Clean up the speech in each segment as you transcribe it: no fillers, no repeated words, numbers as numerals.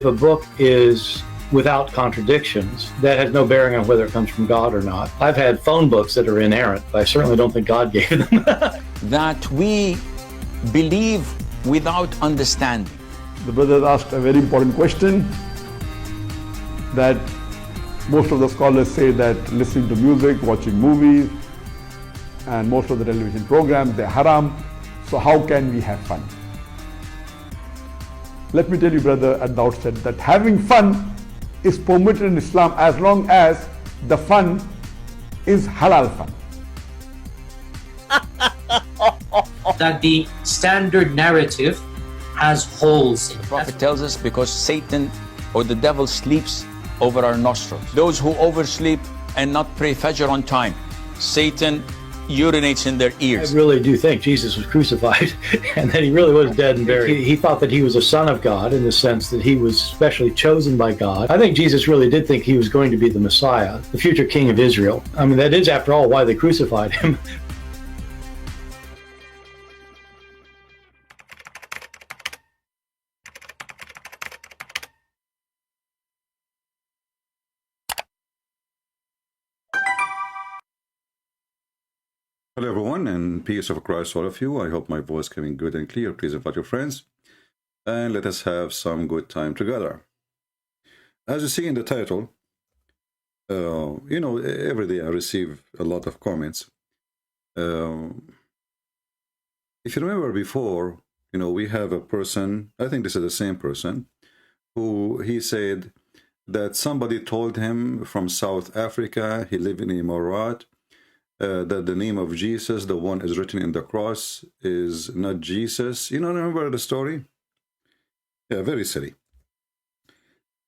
If a book is without contradictions, that has no bearing on whether it comes from God or not. I've had phone books that are inerrant, but I certainly don't think God gave them. That we believe without understanding. The brother asked a very important question that most of the scholars say that listening to music, watching movies, and most of the television programs, they're haram. So how can we have fun? Let me tell you, brother, at the outset that having fun is permitted in Islam as long as the fun is halal fun. That the standard narrative has holes in it. The Prophet tells us because Satan or the devil sleeps over our nostrils. Those who oversleep and not pray Fajr on time, Satan urinates in their I ears. really do think Jesus was crucified and that he really was dead and buried. He thought that he was a son of God in the sense that he was specially chosen by God. I think Jesus really did think he was going to be the Messiah, the future king of Israel. I mean, that is, after all, why they crucified him. Hello everyone, and peace of Christ to all of you. I hope my voice coming good and clear. Please invite your friends and let us have some good time together. As you see in the title, every day I receive a lot of comments. If you remember before, we have a person, I think this is the same person, who he said that somebody told him from South Africa, he lived in Emirat, that the name of Jesus, the one is written in the cross, is not Jesus. Remember the story? Yeah, very silly.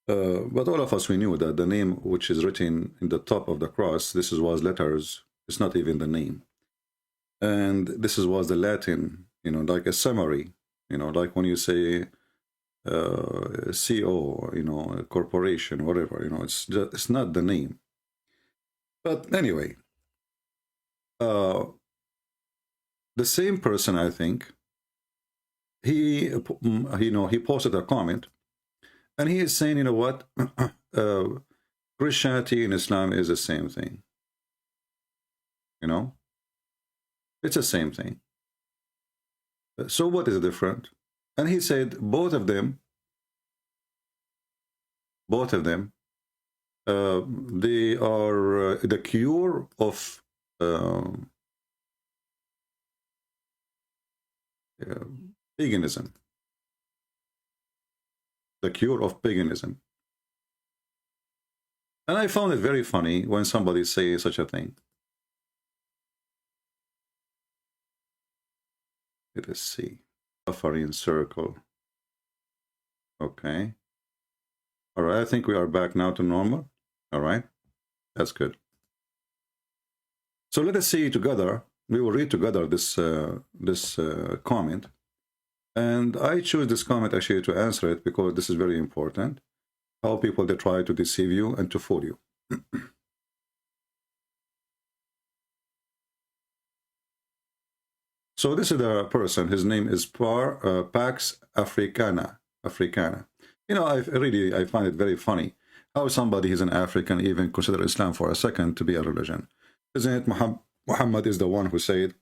But all of us, we knew that the name which is written in the top of the cross, this was letters, it's not even the name. And this was the Latin, like a summary, like when you say CO, a corporation, whatever, it's not the name. But anyway, the same person, I think, he posted a comment, and he is saying, what, Christianity and Islam is the same thing. It's the same thing. So what is different? And he said both of them, they are the cure of paganism. The cure of paganism. And I found it very funny when somebody says such a thing. Let us see. Suffering circle. Okay. All right, I think we are back now to normal. All right. That's good. So let us see together. We will read together this comment, and I choose this comment actually to answer it because this is very important. How people they try to deceive you and to fool you. So this is the person. His name is Pax Africana. I find it very funny how somebody who's an African even consider Islam for a second to be a religion. Isn't it Muhammad is the one who said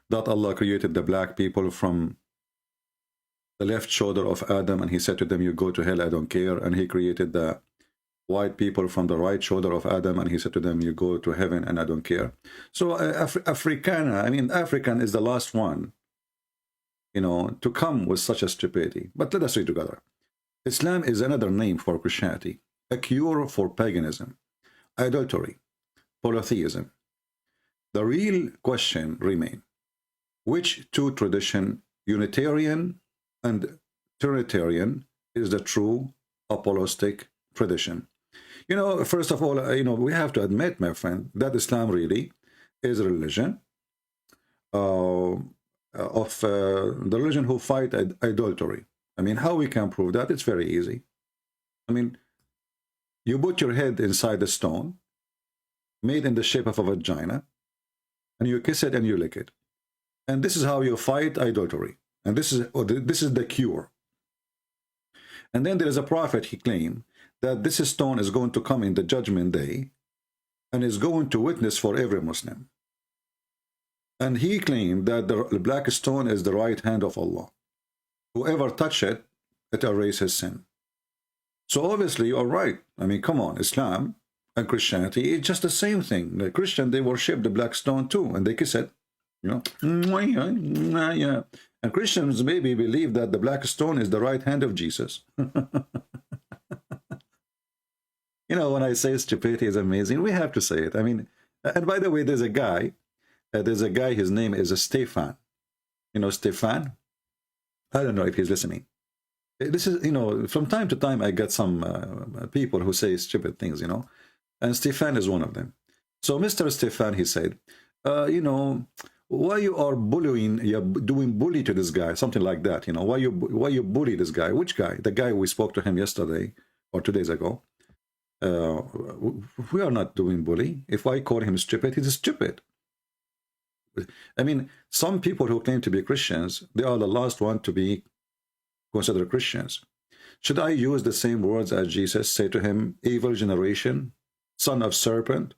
that Allah created the black people from the left shoulder of Adam, and he said to them, you go to hell, I don't care. And he created the white people from the right shoulder of Adam, and he said to them, you go to heaven, and I don't care. So Africana, African is the last one, to come with such a stupidity. But let us read together. Islam is another name for Christianity, a cure for paganism, adultery, polytheism. The real question remains, which two tradition, Unitarian and Trinitarian, is the true apostolic tradition? First of all, we have to admit, my friend, that Islam really is a religion of the religion who fight adultery. How we can prove that? It's very easy. You put your head inside a stone made in the shape of a vagina, and you kiss it and you lick it. And this is how you fight adultery. And this is the cure. And then there is a prophet, he claimed, that this stone is going to come in the judgment day and is going to witness for every Muslim. And he claimed that the black stone is the right hand of Allah. Whoever touch it, it erases sin. So obviously you're right. I mean, come on, Islam and Christianity, it's just the same thing. The Christian, they worship the black stone too, and they kiss it, you know. Yeah. And Christians maybe believe that the black stone is the right hand of Jesus. You know, when I say stupidity is amazing, we have to say it. I mean, and by the way, there's a guy, his name is Stefan. You know, Stefan? I don't know if he's listening. This is, you know, from time to time I get some people who say stupid things, you know, and Stefan is one of them. So Mr. Stefan, he said, you know, why you are bullying, you're doing bully to this guy, something like that, you know, why you bully this guy? Which guy? The guy we spoke to him yesterday or 2 days ago. We are not doing bully. If I call him stupid, he's stupid. I mean, some people who claim to be Christians, they are the last one to be considered Christians. Should I use the same words as Jesus, say to him, evil generation, son of serpent,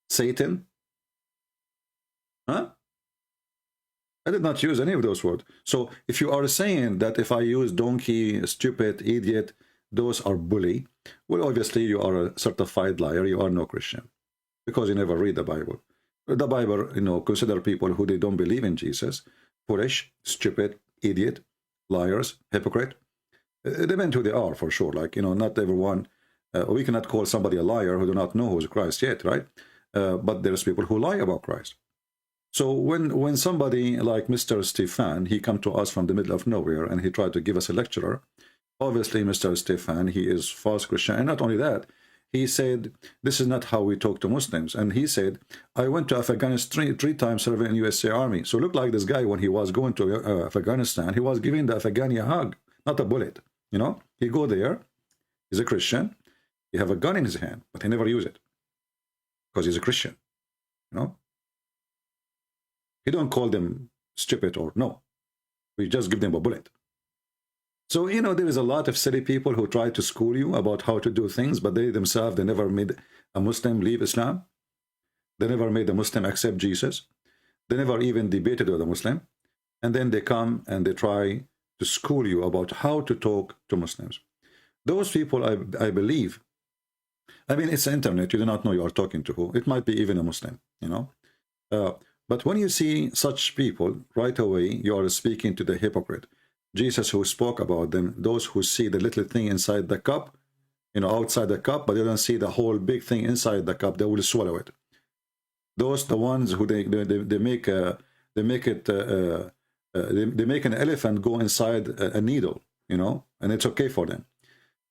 Satan? Huh? I did not use any of those words. So if you are saying that if I use donkey, stupid, idiot, those are bully, well, obviously you are a certified liar. You are no Christian because you never read the Bible. The Bible, you know, consider people who they don't believe in Jesus foolish, stupid, idiot, liars, hypocrite. It depends who they are, for sure. Like, you know, not everyone. We cannot call somebody a liar who do not know who's Christ yet, right? But there's people who lie about Christ. So when somebody like Mr. Stefan, he come to us from the middle of nowhere and he tried to give us a lecture, obviously Mr. Stefan, he is false Christian. And not only that, he said, this is not how we talk to Muslims. And he said, I went to Afghanistan three times serving in USA Army. So look like this guy, when he was going to Afghanistan, he was giving the Afghani a hug, not a bullet. You know, he go there, he's a Christian, he have a gun in his hand, but he never use it because he's a Christian, you know. He don't call them stupid or no. We just give them a bullet. So, you know, there is a lot of silly people who try to school you about how to do things, but they themselves, they never made a Muslim leave Islam. They never made a Muslim accept Jesus. They never even debated with a Muslim. And then they come and they try to school you about how to talk to Muslims. Those people, I believe, I mean, it's the internet. You do not know you are talking to who. It might be even a Muslim, you know. But when you see such people, right away, you are speaking to the hypocrite. Jesus, who spoke about them, those who see the little thing inside the cup, you know, outside the cup, but they don't see the whole big thing inside the cup, they will swallow it. Those, the ones who they make an elephant go inside a needle, you know, and it's okay for them.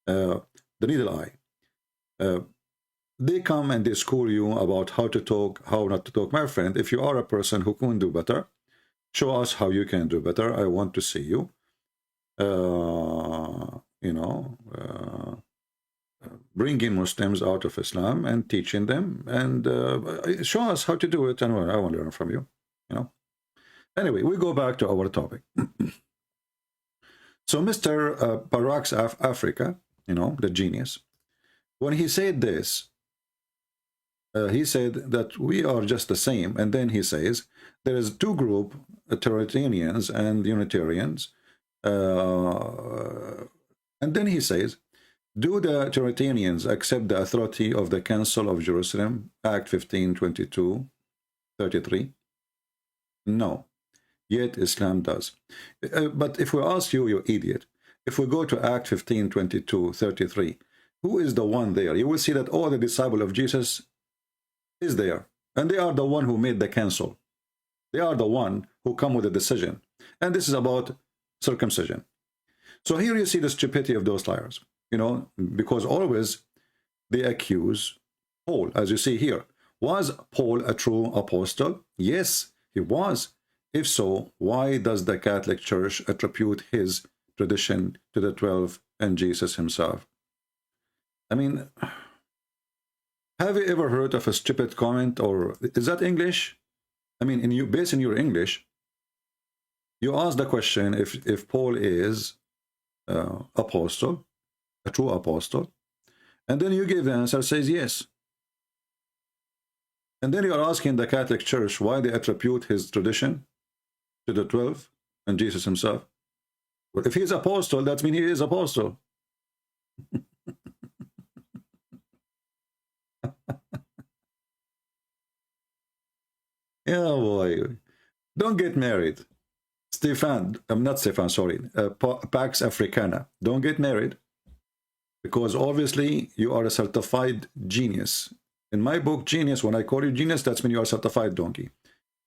The needle eye. They come and they school you about how to talk, how not to talk. My friend, if you are a person who can do better, show us how you can do better. I want to see you. You know, bringing Muslims out of Islam and teaching them, and show us how to do it, and I want to learn from you, you know. Anyway, we go back to our topic. So Mr. Parak's Africa, you know, the genius, when he said this, he said that we are just the same, and then he says there is two groups, Trinitarians and Unitarians. And then he says, do the Trinitarians accept the authority of the Council of Jerusalem, Act 15, 22, 33? No, yet Islam does. But if we ask you, you idiot, if we go to Act 15, 22, 33, who is the one there? You will see that all the disciples of Jesus is there, and they are the one who made the council. They are the one who come with a decision, and this is about circumcision. So here you see the stupidity of those liars, you know, because always they accuse Paul, as you see here. Was Paul a true apostle? Yes, he was. If so, why does the Catholic Church attribute his tradition to the 12 and Jesus himself? I mean, have you ever heard of a stupid comment, or is that English? I mean, based on your English, you ask the question if Paul is apostle, a true apostle? And then you give the answer, says yes. And then you are asking the Catholic Church why they attribute his tradition to the 12 and Jesus himself. Well, if he is apostle, that means he is apostle. Yeah, boy. Don't get married. Stefan, I'm not Stefan, sorry. Pax Africana. Don't get married. Because obviously you are a certified genius. In my book, genius, when I call you genius, that's when you are certified donkey.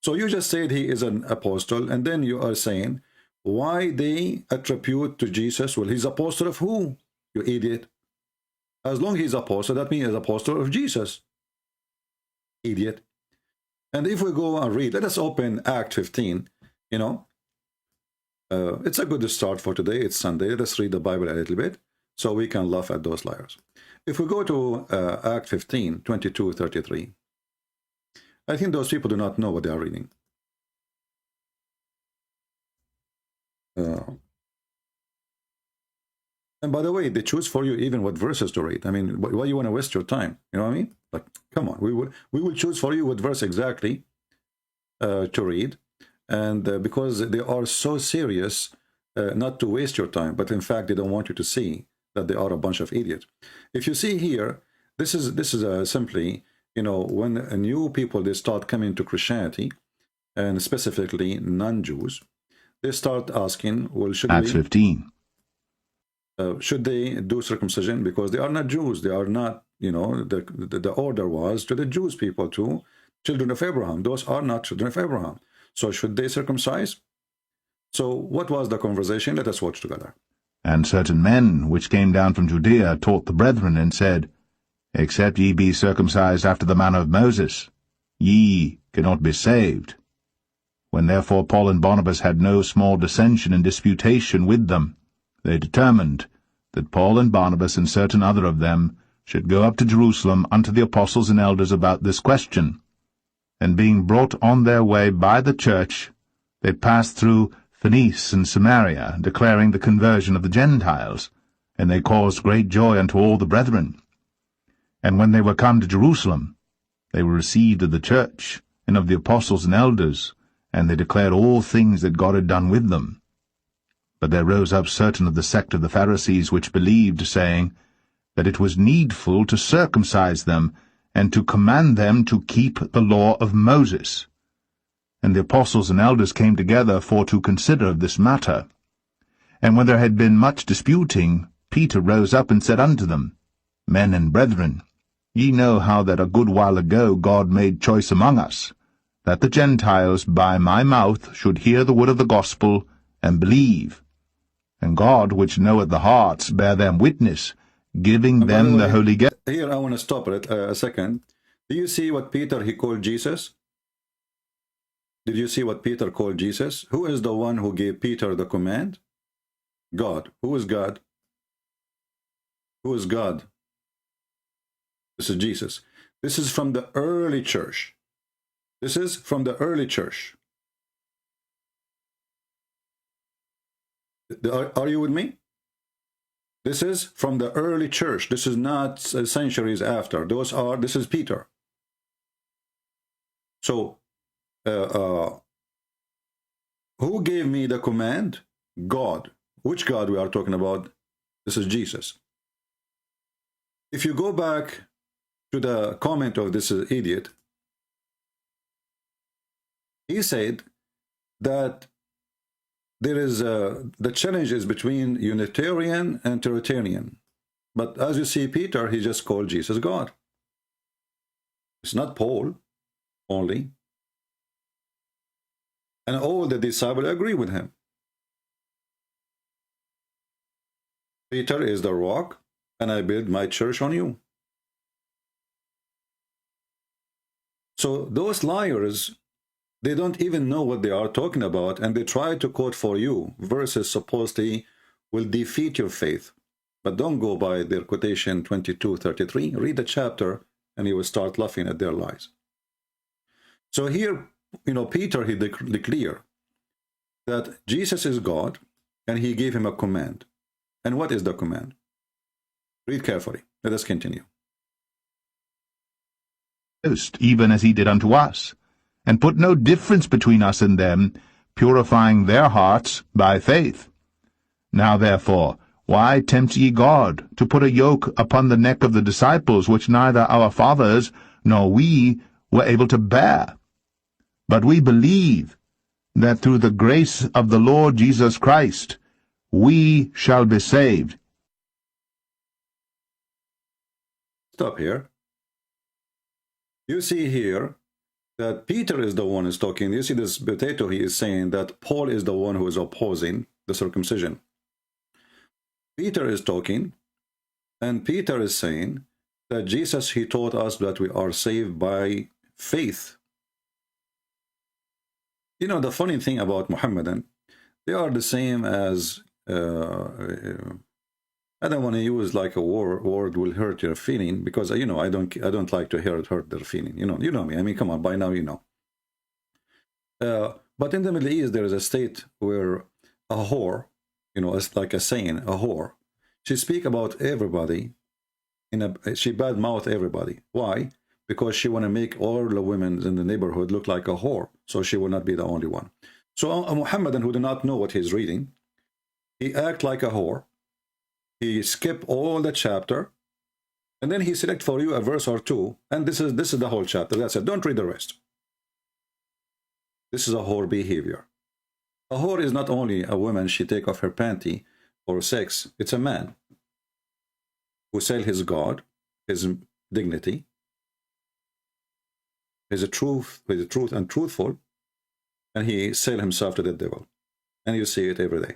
So you just said he is an apostle, and then you are saying why they attribute to Jesus, well, he's apostle of who, you idiot? As long as he's apostle, that means he's apostle of Jesus. Idiot. And if we go and read, let us open Act 15, you know. It's a good start for today. It's Sunday. Let's read the Bible a little bit so we can laugh at those liars. If we go to Act 15, 22, 33, I think those people do not know what they are reading. And by the way, they choose for you even what verses to read. I mean, why you want to waste your time? You know what I mean? Like, come on, we will choose for you what verse exactly to read, and because they are so serious not to waste your time, but in fact they don't want you to see that they are a bunch of idiots. If you see here, this is simply, you know, when new people they start coming to Christianity, and specifically non-Jews, they start asking, well, should Acts 15. Should they do circumcision? Because they are not Jews. They are not, you know, the order was to the Jews people, to children of Abraham. Those are not children of Abraham. So should they circumcise? So what was the conversation? Let us watch together. And certain men which came down from Judea taught the brethren, and said, Except ye be circumcised after the manner of Moses, ye cannot be saved. When therefore Paul and Barnabas had no small dissension and disputation with them, they determined that Paul and Barnabas and certain other of them should go up to Jerusalem unto the apostles and elders about this question. And being brought on their way by the church, they passed through Phoenice and Samaria, declaring the conversion of the Gentiles, and they caused great joy unto all the brethren. And when they were come to Jerusalem, they were received of the church and of the apostles and elders, and they declared all things that God had done with them. But there rose up certain of the sect of the Pharisees which believed, saying, that it was needful to circumcise them, and to command them to keep the law of Moses. And the apostles and elders came together for to consider of this matter. And when there had been much disputing, Peter rose up and said unto them, Men and brethren, ye know how that a good while ago God made choice among us, that the Gentiles by my mouth should hear the word of the gospel, and believe. And God, which knoweth the hearts, bear them witness, giving them the Holy Ghost. Here I want to stop it a second. Do you see what Peter he called Jesus? Did you see what Peter called Jesus? Who is the one who gave Peter the command? God. Who is God? Who is God? This is Jesus. This is from the early church. This is from the early church. Are you with me? This is from the early church. This is not centuries after. This is Peter. So, who gave me the command? God. Which God we are talking about? This is Jesus. If you go back to the comment of this idiot, he said that there is the challenge is between Unitarian and Trinitarian. But as you see, Peter, he just called Jesus God. It's not Paul only. And all the disciples agree with him. Peter is the rock, and I build my church on you. So those liars, they don't even know what they are talking about, and they try to quote for you verses supposedly will defeat your faith. But don't go by their quotation 22:33. Read the chapter, and you will start laughing at their lies. So here, Peter, he declared that Jesus is God, and he gave him a command. And what is the command? Read carefully. Let us continue. Even as he did unto us, and put no difference between us and them, purifying their hearts by faith. Now therefore, why tempt ye God, to put a yoke upon the neck of the disciples, which neither our fathers nor we were able to bear? But we believe that through the grace of the Lord Jesus Christ we shall be saved. Stop here. You see here that Peter is the one who's talking. You see this potato, he is saying that Paul is the one who is opposing the circumcision. Peter is talking, and Peter is saying that Jesus, he taught us that we are saved by faith. You know, the funny thing about Muhammadan, they are the same as, I don't want to use like a word will hurt your feeling, because you know I don't like to hear it hurt their feeling. You know me. I mean, come on, by now you know. But in the Middle East, there is a state where a whore, you know, it's like a saying, a whore, she speak about everybody, she badmouth everybody. Why? Because she want to make all the women in the neighborhood look like a whore, so she will not be the only one. So a Muhammadan who do not know what he's reading, he act like a whore. He skip all the chapter, and then he select for you a verse or two, and this is the whole chapter. That's it. Don't read the rest. This is a whore behavior. A whore is not only a woman, she take off her panty for sex. It's a man who sell his God, his dignity, his truth and truthful, and he sell himself to the devil. And you see it every day.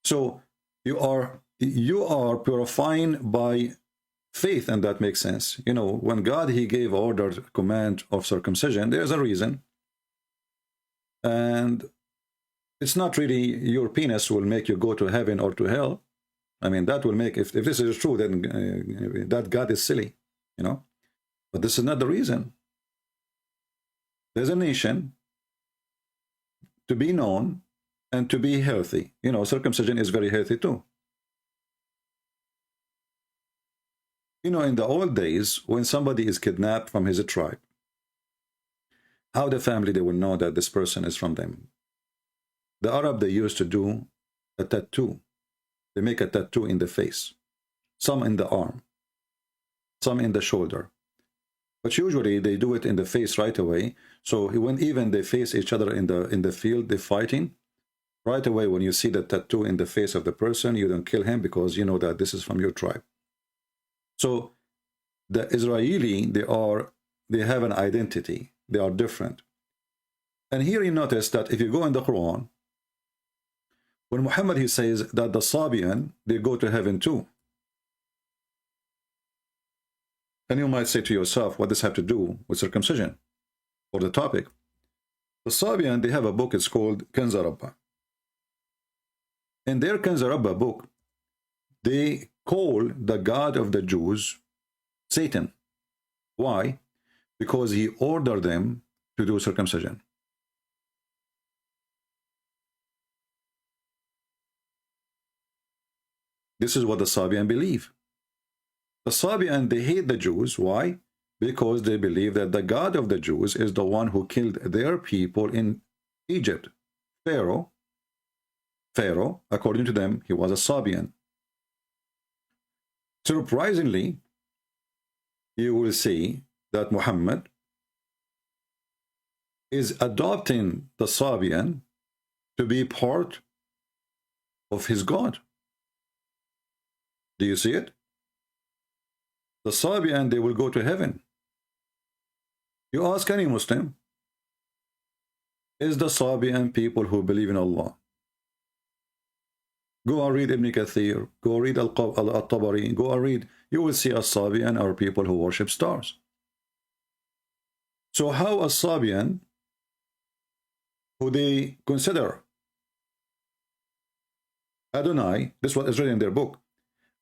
So you are purifying by faith, and that makes sense. You know, when God, he gave order, command of circumcision, there's a reason. And it's not really your penis will make you go to heaven or to hell. I mean, that will make, if this is true, then that God is silly, you know. But this is not the reason. There's a nation to be known and to be healthy. You know, circumcision is very healthy too. You know, in the old days, when somebody is kidnapped from his tribe, how the family, they will know that this person is from them. The Arab, they used to do a tattoo. They make a tattoo in the face, some in the arm, some in the shoulder. But usually they do it in the face right away. So when even they face each other in the field, they're fighting, right away when you see the tattoo in the face of the person, you don't kill him because you know that this is from your tribe. So the Israeli, they have an identity. They are different. And here you notice that if you go in the Quran, when Muhammad, he says that the Sabian, they go to heaven too. And you might say to yourself, what does this have to do with circumcision or the topic? The Sabian, they have a book, it's called Kanz Rabba. In their Kanz Rabba book, they call the God of the Jews Satan. Why? Because he ordered them to do circumcision. This is what the Sabian believe. The Sabian, they hate the Jews. Why? Because they believe that the God of the Jews is the one who killed their people in Egypt. Pharaoh, according to them, he was a Sabian. Surprisingly, you will see that Muhammad is adopting the Sabian to be part of his God. Do you see it? The Sabian, they will go to heaven. You ask any Muslim, is the Sabian people who believe in Allah? Go and read Ibn Kathir, go read Al-Tabari, go and read, you will see a Sabian are people who worship stars. So how a Sabian, who they consider Adonai, this is what is written in their book,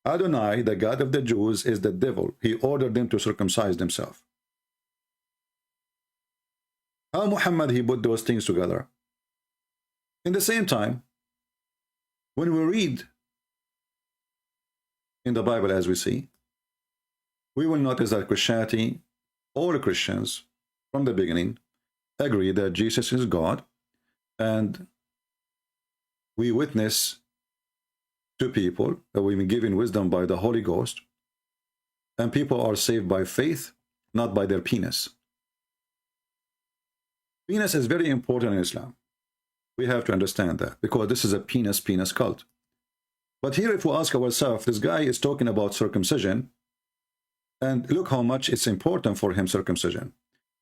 Adonai, the God of the Jews, is the devil. He ordered them to circumcise themselves. How Muhammad, he put those things together? In the same time, when we read in the Bible as we see, we will notice that Christianity, all Christians from the beginning, agree that Jesus is God, and we witness to people that we've been given wisdom by the Holy Ghost, and people are saved by faith, not by their penis. Penis is very important in Islam. We have to understand that, because this is a penis cult. But here, if we ask ourselves, this guy is talking about circumcision, and look how much it's important for him, circumcision.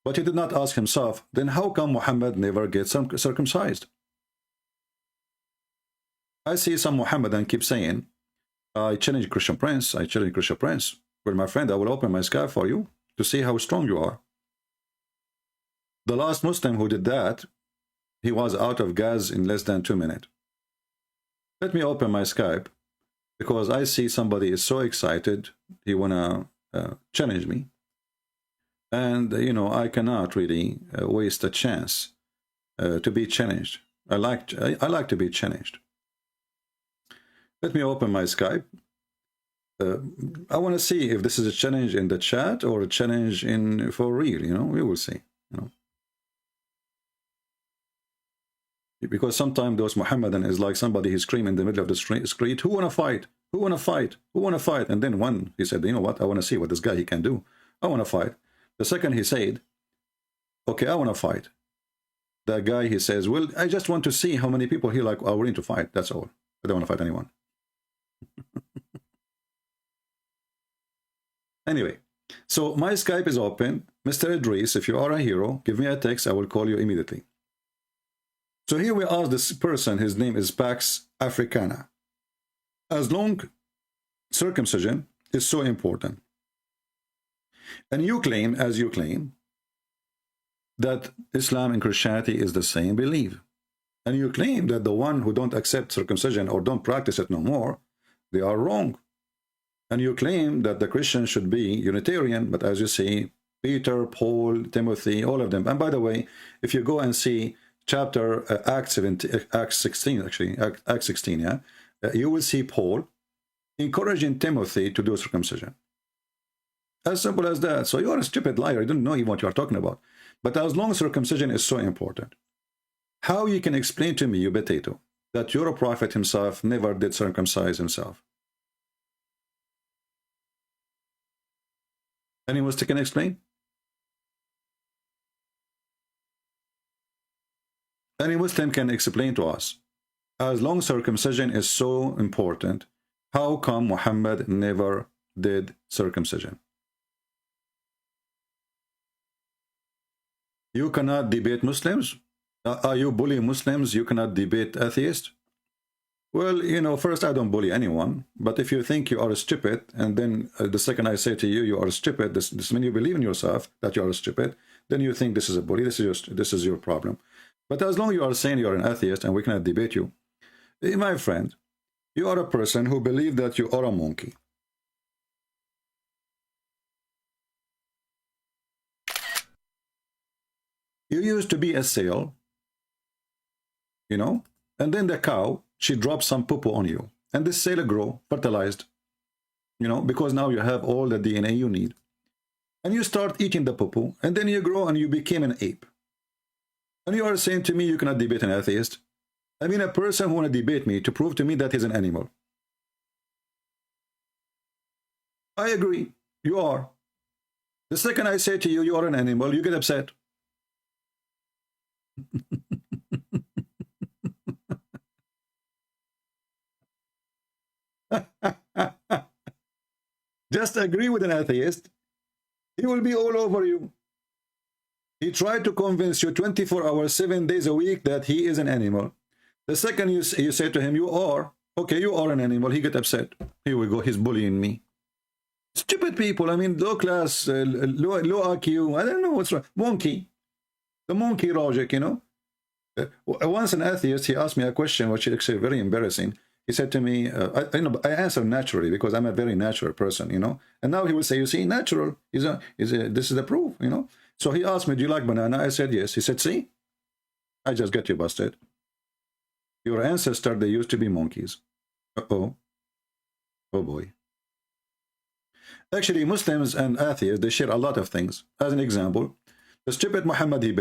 But he did not ask himself, then how come Muhammad never gets circumcised? I see some Muhammadan keep saying, I challenge Christian Prince, I challenge Christian Prince. Well, my friend, I will open my sky for you to see how strong you are. The last Muslim who did that, he was out of gas in less than 2 minutes. Let me open my Skype, because I see somebody is so excited, he wanna challenge me. And, you know, I cannot really waste a chance to be challenged. I like to be challenged. Let me open my Skype. I want to see if this is a challenge in the chat or a challenge in for real, you know. We will see, you know. Because sometimes those Muhammadan is like somebody who's screaming in the middle of the street, who want to fight? Who want to fight? Who want to fight? And then one, he said, you know what? I want to see what this guy he can do. I want to fight. The second he said, okay, I want to fight. That guy, he says, well, I just want to see how many people here like are willing to fight. That's all. I don't want to fight anyone. Anyway, so my Skype is open. Mr. Idris, if you are a hero, give me a text. I will call you immediately. So here we are, this person, his name is Pax Africana. As long circumcision is so important, and you claim, as you claim, that Islam and Christianity is the same belief, and you claim that the one who don't accept circumcision or don't practice it no more, they are wrong. And you claim that the Christians should be Unitarian, but as you see, Peter, Paul, Timothy, all of them. And by the way, if you go and see chapter Acts 16, actually, Acts 16, yeah, you will see Paul encouraging Timothy to do circumcision. As simple as that. So you are a stupid liar. You don't know even what you are talking about. But as long as circumcision is so important, how you can explain to me, you potato, that your prophet himself never did circumcise himself? Any Muslim can explain? Any Muslim can explain to us, as long as circumcision is so important, how come Muhammad never did circumcision? You cannot debate Muslims? Are you bullying Muslims? You cannot debate atheists? Well, you know, first, I don't bully anyone, but if you think you are stupid, and then the second I say to you, you are stupid, this means you believe in yourself that you are stupid, then you think this is a bully, this is your problem. But as long as you are saying you are an atheist and we cannot debate you, my friend, you are a person who believes that you are a monkey. You used to be a seal, you know, and then the cow, she drops some poo-poo on you, and this cell grow, fertilized, you know, because now you have all the DNA you need, and you start eating the poo-poo, and then you grow and you became an ape. And you are saying to me you cannot debate an atheist? I mean, a person who want to debate me to prove to me that he's an animal. I agree, you are. The second I say to you, you are an animal, you get upset. Just agree with an atheist, he will be all over you. He tried to convince you 24 hours, 7 days a week that he is an animal. The second you say to him, you are, okay, you are an animal, he get upset. Here we go, he's bullying me. Stupid people, I mean, low class, low IQ, I don't know what's wrong. Monkey. The monkey logic, you know. Once an atheist, he asked me a question, which is actually very embarrassing. He said to me, I answer naturally because I'm a very natural person, you know. And now he will say, you see, natural this is the proof, you know. So he asked me, do you like banana? I said, yes. He said, see, I just got you busted. Your ancestors, they used to be monkeys. Uh-oh. Oh, boy. Actually, Muslims and atheists, they share a lot of things. As an example, the stupid Muhammad, he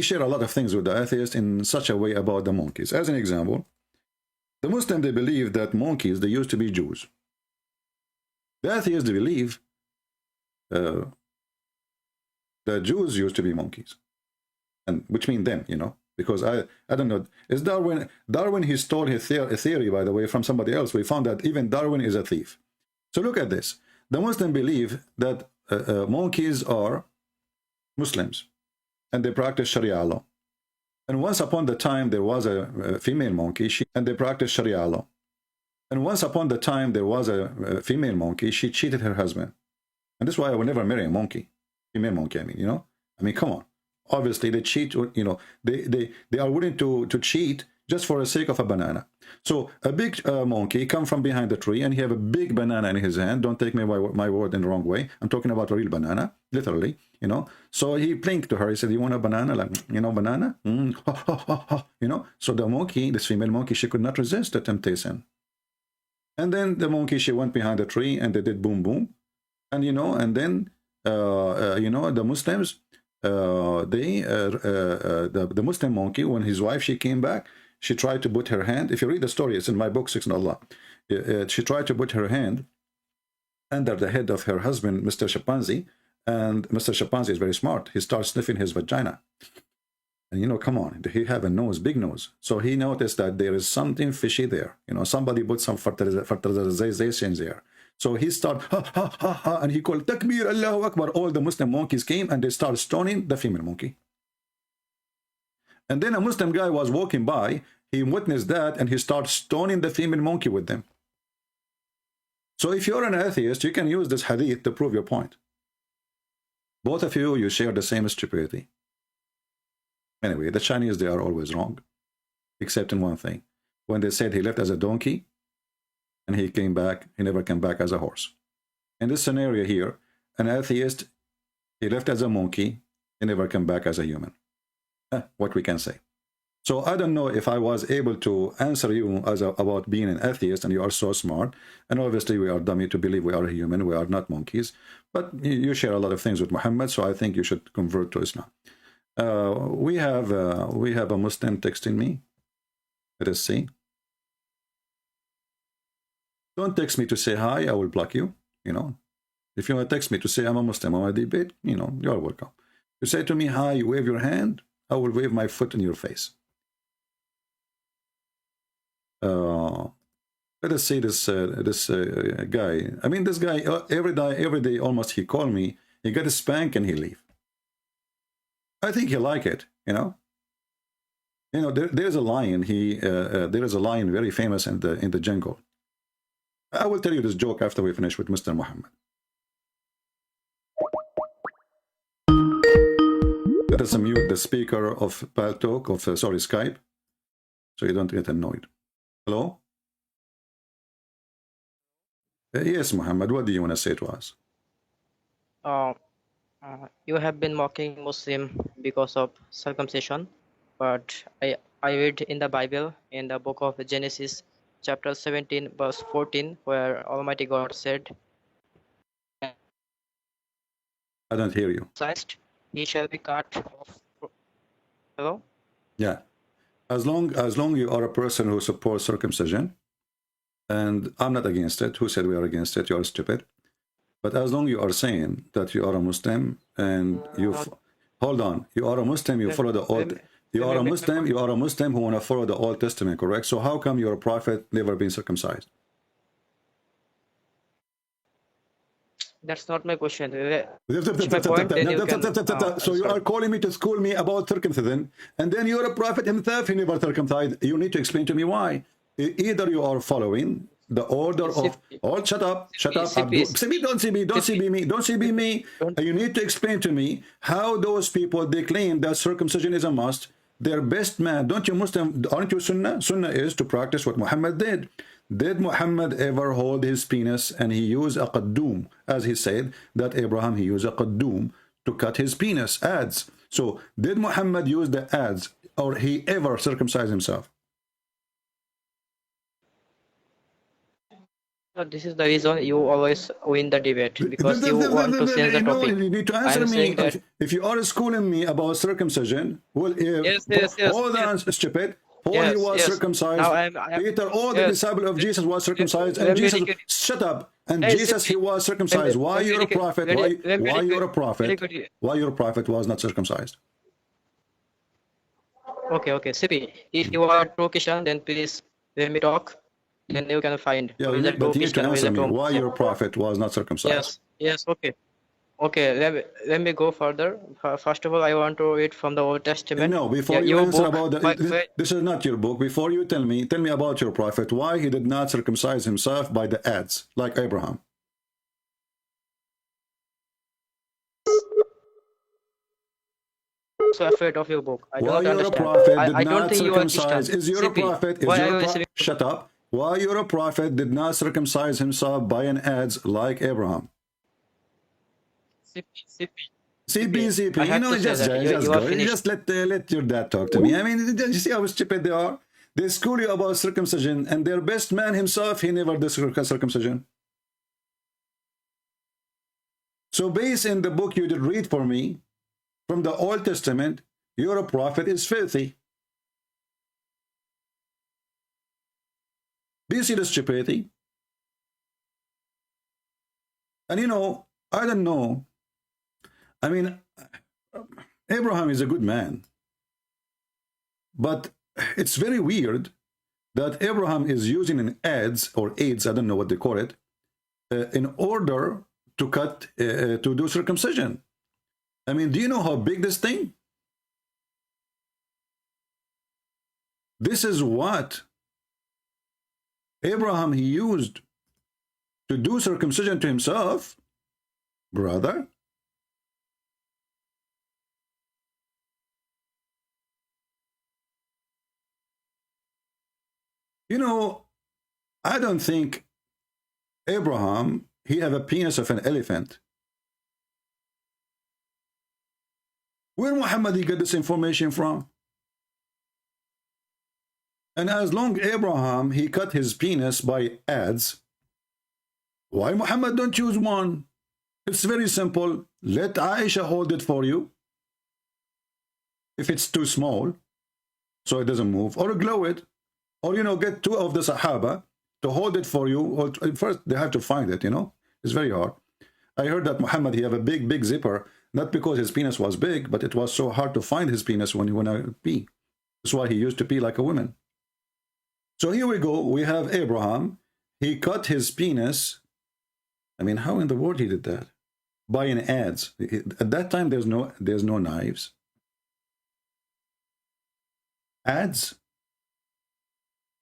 shared a lot of things with the atheists in such a way about the monkeys. As an example, the Muslims, they believe that monkeys, they used to be Jews. The atheists, they believe that Jews used to be monkeys, and which mean them, you know, because I don't know. Is Darwin he stole his theory, by the way, from somebody else. We found that even Darwin is a thief. So look at this. The Muslims believe that monkeys are Muslims, and they practice Sharia law. And once upon the time there was a female monkey, and they practiced Sharia law. And once upon the time there was a female monkey, she cheated her husband. And that's why I would never marry a monkey. Female monkey, I mean, you know? I mean, come on. Obviously, they cheat, you know, they are willing to cheat just for the sake of a banana. So a big monkey come from behind the tree, and he have a big banana in his hand. Don't take me my word in the wrong way. I'm talking about a real banana, literally, you know. So he blinked to her. He said, "You want a banana? Like, you know, banana?" You know. So the monkey, this female monkey, she could not resist the temptation. And then the monkey, she went behind the tree, and they did boom, boom. And, you know, and then, you know, the Muslims, the Muslim monkey, when his wife, she came back, she tried to put her hand, if you read the story, it's in my book, Six in Allah. She tried to put her hand under the head of her husband, Mr. Chimpanzee, and Mr. Chimpanzee is very smart. He starts sniffing his vagina. And, you know, come on, he have a nose, big nose. So he noticed that there is something fishy there. You know, somebody put some fertilization there. So he started, ha, ha, ha, ha, and he called, Takbir, Allahu Akbar. All the Muslim monkeys came, and they started stoning the female monkey. And then a Muslim guy was walking by, he witnessed that, and he started stoning the female monkey with them. So if you're an atheist, you can use this hadith to prove your point. Both of you, you share the same stupidity. Anyway, the Chinese, they are always wrong, except in one thing. When they said he left as a donkey, and he came back, he never came back as a horse. In this scenario here, an atheist, he left as a monkey, he never came back as a human. What we can say. So I don't know if I was able to answer you about being an atheist, and you are so smart, and obviously we are dummy to believe we are human, we are not monkeys, but you share a lot of things with Muhammad, so I think you should convert to Islam. We have a Muslim texting me. Let us see. Don't text me to say hi, I will block you, you know. If you want to text me to say I'm a Muslim, I want to debate, you know, you're welcome. You say to me hi, you wave your hand, I will wave my foot in your face. Let us see this guy. I mean, this guy every day almost he call me. He got a spank and he leave. I think he like it, you know. You know, there's a lion. There is a lion very famous in the jungle. I will tell you this joke after we finish with Mr. Muhammad. Let us mute the speaker of Paltalk, sorry, Skype, so you don't get annoyed. Hello? Yes, Muhammad, what do you want to say to us? You have been mocking Muslim because of circumcision, but I read in the Bible, in the book of Genesis, chapter 17, verse 14, where Almighty God said, I don't hear you. He shall be cut off. Hello? Yeah. As long you are a person who supports circumcision, and I'm not against it. Who said we are against it? You are stupid. But as long you are saying that you are a Muslim and you hold on, you are a Muslim, you follow the old. You are a Muslim who want to follow the Old Testament, correct? So how come your prophet never been circumcised? That's not my question. So you are calling me to school me about circumcision, and then you're a prophet himself, he never circumcised. You need to explain to me why. Either you are following the order of... Oh, shut up. Abdul. Don't see me. You need to explain to me how those people, they claim that circumcision is a must. Their best man, don't you Muslim, aren't you Sunnah? Sunnah is to practice what Muhammad did. Did Muhammad ever hold his penis and he used a qaddum, as he said that Abraham, he used a qaddum to cut his penis, ads. So did Muhammad use the ads, or he ever circumcised himself? This is the reason you always win the debate, because you want to change the No, topic. you need to I answer am me. saying that If you are schooling me about circumcision, well, yes, hold on, stupid. Paul, he was yes. circumcised. Now I am Peter, all the yes. disciples of Jesus was circumcised, and Let me Jesus, recap. shut up. And Hey, Jesus, he was circumcised. Why let me you're a recap. prophet? Why you're a prophet? Why your prophet was not circumcised? Okay, Sippy. If you are a true Christian, then please let me talk. Then you can find Yeah, who is a true but you need to Christian, who is answer a me. true Why Muslim. your prophet was not circumcised? Yes, okay. Let me go further. First of all, I want to read from the Old Testament. No, before Yeah, you your answer book. about this is not your book. Before you tell me about your prophet, why he did not circumcise himself by the ads like Abraham. So afraid of your book. I do Why not you're a understand. prophet did I don't not think you are Christian. circumcise? Is your a CP, prophet? why are you listening? Shut up. Why you're a prophet did not circumcise himself by an ads like Abraham? CP. I You have know, to say just that you are go. You finished. just let your dad talk to me. I mean, you see how stupid they are. They school you about circumcision, and their best man himself, he never did circumcision. So based in the book you did read for me, from the Old Testament, you're a prophet is filthy. Do you see the stupidity? And you know, I don't know. I mean, Abraham is a good man. But it's very weird that Abraham is using an ads or aids, I don't know what they call it, in order to to do circumcision. I mean, do you know how big this thing? This is what Abraham he used to do circumcision to himself, brother. You know, I don't think Abraham, he have a penis of an elephant. Where Muhammad he get this information from? And as long Abraham, he cut his penis by ads, why Muhammad don't choose one? It's very simple. Let Aisha hold it for you. If it's too small, so it doesn't move, or glow it, or, you know, get two of the Sahaba to hold it for you. Or first, they have to find it, you know. It's very hard. I heard that Muhammad, he have a big zipper, not because his penis was big, but it was so hard to find his penis when he went to pee. That's why he used to pee like a woman. So here we go. We have Abraham. He cut his penis. I mean, how in the world he did that? By an adze. At that time, there's no knives. Adze.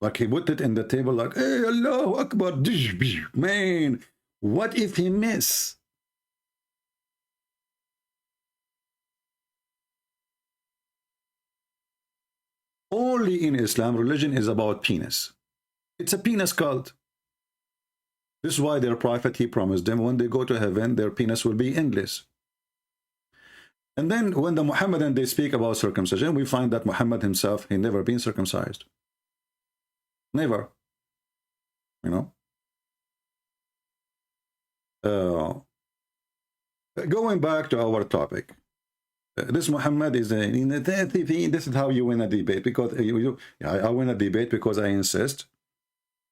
Like he put it in the table like, hey, Allahu Akbar. Man, what if he miss? Only in Islam, religion is about penis. It's a penis cult. This is why their prophet, he promised them when they go to heaven, their penis will be endless. And then when the Muhammadan, they speak about circumcision, we find that Muhammad himself, he never been circumcised. Never. You know? Going back to our topic. This Muhammad is this is how you win a debate, because I win a debate because I insist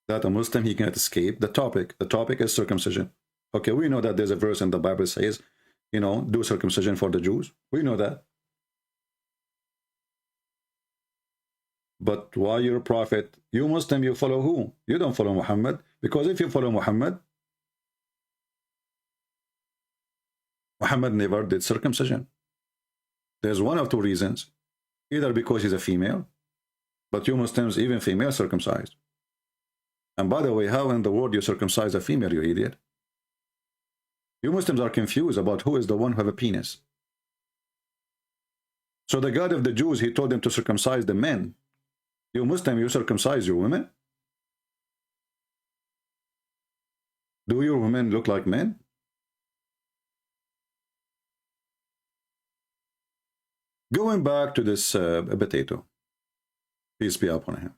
that a Muslim, he can't escape the topic. The topic is circumcision. Okay, we know that there's a verse in the Bible says, you know, do circumcision for the Jews. We know that. But why you're a prophet? You Muslim, you follow who? You don't follow Muhammad. Because if you follow Muhammad, Muhammad never did circumcision. There's one of two reasons. Either because he's a female, but you Muslims, even female, circumcised. And by the way, how in the world you circumcise a female, you idiot? You Muslims are confused about who is the one who have a penis. So the God of the Jews, he told them to circumcise the men. You Muslim, you circumcise your women? Do your women look like men? Going back to this potato, peace be upon him.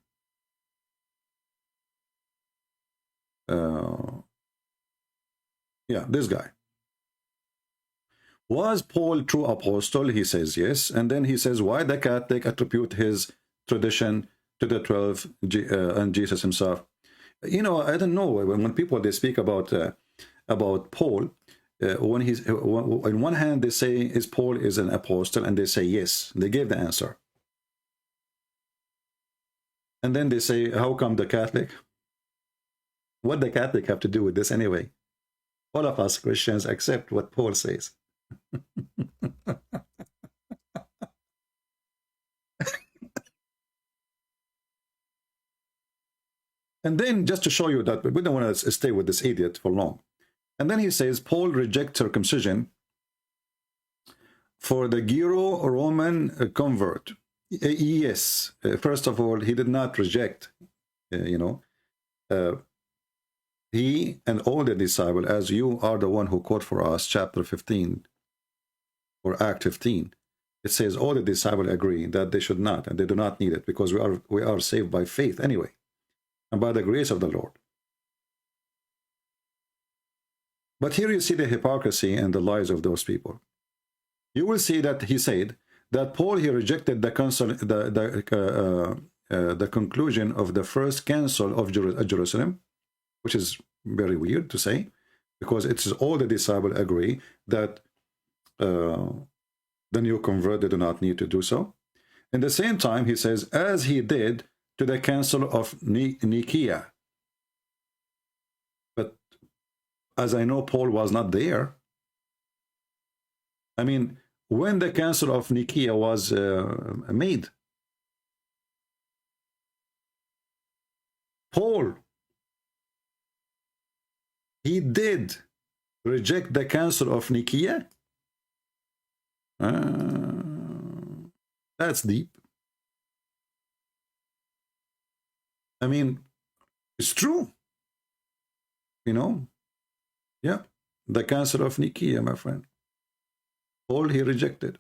Yeah, this guy. Was Paul true apostle? He says yes. And then he says, why the Catholic attribute his tradition to the 12 and Jesus himself? You know, I don't know. When people, they speak about Paul, when he's, on one hand, they say, is Paul is an apostle? And they say yes. They gave the answer. And then they say, how come the Catholic? What the Catholic have to do with this anyway? All of us Christians accept what Paul says. And then, just to show you that we don't want to stay with this idiot for long. And then he says, Paul rejects circumcision for the Gero-Roman convert. Yes, first of all, he did not reject, he and all the disciples, as you are the one who quote for us, chapter 15, or Act 15, it says all the disciples agree that they should not, and they do not need it, because we are saved by faith anyway, and by the grace of the Lord. But here you see the hypocrisy and the lies of those people. You will see that he said that Paul, he rejected the conclusion of the first council of Jerusalem, which is very weird to say, because it's all the disciples agree that the new convert, they do not need to do so. In the same time, he says, as he did to the council of Nicaea. But as I know, Paul was not there. I mean, when the council of Nicaea was made, Paul, he did reject the council of Nicaea. That's deep. I mean, it's true. Yeah, the council of Nicaea, my friend. Paul, he rejected.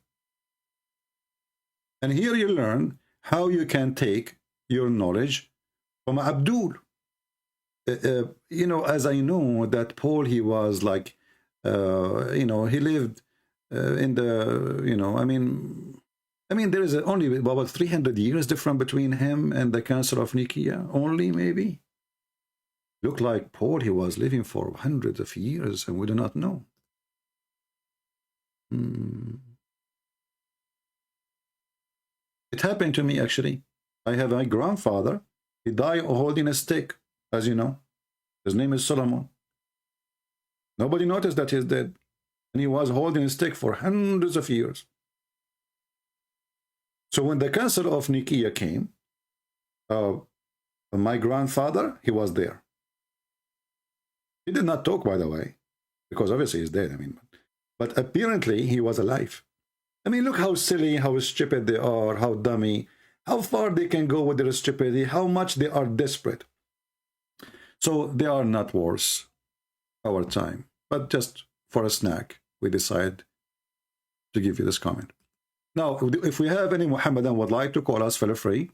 And here you learn how you can take your knowledge from Abdul. As I know that Paul, he was like, he lived in the, I mean, there is only about 300 years difference between him and the Council of Nicaea, only maybe. Look like Paul, he was living for hundreds of years, and we do not know. It happened to me, actually. I have my grandfather. He died holding a stick, as you know. His name is Solomon. Nobody noticed that he's dead. And he was holding a stick for hundreds of years. So when the Council of Nicaea came, my grandfather, he was there. He did not talk, by the way, because obviously he's dead. I mean, but apparently he was alive. I mean, look how silly, how stupid they are, how dummy, how far they can go with their stupidity, how much they are desperate. So they are not worth our time. But just for a snack, we decide to give you this comment. Now, if we have any Muhammadan would like to call us, feel free.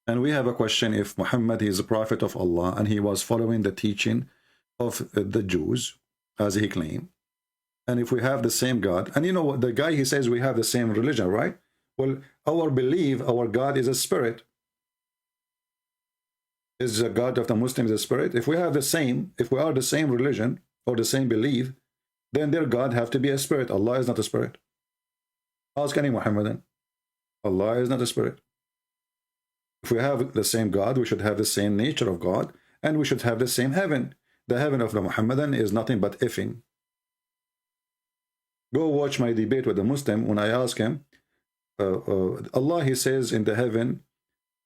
And we have a question: if Muhammad is a prophet of Allah and he was following the teaching of the Jews, as he claimed, and if we have the same God, and the guy, he says we have the same religion, right? Well, our belief, our God is a spirit. Is the God of the Muslims a spirit? If we have the same, if we are the same religion or the same belief, then their God have to be a spirit. Allah is not a spirit. Ask any Muhammadan. Allah is not a spirit. If we have the same God, we should have the same nature of God, and we should have the same heaven. The heaven of the Muhammadan is nothing but effing. Go watch my debate with a Muslim. When I ask him, Allah, he says in the heaven,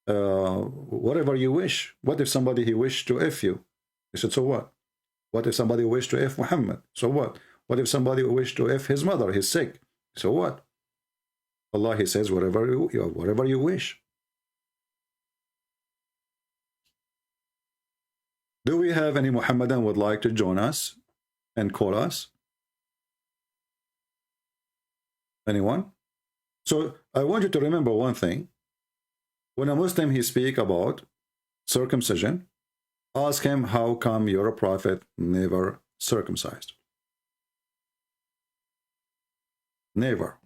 whatever you wish. What if somebody he wished to F you? He said, so what? What if somebody wished to F Muhammad? So what? What if somebody wished to F his mother? He's sick. So what? Allah, he says, whatever you wish. Do we have any Muhammadan would like to join us and call us? Anyone? So I want you to remember one thing. When a Muslim he speak about circumcision, ask him, how come your prophet never circumcised. Never.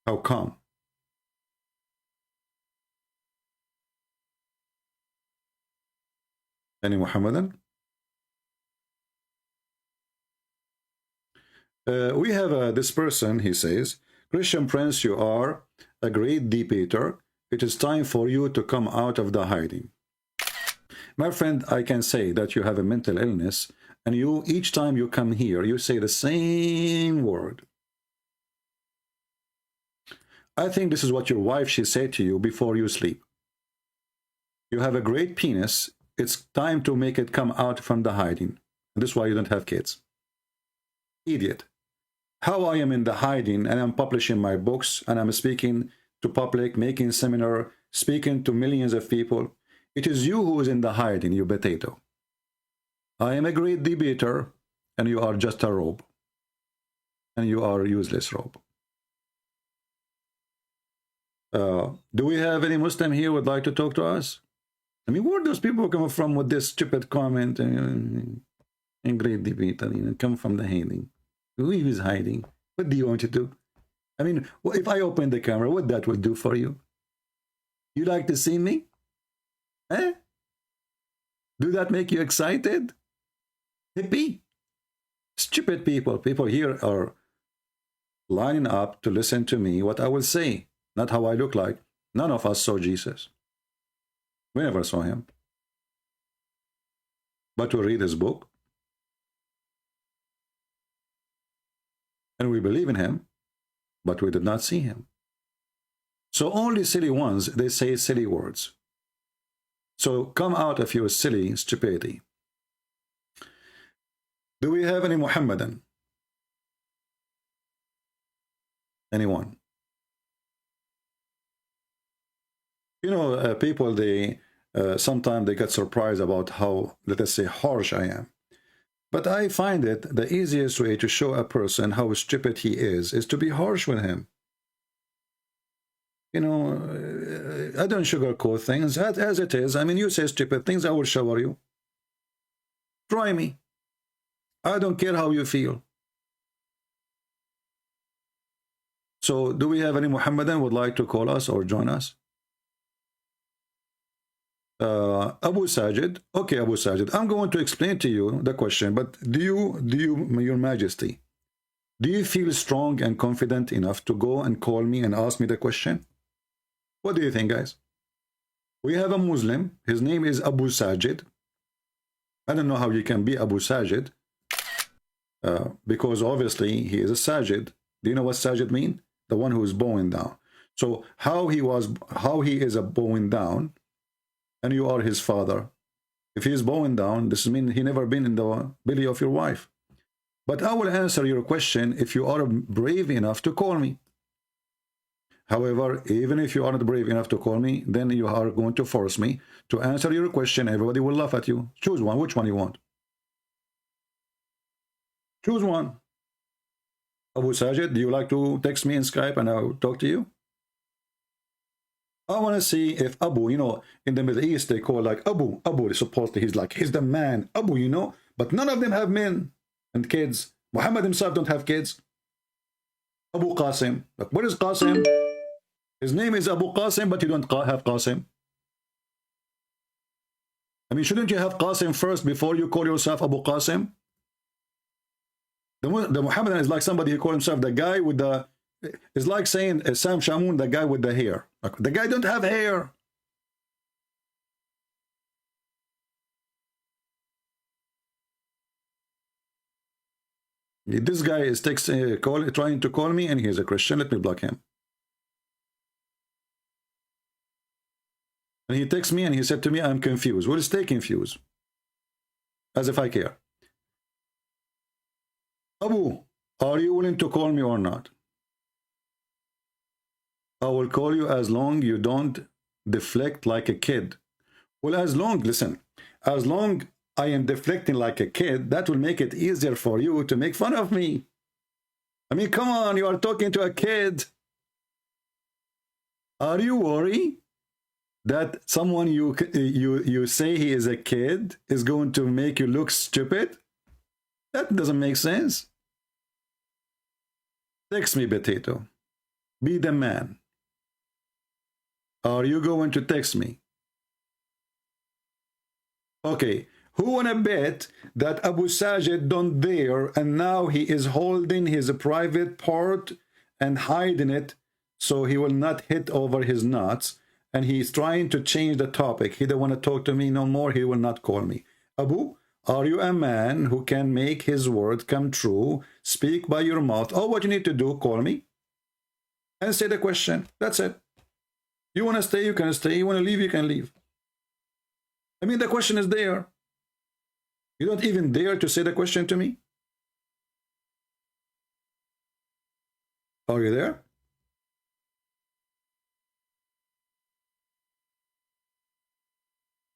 How come? Any Muhammadan? We have this person, he says, Christian Prince, you are a great debater. It is time for you to come out of the hiding. My friend, I can say that you have a mental illness, and you, each time you come here, you say the same word. I think this is what your wife, she said to you before you sleep. You have a great penis. It's time to make it come out from the hiding. This is why you don't have kids. Idiot. How I am in the hiding and I'm publishing my books and I'm speaking to public, making seminar, speaking to millions of people. It is you who is in the hiding, you potato. I am a great debater and you are just a robe. And you are a useless robe. Do we have any Muslim here who would like to talk to us? I mean, where those people come from with this stupid comment and great debater, you know, come from the hiding? Who is hiding? What do you want to do? I mean, if I open the camera, what that would do for you? You like to see me? Eh? Do that make you excited? Hippie? Stupid people. People here are lining up to listen to me, what I will say, not how I look like. None of us saw Jesus. We never saw him. But we read his book. And we believe in him, but we did not see him. So only silly ones, they say silly words. So come out of your silly stupidity. Do we have any Muhammadan? Anyone? You know, people, they sometimes they get surprised about how, let us say, harsh I am. But I find it the easiest way to show a person how stupid he is to be harsh with him. You know, I don't sugarcoat things as it is. I mean, you say stupid things, I will shower you. Try me. I don't care how you feel. So, do we have any Muhammadan would like to call us or join us? Abu Sajid. Okay, Abu Sajid, I'm going to explain to you the question, but do you, your majesty, do you feel strong and confident enough to go and call me and ask me the question? What do you think, guys? We have a Muslim, his name is Abu Sajid. I don't know how you can be Abu Sajid, because obviously he is a Sajid. Do you know what Sajid mean? The one who is bowing down. So how he is a bowing down, and you are his father. If he is bowing down, this means he never been in the belly of your wife. But I will answer your question if you are brave enough to call me. However, even if you aren't brave enough to call me, then you are going to force me to answer your question. Everybody will laugh at you. Choose one. Which one you want? Choose one. Abu Sajid, do you like to text me in Skype and I'll talk to you? I want to see if Abu, you know, in the Middle East, they call like Abu supposedly he's the man, Abu, you know, but none of them have men and kids. Muhammad himself don't have kids. Abu Qasim. Like, what is Qasim? His name is Abu Qasim, but you don't have Qasim. I mean, shouldn't you have Qasim first before you call yourself Abu Qasim? The Muhammadan is like somebody who calls himself the guy with the, it's like saying Sam Shamoun, the guy with the hair. Like, the guy don't have hair. This guy is trying to call me, and he's a Christian. Let me block him. And he texts me and he said to me, I'm confused. Well, stay confused. As if I care. Abu, are you willing to call me or not? I will call you as long you don't deflect like a kid. Well, as long I am deflecting like a kid, that will make it easier for you to make fun of me. I mean, come on, you are talking to a kid. Are you worried? that someone you say he is a kid is going to make you look stupid? That doesn't make sense. Text me, Potato. Be the man. Are you going to text me? Okay. Who wanna bet that Abu Sajid don't dare, and now he is holding his private part and hiding it so he will not hit over his nuts, and he's trying to change the topic. He don't want to talk to me no more. He will not call me. Abu, are you a man who can make his word come true? Speak by your mouth. Oh, what you need to do, call me and say the question. That's it. You want to stay, you can stay. You want to leave, you can leave. I mean, the question is there. You don't even dare to say the question to me? Are you there?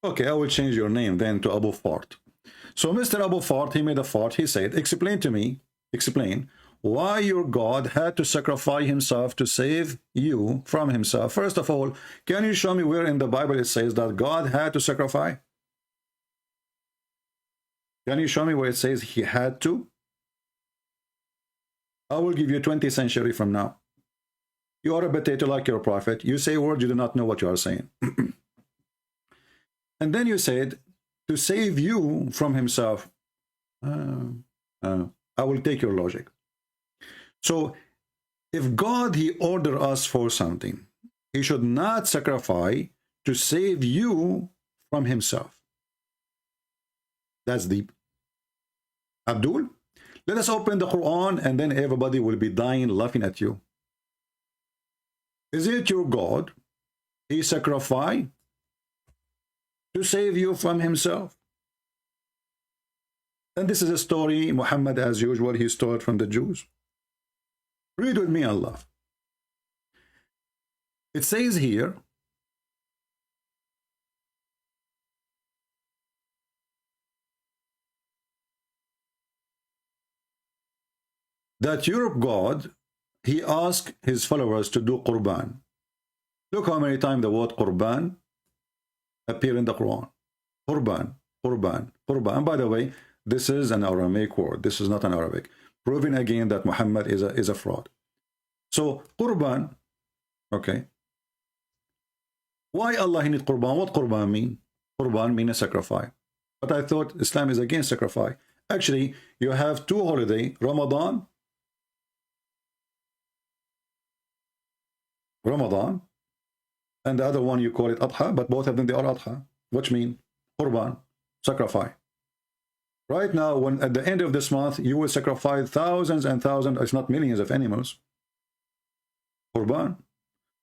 Okay, I will change your name then to Abu Fart. So Mr. Abu Fart, he made a fart. He said, explain to me, explain why your God had to sacrifice himself to save you from himself. First of all, can you show me where in the Bible it says that God had to sacrifice? Can you show me where it says he had to? I will give you 20th century from now. You are a potato like your prophet. You say words you do not know what you are saying. And then you said, to save you from himself. I will take your logic. So, if God, he ordered us for something, he should not sacrifice to save you from himself. That's deep. Abdul, let us open the Quran and then everybody will be dying laughing at you. Is it your God? He sacrificed to save you from himself. And this is a story Muhammad, as usual, he stole it from the Jews. Read with me, Allah. It says here, that your God, he asked his followers to do Qurban. Look how many times the word Qurban appear in the Quran. Qurban, Qurban, Qurban. And by the way, this is an Aramaic word. This is not an Arabic. Proving again that Muhammad is a fraud. So, Qurban, okay. Why Allah need Qurban? What Qurban mean? Qurban means a sacrifice. But I thought Islam is against sacrifice. Actually, you have two holidays, Ramadan, and the other one you call it Adha, but both of them they are Adha, which mean Qurban, sacrifice. Right now, when at the end of this month, you will sacrifice thousands and thousands, if not millions of animals. Qurban.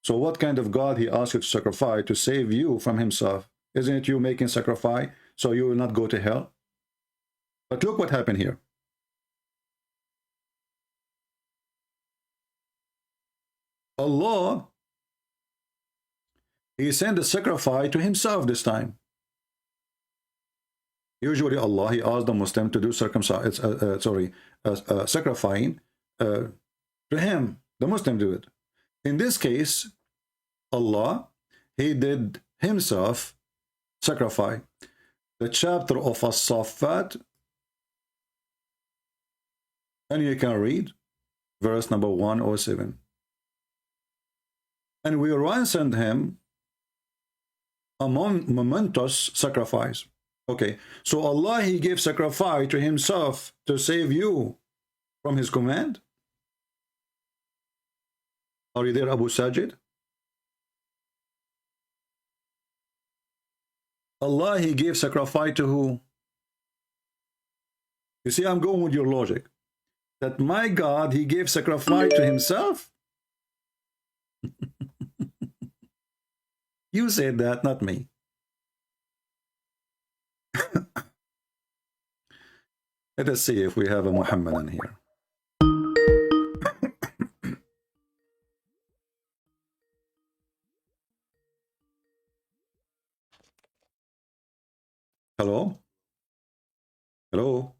So what kind of God he asked you to sacrifice to save you from himself? Isn't it you making sacrifice so you will not go to hell? But look what happened here. Allah, he sent the sacrifice to himself this time. Usually Allah, he asked the Muslim to do sacrificing to him. The Muslim do it. In this case, Allah, he did himself sacrifice. The chapter of As-Saffat, and you can read verse number 107. And we ransomed him a momentous sacrifice. Okay, so Allah, he gave sacrifice to himself to save you from his command. Are you there, Abu Sajid? Allah, he gave sacrifice to who? You see, I'm going with your logic. That my God, he gave sacrifice to himself? You said that, not me. Let us see if we have a Muhammadan here. Hello? Hello?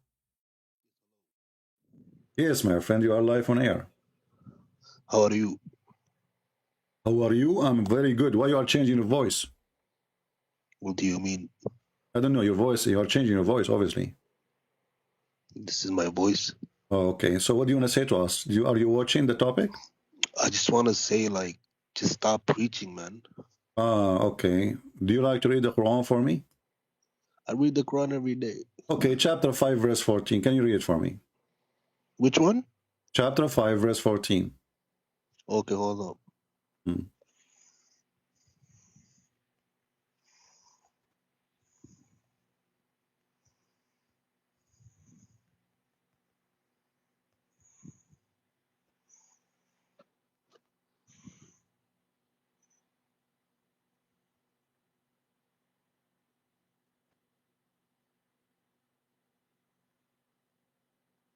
Yes, my friend, you are live on air. How are you? How are you? I'm very good. Why you are changing your voice? What do you mean? I don't know, your voice, you're changing your voice, obviously. This is my voice. Oh, okay, so what do you want to say to us? Are you watching the topic? I just want to say, like, just stop preaching, man. Ah, okay. Do you like to read the Quran for me? I read the Quran every day. Okay, chapter 5, verse 14. Can you read it for me? Which one? Chapter 5, verse 14. Okay, hold on. Hmm.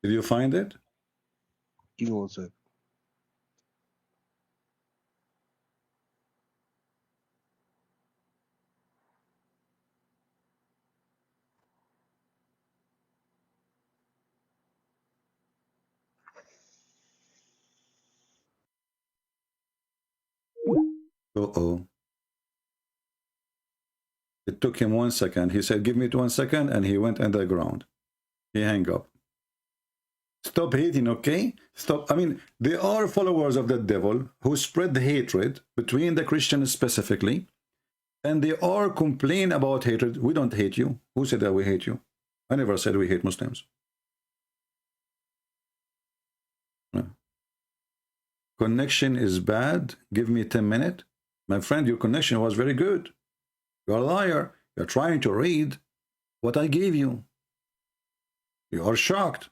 Did you find it? Give me one sec. Uh-oh. It took him 1 second. He said, give me 1 second, and he went underground. He hung up. Stop hating, okay? Stop. I mean, they are followers of the devil who spread hatred between the Christians specifically, and they are complaining about hatred. We don't hate you. Who said that we hate you? I never said we hate Muslims. No. Connection is bad. Give me 10 minutes. My friend, your connection was very good. You're a liar. You're trying to read what I gave you. You are shocked.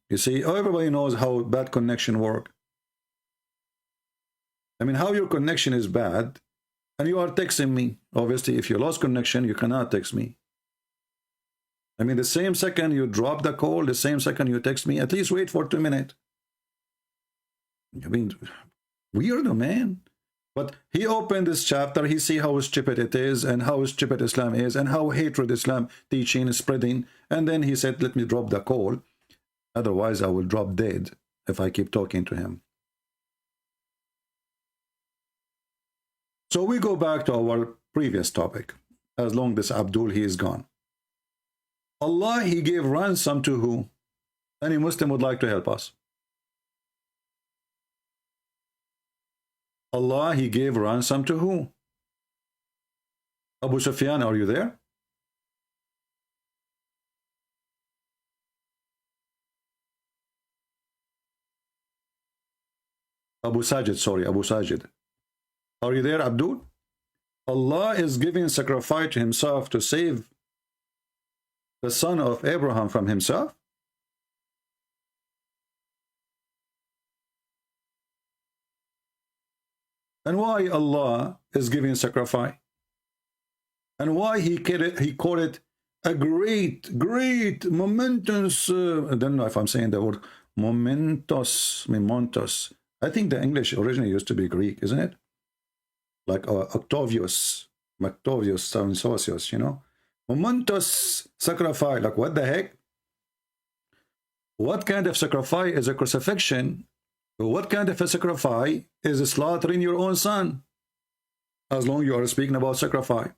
You see, everybody knows how bad connection work. I mean, how your connection is bad, and you are texting me. Obviously, if you lost connection, you cannot text me. I mean, the same second you drop the call, the same second you text me, at least wait for 2 minutes. I mean, weirdo, man. But he opened this chapter, he see how stupid it is, and how stupid Islam is, and how hatred Islam teaching is spreading, and then he said, let me drop the call. Otherwise, I will drop dead if I keep talking to him. So we go back to our previous topic. As long as Abdul, he is gone. Allah, he gave ransom to who? Any Muslim would like to help us? Allah, he gave ransom to who? Abu Sufyan, are you there? Abu Sajid, sorry, Abu Sajid. Are you there, Abdul? Allah is giving sacrifice to himself to save the son of Abraham from himself? And why Allah is giving sacrifice? And why he called it a great, momentous, I don't know if I'm saying the word momentous. I think the English originally used to be Greek, isn't it? Like Mactavius, Socius, you know? Momentous sacrifice, like what the heck? What kind of sacrifice is a crucifixion? What kind of a sacrifice is slaughtering your own son? As long as you are speaking about sacrifice.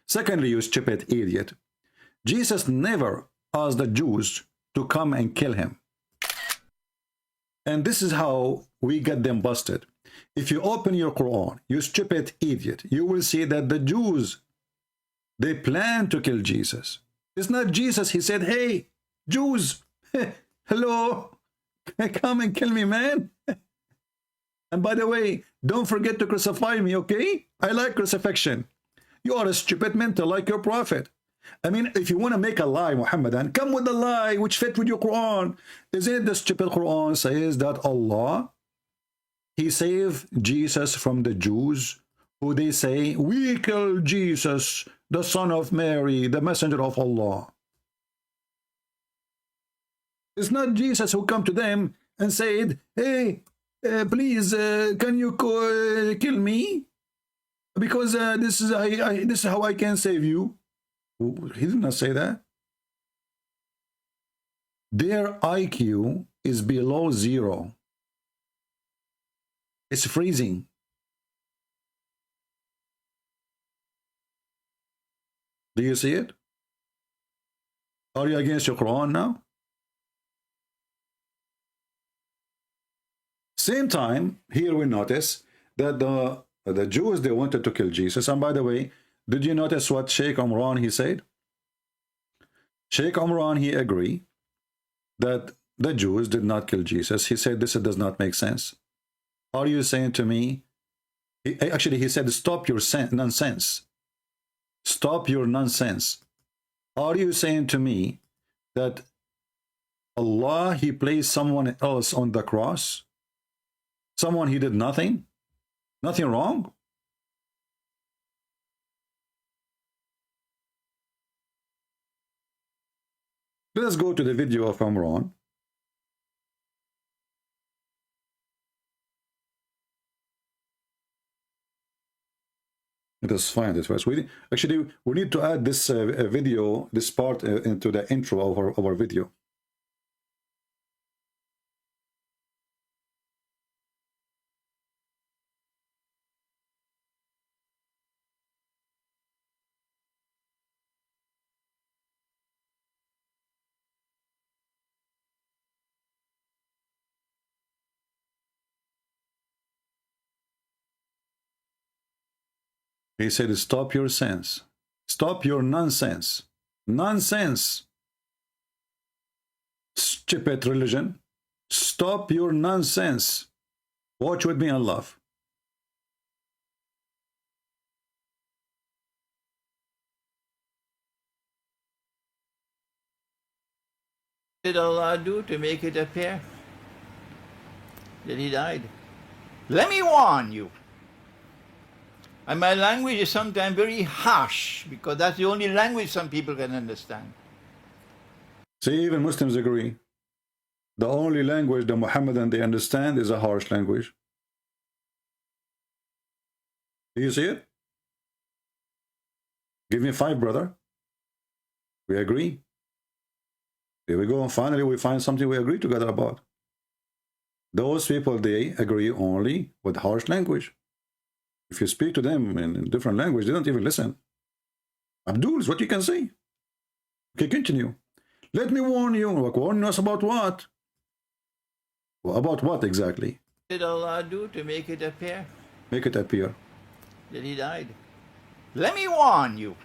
Secondly, you stupid idiot, Jesus never asked the Jews to come and kill him. And this is how we get them busted. If you open your Quran, you stupid idiot, you will see that the Jews, they plan to kill Jesus. It's not Jesus. He said, hey, Jews, hello, come and kill me, man. And by the way, don't forget to crucify me, okay? I like crucifixion. You are a stupid mental like your prophet. I mean, if you want to make a lie, Muhammadan, come with a lie which fit with your Quran. Isn't it the stupid Quran says that Allah, he saved Jesus from the Jews who they say, we killed Jesus, the son of Mary, the messenger of Allah. It's not Jesus who come to them and said, hey, please, can you kill me? Because this is how I can save you. He did not say that. Their IQ is below 0. It's freezing. Do you see it? Are you against your Quran now? Same time, here we notice that the Jews, they wanted to kill Jesus. And by the way, did you notice what Sheikh Umran, he said? Sheikh Umran, he agreed that the Jews did not kill Jesus. He said, this does not make sense. Are you saying to me, actually he said, stop your nonsense. Stop your nonsense. Are you saying to me that Allah, he placed someone else on the cross? Someone he did nothing? Nothing wrong? Let us go to the video of Umran. Let us find it first. Actually, we need to add this video, this part into the intro of our video. He said, stop your sense. Stop your nonsense. Nonsense. Stupid religion. Stop your nonsense. Watch with me and laugh. What did Allah do to make it appear that he died? Let me warn you. And my language is sometimes very harsh, because that's the only language some people can understand. See, even Muslims agree. The only language the Muhammadan they understand is a harsh language. Do you see it? Give me 5, brother. We agree. Here we go. And finally, we find something we agree together about. Those people, they agree only with harsh language. If you speak to them in different language, they don't even listen. Abdul is what you can say. Okay, continue. Let me warn you. Warn us about what? Well, about what exactly? What did Allah do to make it appear? Make it appear. That he died. Let me warn you.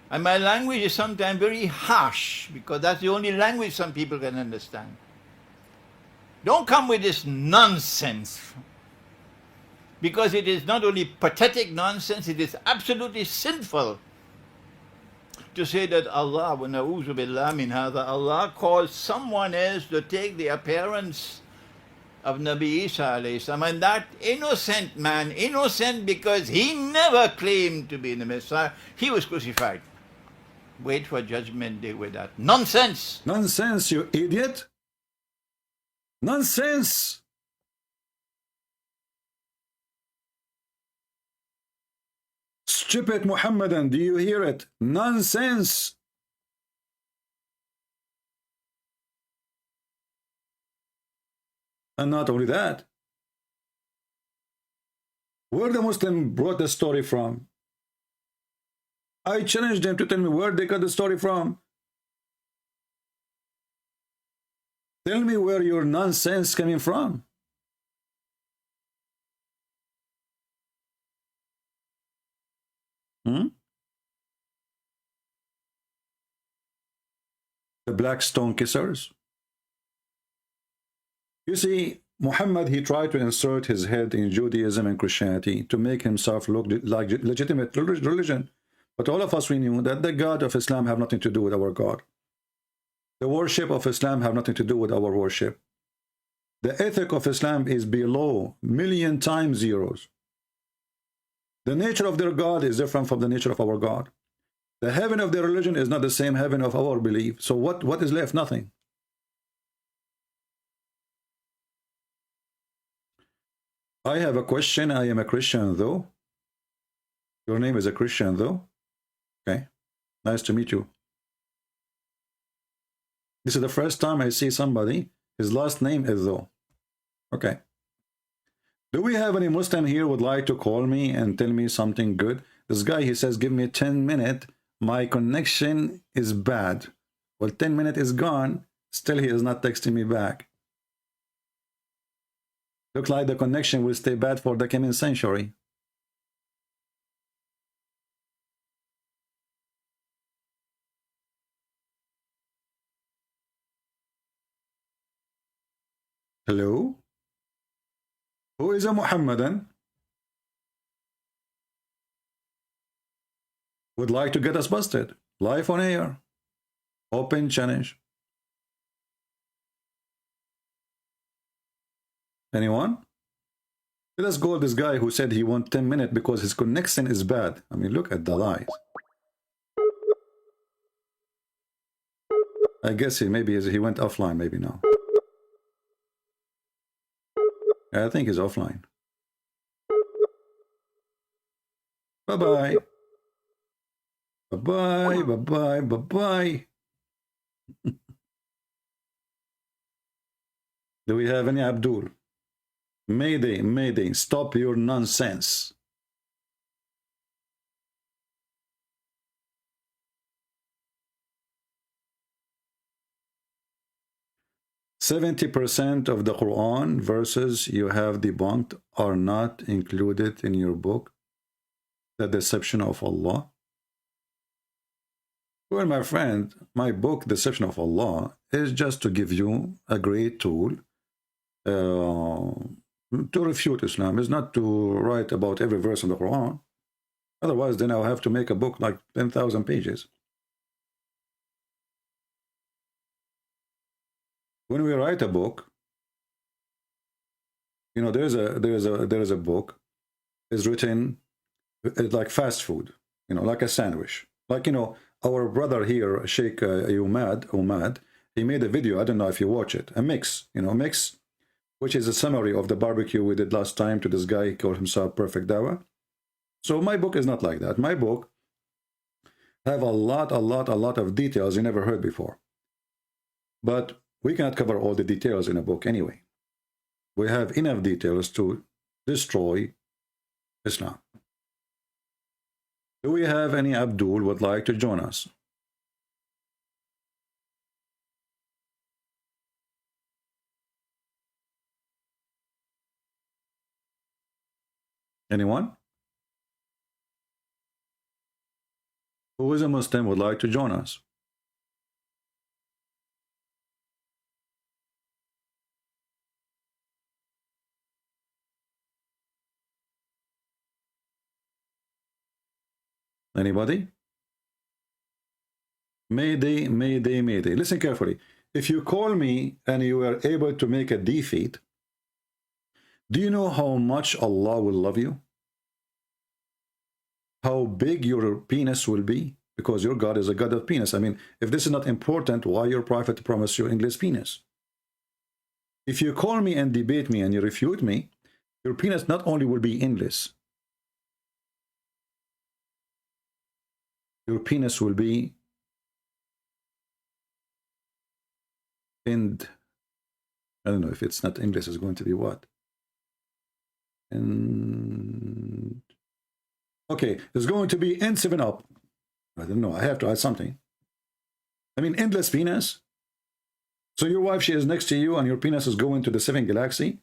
And my language is sometimes very harsh, because that's the only language some people can understand. Don't come with this nonsense. Because it is not only pathetic nonsense, it is absolutely sinful to say that Allah, wa na'udhu billah min hadha, Allah caused someone else to take the appearance of Nabi Isa alayhi salam, and that innocent man, innocent because he never claimed to be the Messiah, he was crucified. Wait for judgment day with that. Nonsense! Nonsense, you idiot! Nonsense! Stupid Muhammadan, do you hear it? Nonsense! And not only that, where the Muslim brought the story from? I challenged them to tell me where they got the story from. Tell me where your nonsense coming from. The black stone kissers. You see, Muhammad, he tried to insert his head in Judaism and Christianity to make himself look like legitimate religion. But all of us, we knew that the God of Islam have nothing to do with our God. The worship of Islam have nothing to do with our worship. The ethic of Islam is below 1,000,000 times zeros. The nature of their God is different from the nature of our God. The heaven of their religion is not the same heaven of our belief. So what is left? Nothing. I have a question. I am a Christian, though. Your name is a Christian, though. Okay. Nice to meet you. This is the first time I see somebody, his last name is though. Okay. Do we have any Muslim here would like to call me and tell me something good? This guy, he says, give me 10 minutes. My connection is bad. Well, 10 minutes is gone. Still, he is not texting me back. Looks like the connection will stay bad for the coming century. Hello? Who is a Muhammadan? Would like to get us busted. Live on air. Open challenge. Anyone? Let us go this guy who said he wants 10 minutes because his connection is bad. I mean, look at the lies. I guess he went offline maybe now. I think he's offline. Bye-bye. Bye-bye, bye-bye, bye-bye. Do we have any Abdul? Mayday, mayday, stop your nonsense. "70% of the Quran verses you have debunked are not included in your book, The Deception of Allah." Well, my friend, my book, Deception of Allah, is just to give you a great tool to refute Islam. It's not to write about every verse in the Quran. Otherwise, then I'll have to make a book like 10,000 pages. When we write a book, you know, there is a book is written like fast food, you know, like a sandwich. Like, you know, our brother here, Sheikh Umad, he made a video, I don't know if you watch it, a mix, you know, mix, which is a summary of the barbecue we did last time to this guy, he called himself Perfect Dawah. So my book is not like that. My book have a lot of details you never heard before. But we cannot cover all the details in a book anyway. We have enough details to destroy Islam. Do we have any Abdul would like to join us? Anyone? Who is a Muslim would like to join us? Anybody? Mayday, mayday, mayday. Listen carefully. If you call me and you are able to make a defeat, do you know how much Allah will love you? How big your penis will be? Because your God is a God of penis. I mean, if this is not important, why your prophet promised you endless penis? If you call me and debate me and you refute me, your penis not only will be endless, your penis will be end. I don't know if it's not endless, it's going to be what? And okay, it's going to be end 7 up. I don't know, I have to add something. I mean, endless penis. So your wife, she is next to you and your penis is going to the 7th galaxy.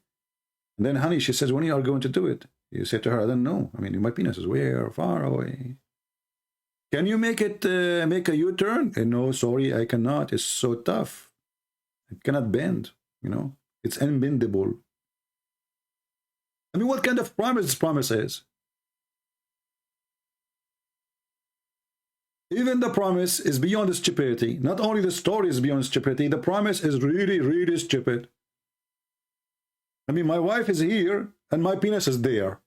And then, honey, she says, when you are going to do it? You say to her, I don't know. I mean, my penis is way far away. Can you make it, make a U-turn? No, sorry, I cannot. It's so tough. It cannot bend, you know. It's unbendable. I mean, what kind of promise this promise is? Even the promise is beyond stupidity. Not only the story is beyond stupidity, the promise is really, really stupid. I mean, my wife is here and my penis is there.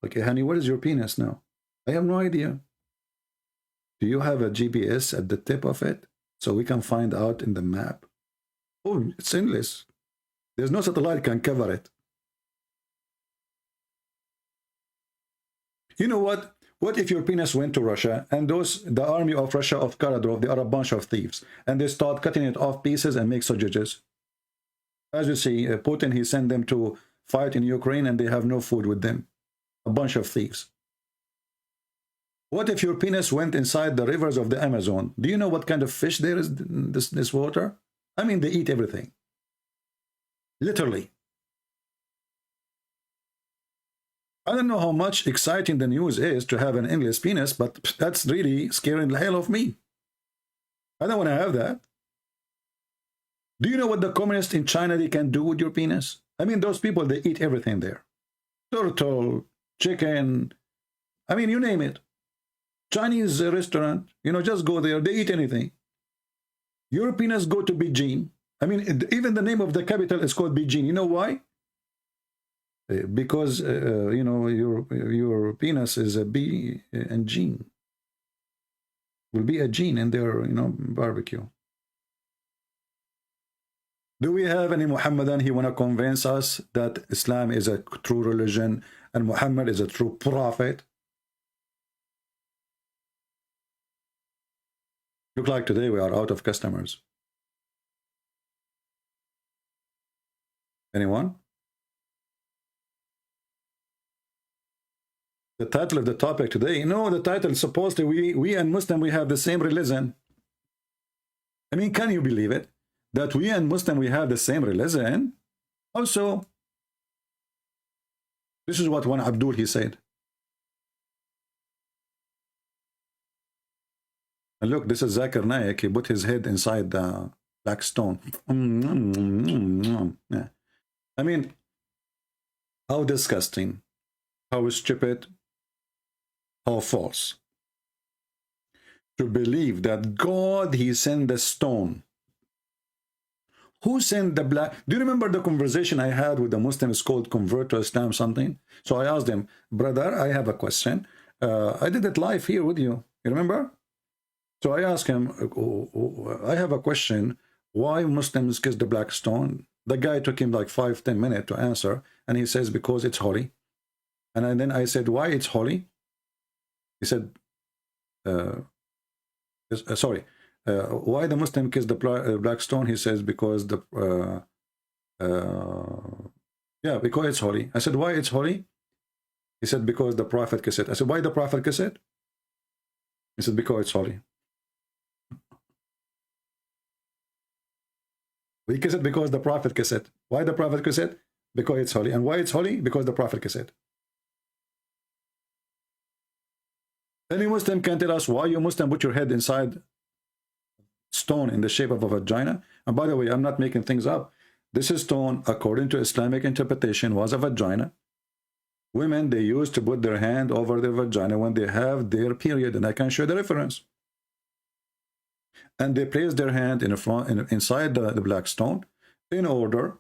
Okay, honey, what is your penis now? I have no idea. Do you have a GPS at the tip of it so we can find out in the map? Oh, it's endless. There's no satellite can cover it. You know what? What if your penis went to Russia and the army of Russia of Karadrov, they are a bunch of thieves, and they start cutting it off pieces and make sausages? As you see, Putin, he sent them to fight in Ukraine and they have no food with them. A bunch of thieves. What if your penis went inside the rivers of the Amazon? Do you know what kind of fish there is in this water? I mean, they eat everything. Literally. I don't know how much exciting the news is to have an endless penis, but that's really scaring the hell of me. I don't want to have that. Do you know what the communists in China, they can do with your penis? I mean, those people, they eat everything there. Turtle, chicken, I mean, you name it. Chinese restaurant, you know, just go there, they eat anything. Your penis go to Beijing. I mean, even the name of the capital is called Beijing. You know why? Because, you know, your penis is a B and gene. Will be a gene in their, you know, barbecue. Do we have any Muhammadan? He want to convince us that Islam is a true religion and Muhammad is a true prophet. Look like today we are out of customers. Anyone? The title of the topic today, no, the title is supposed to, we and Muslim, we have the same religion. I mean, can you believe it? That we and Muslim, we have the same religion. Also, this is what one Abdul, he said. And look, this is Zakir Naik, he put his head inside the black stone. Yeah. I mean, how disgusting, how stupid, how false. To believe that God, he sent the stone. Who sent the black? Do you remember the conversation I had with the Muslims called Convert to Islam something? So I asked them, brother, I have a question. I did it live here with you. You remember? So I asked him, I have a question. Why Muslims kiss the black stone? The guy took him like 5-10 minutes to answer. And he says, because it's holy. And then I said, why it's holy? He said, sorry. Why the Muslim kiss the black stone? He says, because the yeah, because it's holy. I said, why it's holy? He said, because the Prophet kissed it. I said, why the Prophet kissed it? He said, because it's holy. We kiss it because the Prophet kissed it. Why the Prophet kissed it? Because it's holy. And why it's holy? Because the Prophet kissed it. Any Muslim can tell us why you Muslim put your head inside stone in the shape of a vagina. And by the way, I'm not making things up. This stone, according to Islamic interpretation, was a vagina. Women, they used to put their hand over their vagina when they have their period, and I can show the reference. And they place their hand in front, inside the black stone in order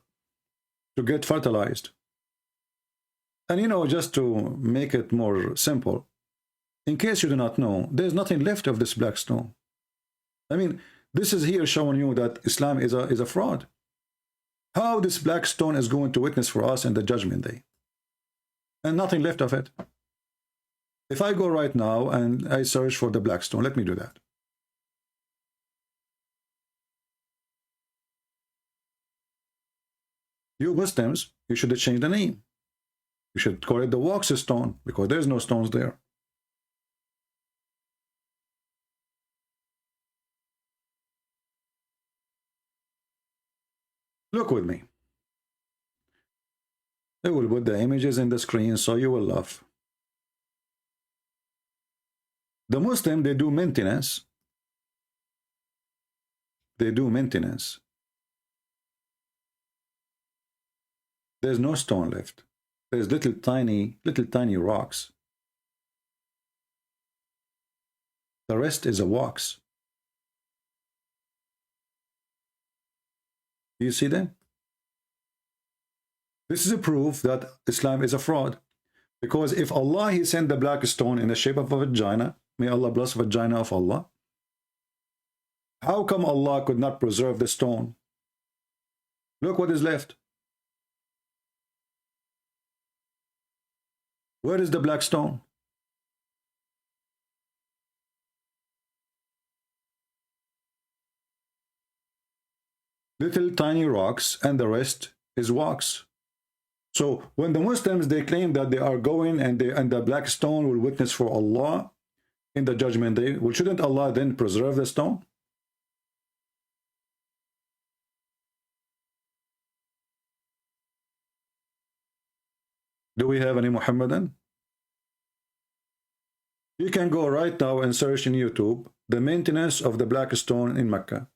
to get fertilized. And you know, just to make it more simple, in case you do not know, there's nothing left of this black stone. I mean, this is here showing you that Islam is a fraud. How this black stone is going to witness for us in the judgment day. And nothing left of it. If I go right now and I search for the black stone, let me do that. You Muslims, you should change the name. You should call it the wax stone, because there's no stones there. Look with me. I will put the images in the screen so you will laugh. The Muslim, they do maintenance. They do maintenance. There's no stone left. There's little tiny rocks. The rest is a wax. Do you see them? This is a proof that Islam is a fraud. Because if Allah, he sent the black stone in the shape of a vagina, may Allah bless the vagina of Allah, how come Allah could not preserve the stone? Look what is left. Where is the black stone? Little tiny rocks, and the rest is wax. So when the Muslims, they claim that they are going and the black stone will witness for Allah, in the judgment day, well, shouldn't Allah then preserve the stone? Do we have any Muhammadan? You can go right now and search in YouTube the maintenance of the black stone in Mecca.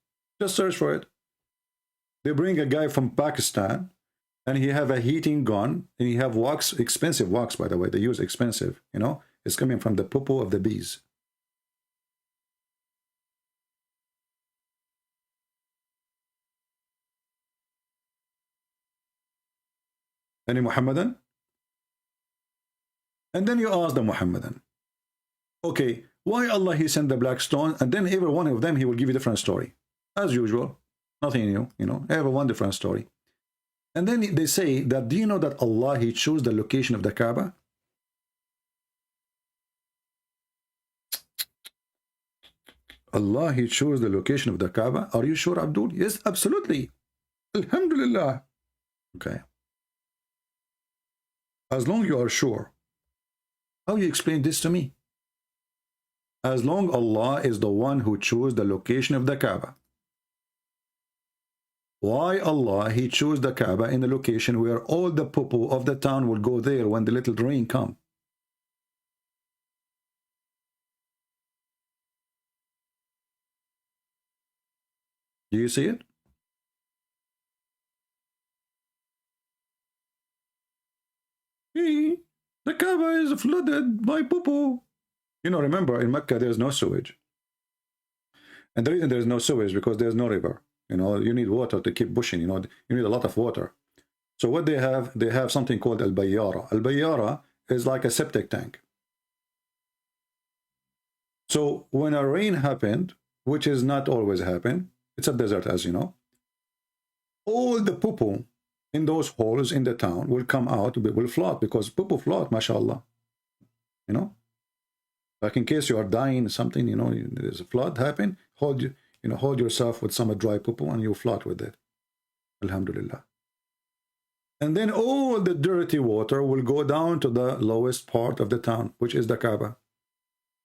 Just search for it. They bring a guy from Pakistan and he have a heating gun and he have wax, expensive wax, by the way. They use expensive, you know. It's coming from the poo of the bees. Any Muhammadan? And then you ask the Muhammadan, okay, why Allah he sent the black stone? And then every one of them, he will give you a different story. As usual, nothing new, you know, every one different story. And then they say that, do you know that Allah, he chose the location of the Kaaba? Allah, he chose the location of the Kaaba. Are you sure, Abdul? Yes, absolutely. Alhamdulillah. Okay. As long you are sure, how you explain this to me? As long Allah is the one who chose the location of the Kaaba. Why Allah, he chose the Kaaba in the location where all the poo of the town will go there when the little rain come? Do you see it? The Kaaba is flooded by poo. You know, remember, in Mecca, there's no sewage. And the reason there's no sewage is because there's no river. You know, you need water to keep pushing, you know, you need a lot of water. So what they have something called al-bayyara. Al-bayyara is like a septic tank. So when a rain happened, which is not always happen, it's a desert, as you know, all the poo in those holes in the town will come out, will float, because poo float, mashallah. You know, like in case you are dying, something, you know, there's a flood happen, hold yourself with some dry poo and you float with it. Alhamdulillah. And then all the dirty water will go down to the lowest part of the town, which is the Kaaba.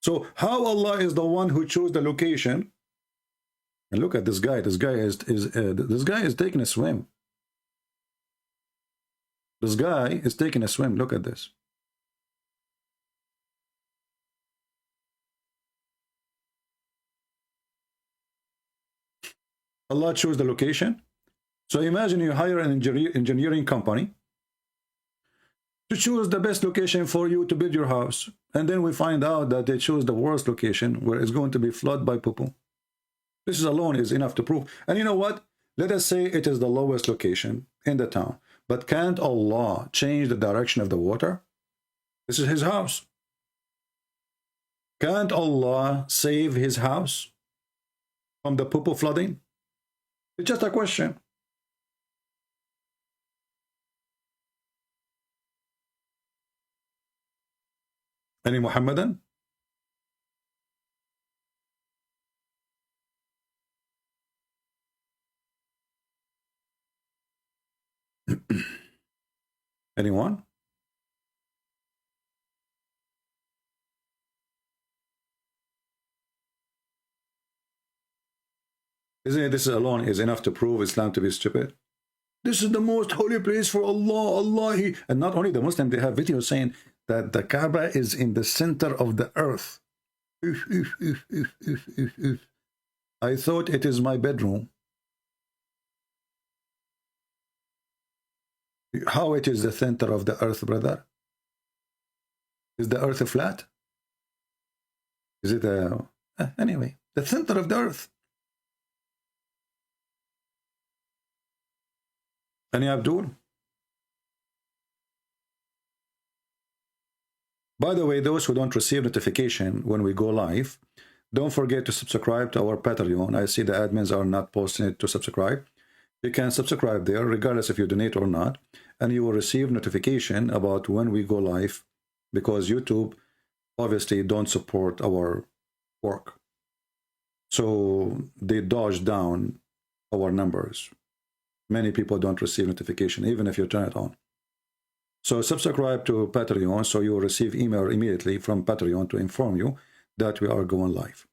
So how Allah is the one who chose the location? And look at this guy. This guy is taking a swim. This guy is taking a swim. Look at this. Allah chose the location. So imagine you hire an engineering company to choose the best location for you to build your house. And then we find out that they chose the worst location where it's going to be flooded by poo. This alone is enough to prove. And you know what? Let us say it is the lowest location in the town. But can't Allah change the direction of the water? This is his house. Can't Allah save his house from the poo flooding? It's just a question. Any Muhammadan? Anyone? Isn't it this alone is enough to prove Islam to be stupid? This is the most holy place for Allah. And not only the Muslim, they have videos saying that the Kaaba is in the center of the earth. I thought it is my bedroom. How it is the center of the earth, brother? Is the earth flat? Is it anyway, the center of the earth. Any Abdul? By the way, those who don't receive notification when we go live, don't forget to subscribe to our Patreon. I see the admins are not posting it to subscribe. You can subscribe there regardless if you donate or not, and you will receive notification about when we go live, because YouTube obviously don't support our work. So they dodge down our numbers. Many people don't receive notification, even if you turn it on. So subscribe to Patreon so you will receive email immediately from Patreon to inform you that we are going live.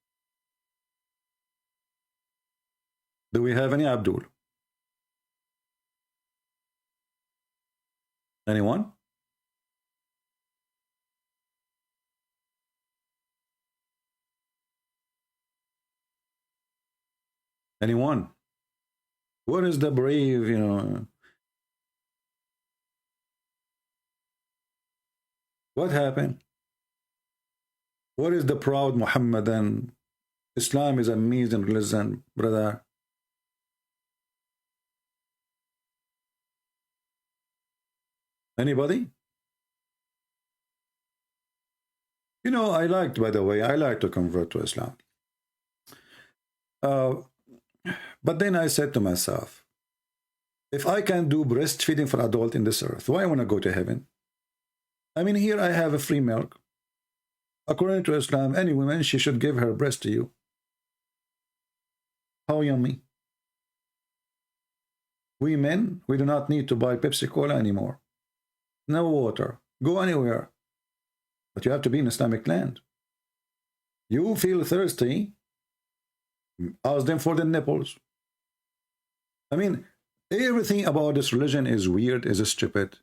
Do we have any Abdul? Anyone? Anyone? Where is the brave, you know? What happened? Where is the proud Muhammadan? Islam is amazing religion, brother. Anybody? You know, I liked, by the way, I like to convert to Islam. But then I said to myself, if I can do breastfeeding for adult in this earth, why I want to go to heaven? I mean, here I have a free milk. According to Islam, any woman, she should give her breast to you. How yummy. We men, we do not need to buy Pepsi Cola anymore. No water. Go anywhere. But you have to be in Islamic land. You feel thirsty, ask them for the nipples. I mean, everything about this religion is weird, is stupid.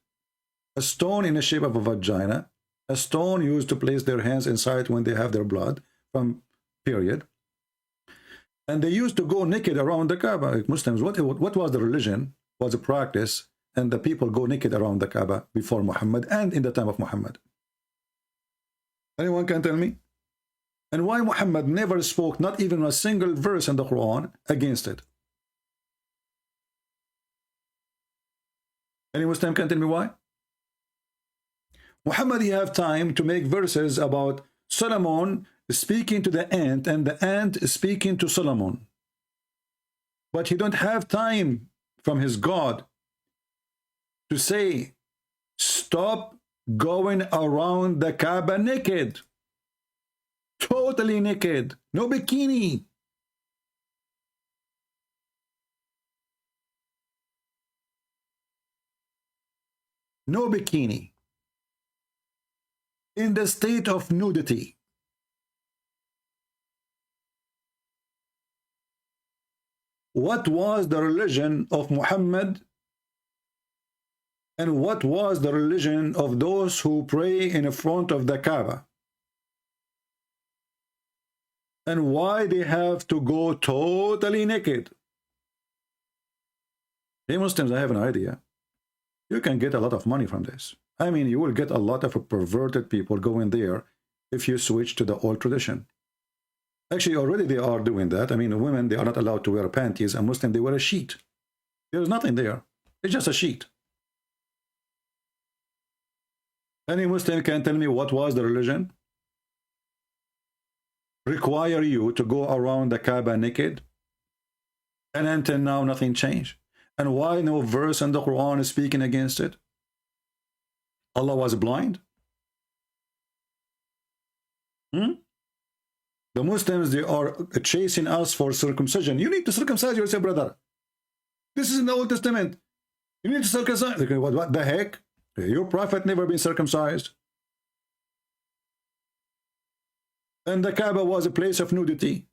A stone in the shape of a vagina, a stone used to place their hands inside when they have their blood from period. And they used to go naked around the Kaaba. Muslims, what was the religion? Was a practice, and the people go naked around the Kaaba before Muhammad and in the time of Muhammad. Anyone can tell me? And why Muhammad never spoke, not even a single verse in the Quran, against it? Any Muslim can tell me why? Muhammad, he have time to make verses about Solomon speaking to the ant and the ant speaking to Solomon. But he don't have time from his God to say, stop going around the Kaaba naked. Totally naked. No bikini. No bikini. In the state of nudity. What was the religion of Muhammad? And what was the religion of those who pray in front of the Kaaba? And why they have to go totally naked? Hey Muslims, I have an idea. You can get a lot of money from this. I mean, you will get a lot of perverted people going there if you switch to the old tradition. Actually, already they are doing that. I mean, women, they are not allowed to wear panties, and Muslims, they wear a sheet. There's nothing there. It's just a sheet. Any Muslim can tell me what was the religion? Require you to go around the Kaaba naked? And until now, nothing changed. And why no verse in the Quran is speaking against it? Allah was blind? The Muslims, they are chasing us for circumcision. You need to circumcise yourself, brother. This is in the Old Testament. You need to circumcise. What the heck? Your prophet never been circumcised. And the Kaaba was a place of nudity.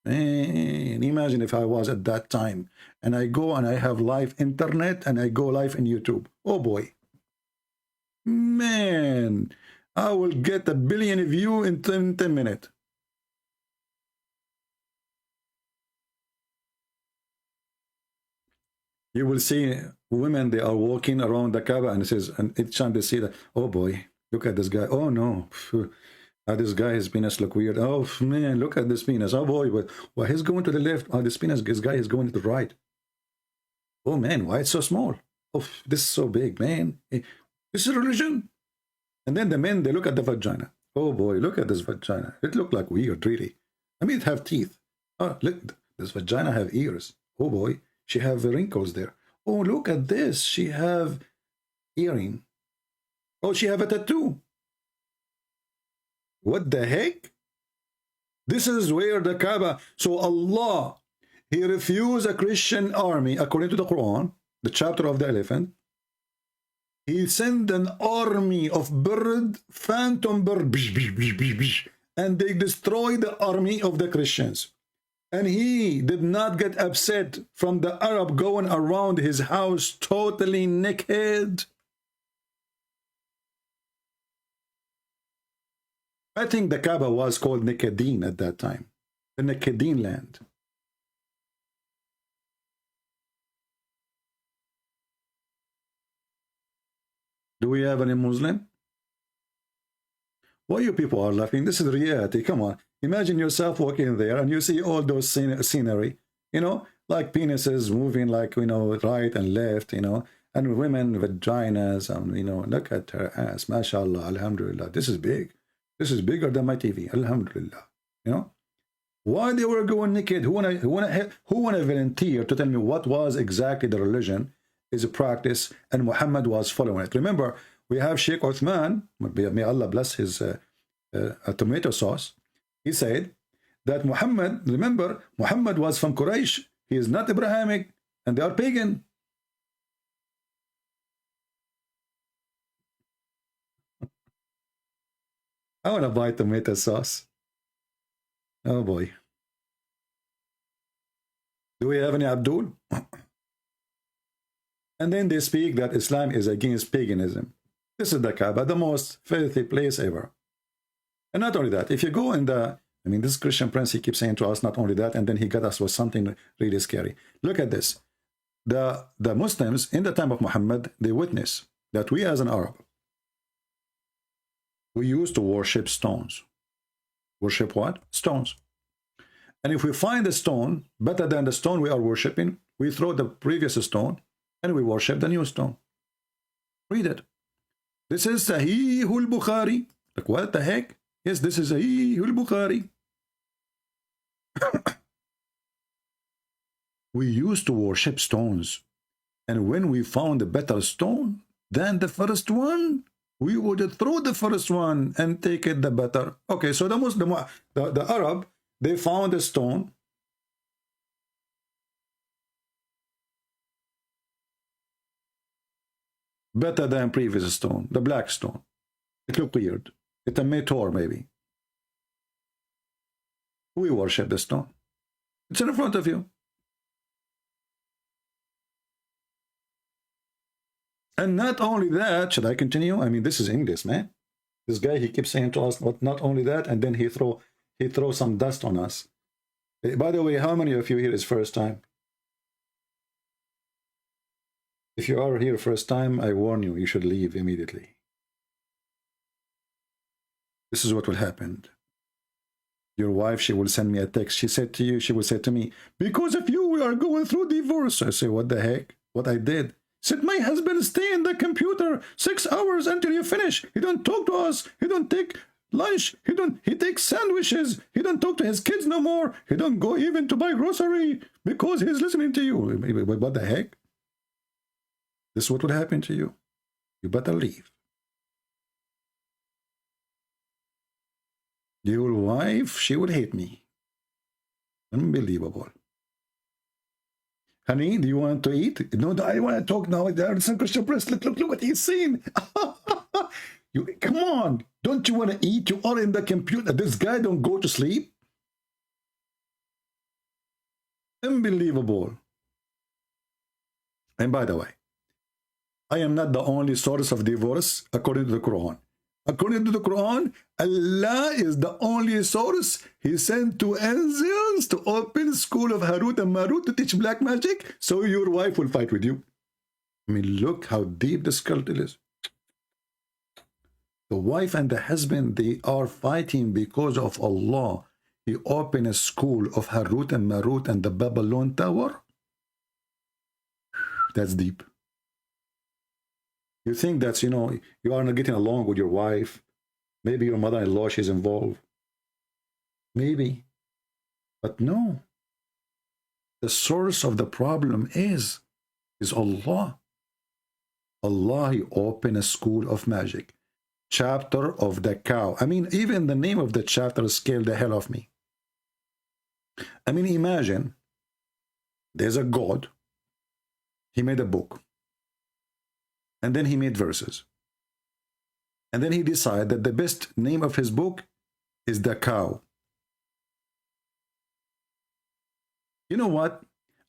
And imagine if I was at that time and I go and I have live internet and I go live in YouTube. Oh boy. Man, I will get 1 billion views in 10 minutes. You will see women, they are walking around the Kaaba and it says, and each time they see that, oh boy, look at this guy. Oh no. This guy, his penis look weird. Oh man, look at this penis. Oh boy, but why he's going to the left? Oh, this penis, this guy is going to the right. Oh man, why it's so small? Oh, this is so big, man. This is religion. And then the men, they look at the vagina. Oh boy, look at this vagina. It look like weird, really. I mean, it have teeth. Oh, look, this vagina have ears. Oh boy, she have wrinkles there. Oh, look at this. She have earring. Oh, she have a tattoo. What the heck? This is where the Kaaba. So Allah, he refused a Christian army, according to the Quran, the chapter of the elephant. He sent an army of bird, phantom bird, and they destroyed the army of the Christians. And he did not get upset from the Arab going around his house totally naked. I think the Kaaba was called Nakedin at that time, the Nakedin land. Do we have any Muslim? Why you people are laughing? This is reality. Come on. Imagine yourself walking there and you see all those scenery, you know, like penises moving like, you know, right and left, you know, and women vaginas, and, you know, look at her ass. MashaAllah, alhamdulillah. This is big. This is bigger than my TV. Alhamdulillah. You know? Why they were going naked? Who wanna volunteer to tell me what was exactly the religion is a practice and Muhammad was following it? Remember, we have Sheikh Uthman, may Allah bless his tomato sauce. He said that Muhammad, remember, Muhammad was from Quraysh. He is not Abrahamic and they are pagan. I want to buy tomato sauce. Oh boy. Do we have any Abdul? And then they speak that Islam is against paganism. This is the Kaaba, the most filthy place ever. And not only that, if you go in the, I mean, this Christian prince, he keeps saying to us not only that, and then he got us with something really scary. Look at this. The Muslims in the time of Muhammad, they witness that we as an Arab, we used to worship stones. Worship what? Stones. And if we find a stone better than the stone we are worshiping, we throw the previous stone and we worship the new stone. Read it. This is Sahihul Bukhari. Like, what the heck? Yes, this is Sahihul Bukhari. We used to worship stones. And when we found a better stone than the first one, we would throw the first one and take it the better. Okay, so the Arab, they found a stone. Better than previous stone, the black stone. It looked weird. It's a meteor, maybe. We worship the stone. It's in front of you. And not only that, should I continue? I mean, this is English, man. This guy, he keeps saying to us, not only that, and then he throw some dust on us. By the way, how many of you here is first time? If you are here first time, I warn you, you should leave immediately. This is what will happen. Your wife, she will send me a text. She said to you, she will say to me, because of you, we are going through divorce. I say, what the heck? What I did? Said, my husband stay in the computer 6 hours until you finish. He don't talk to us. He don't take lunch. He takes sandwiches. He don't talk to his kids no more. He don't go even to buy grocery because he's listening to you. What the heck? This is what would happen to you. You better leave. Your wife, she would hate me. Unbelievable. Honey, do you want to eat? No, I want to talk now. There's some Christian press. Look what he's saying. Come on. Don't you want to eat? You are in the computer. This guy don't go to sleep. Unbelievable. And by the way, I am not the only source of divorce according to the Quran. According to the Quran, Allah is the only source. He sent 2 angels to open school of Harut and Marut to teach black magic, so your wife will fight with you. I mean, look how deep this cult is. The wife and the husband, they are fighting because of Allah. He opened a school of Harut and Marut and the Babylon Tower. That's deep. You think that's, you know, you are not getting along with your wife. Maybe your mother-in-law, she's involved. Maybe. But no. The source of the problem is Allah. Allah, He opened a school of magic. Chapter of the cow. I mean, even the name of the chapter scared the hell of me. I mean, imagine there's a God. He made a book. And then he made verses. And then he decided that the best name of his book is The Cow. You know what?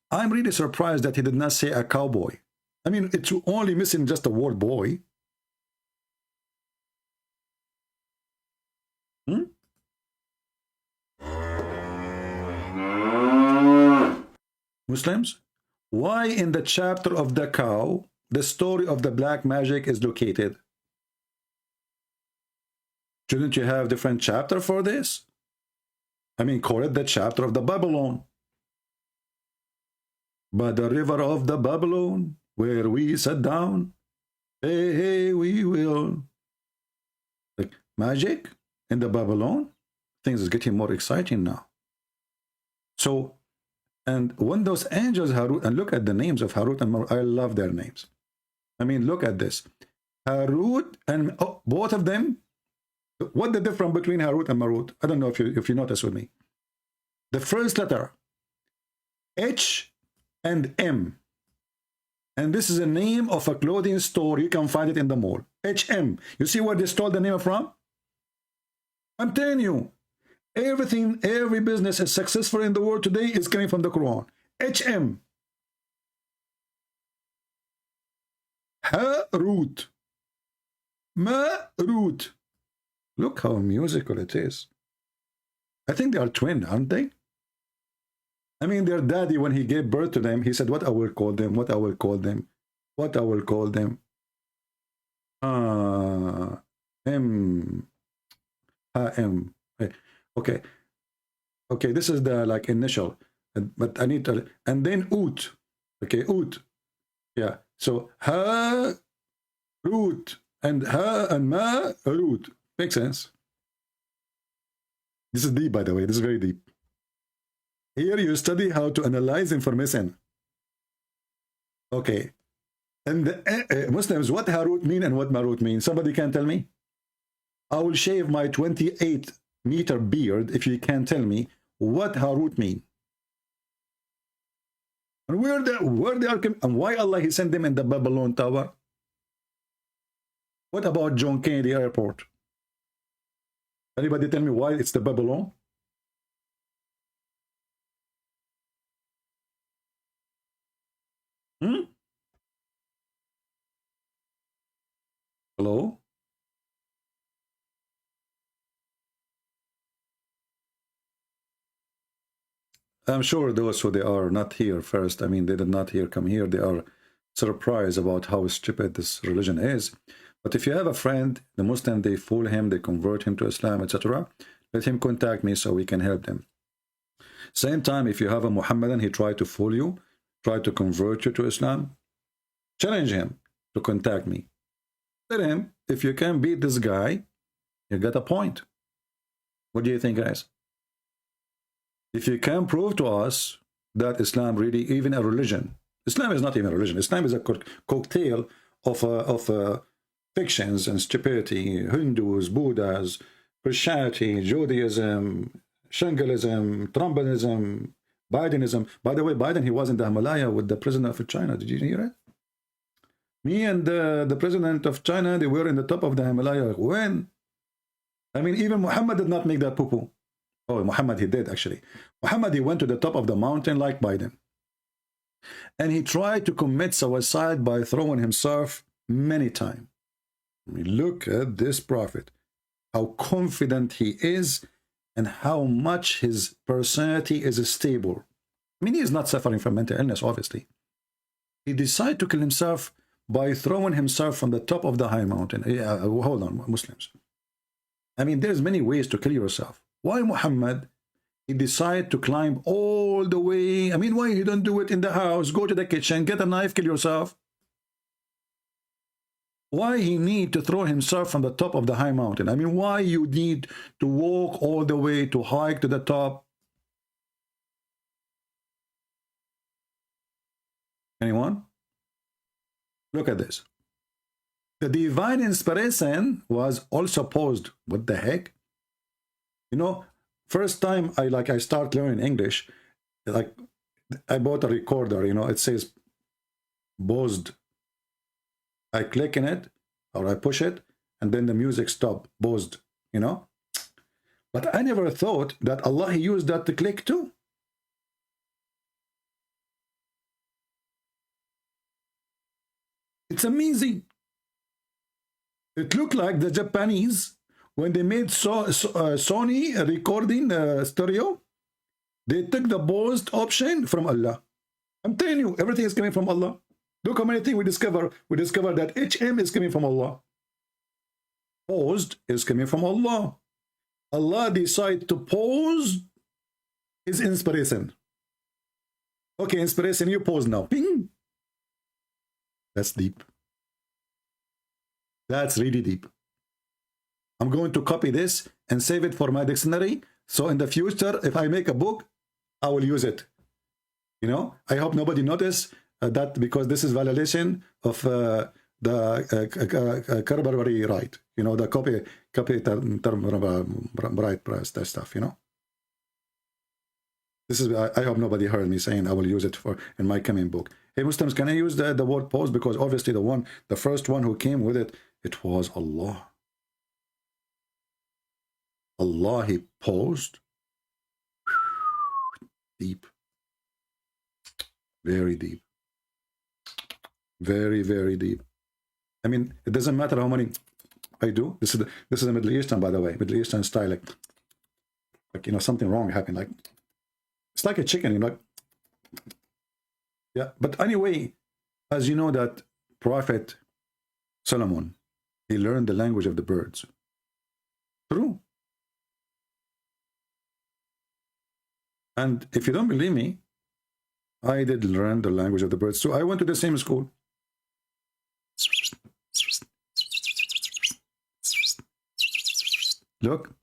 I'm really surprised that he did not say a cowboy. I mean, it's only missing just the word boy. Muslims, why in the chapter of the cow, the story of the black magic is located? Shouldn't you have different chapter for this? I mean, call it the chapter of the Babylon. By the river of the Babylon, where we sat down, hey, hey, we will. Like magic in the Babylon, things is getting more exciting now. So, and when those angels, Harut, and look at the names of Harut and Marut, I love their names. I mean, look at this. Harut and both of them, what the difference between Harut and Marut? I don't know if you notice with me. The first letter, H and M. And this is a name of a clothing store. You can find it in the mall. HM. You see where they stole the name from? I'm telling you, everything, every business is successful in the world today is coming from the Quran. HM. Harut. Marut. Look how musical it is. I think they are twin, aren't they? I mean, their daddy, when he gave birth to them, he said, what I will call them, what I will call them, what I will call them. M. Okay. Okay, this is the like initial. But I need to, and then Ut. Okay, Ut. Yeah. So Ha, Root, and Ha and Ma, Root. Makes sense. This is deep, by the way. This is very deep. Here you study how to analyze information. Okay. And the Muslims, what Harut mean and what Marut mean? Somebody can tell me? I will shave my 28-meter beard if you can tell me what Harut mean. And where they are, and why Allah he sent them in the Babylon Tower? What about John Kennedy Airport? Anybody tell me why it's the Babylon? Hello? I'm sure those who they are not here first, I mean, they did not here come here, they are surprised about how stupid this religion is. But if you have a friend, the Muslim, they fool him, they convert him to Islam, etc., let him contact me so we can help them. Same time, if you have a Muhammadan, he tried to fool you, try to convert you to Islam, challenge him to contact me. Tell him, if you can beat this guy, you got a point. What do you think, guys? If you can prove to us that Islam really even a religion, Islam is not even a religion. Islam is a cocktail of fictions and stupidity. Hindus, Buddhas, Christianity, Judaism, Shingoism, Trumpism, Bidenism. By the way, Biden, he was in the Himalaya with the president of China. Did you hear it? Me and the president of China, they were in the top of the Himalaya. When? I mean, even Muhammad did not make that poo-poo. Oh, Muhammad, he did, actually. Muhammad, he went to the top of the mountain like Biden. And he tried to commit suicide by throwing himself many times. I mean, look at this prophet. How confident he is and how much his personality is stable. I mean, he is not suffering from mental illness, obviously. He decided to kill himself by throwing himself from the top of the high mountain. Hold on, Muslims. I mean, there's many ways to kill yourself. Why Muhammad, he decided to climb all the way? I mean, why you don't do it in the house? Go to the kitchen, get a knife, kill yourself. Why he need to throw himself from the top of the high mountain? I mean, why you need to walk all the way to hike to the top? Anyone? Look at this. The divine inspiration was also posed. What the heck? You know, first time I start learning English, like I bought a recorder, you know, it says posed. I click in it, or I push it, and then the music stopped, paused, you know. But I never thought that Allah He used that to click too. It's amazing. It looked like the Japanese, when they made Sony recording stereo, they took the paused option from Allah. I'm telling you, everything is coming from Allah. Look how many things we discover. We discover that HM is coming from Allah. Paused is coming from Allah. Allah decided to pause His inspiration. Okay, inspiration, you pause now. Ping. That's deep. That's really deep. I'm going to copy this and save it for my dictionary. So in the future, if I make a book, I will use it. You know, I hope nobody noticed that, because this is validation of the Carberry right. You know, the copy right stuff, you know. This is, I hope nobody heard me saying I will use it for in my coming book. Hey Muslims, can I use the word pause? Because obviously the first one who came with it, it was Allah. Allah, He paused. Deep. Very deep. Very, very deep. I mean, it doesn't matter how many I do. This is a Middle Eastern, by the way. Middle Eastern style, like you know, something wrong happened. Like, it's like a chicken, you know. Yeah, but anyway, as you know, that Prophet Solomon, he learned the language of the birds. True. And if you don't believe me, I did learn the language of the birds too. I went to the same school. Look,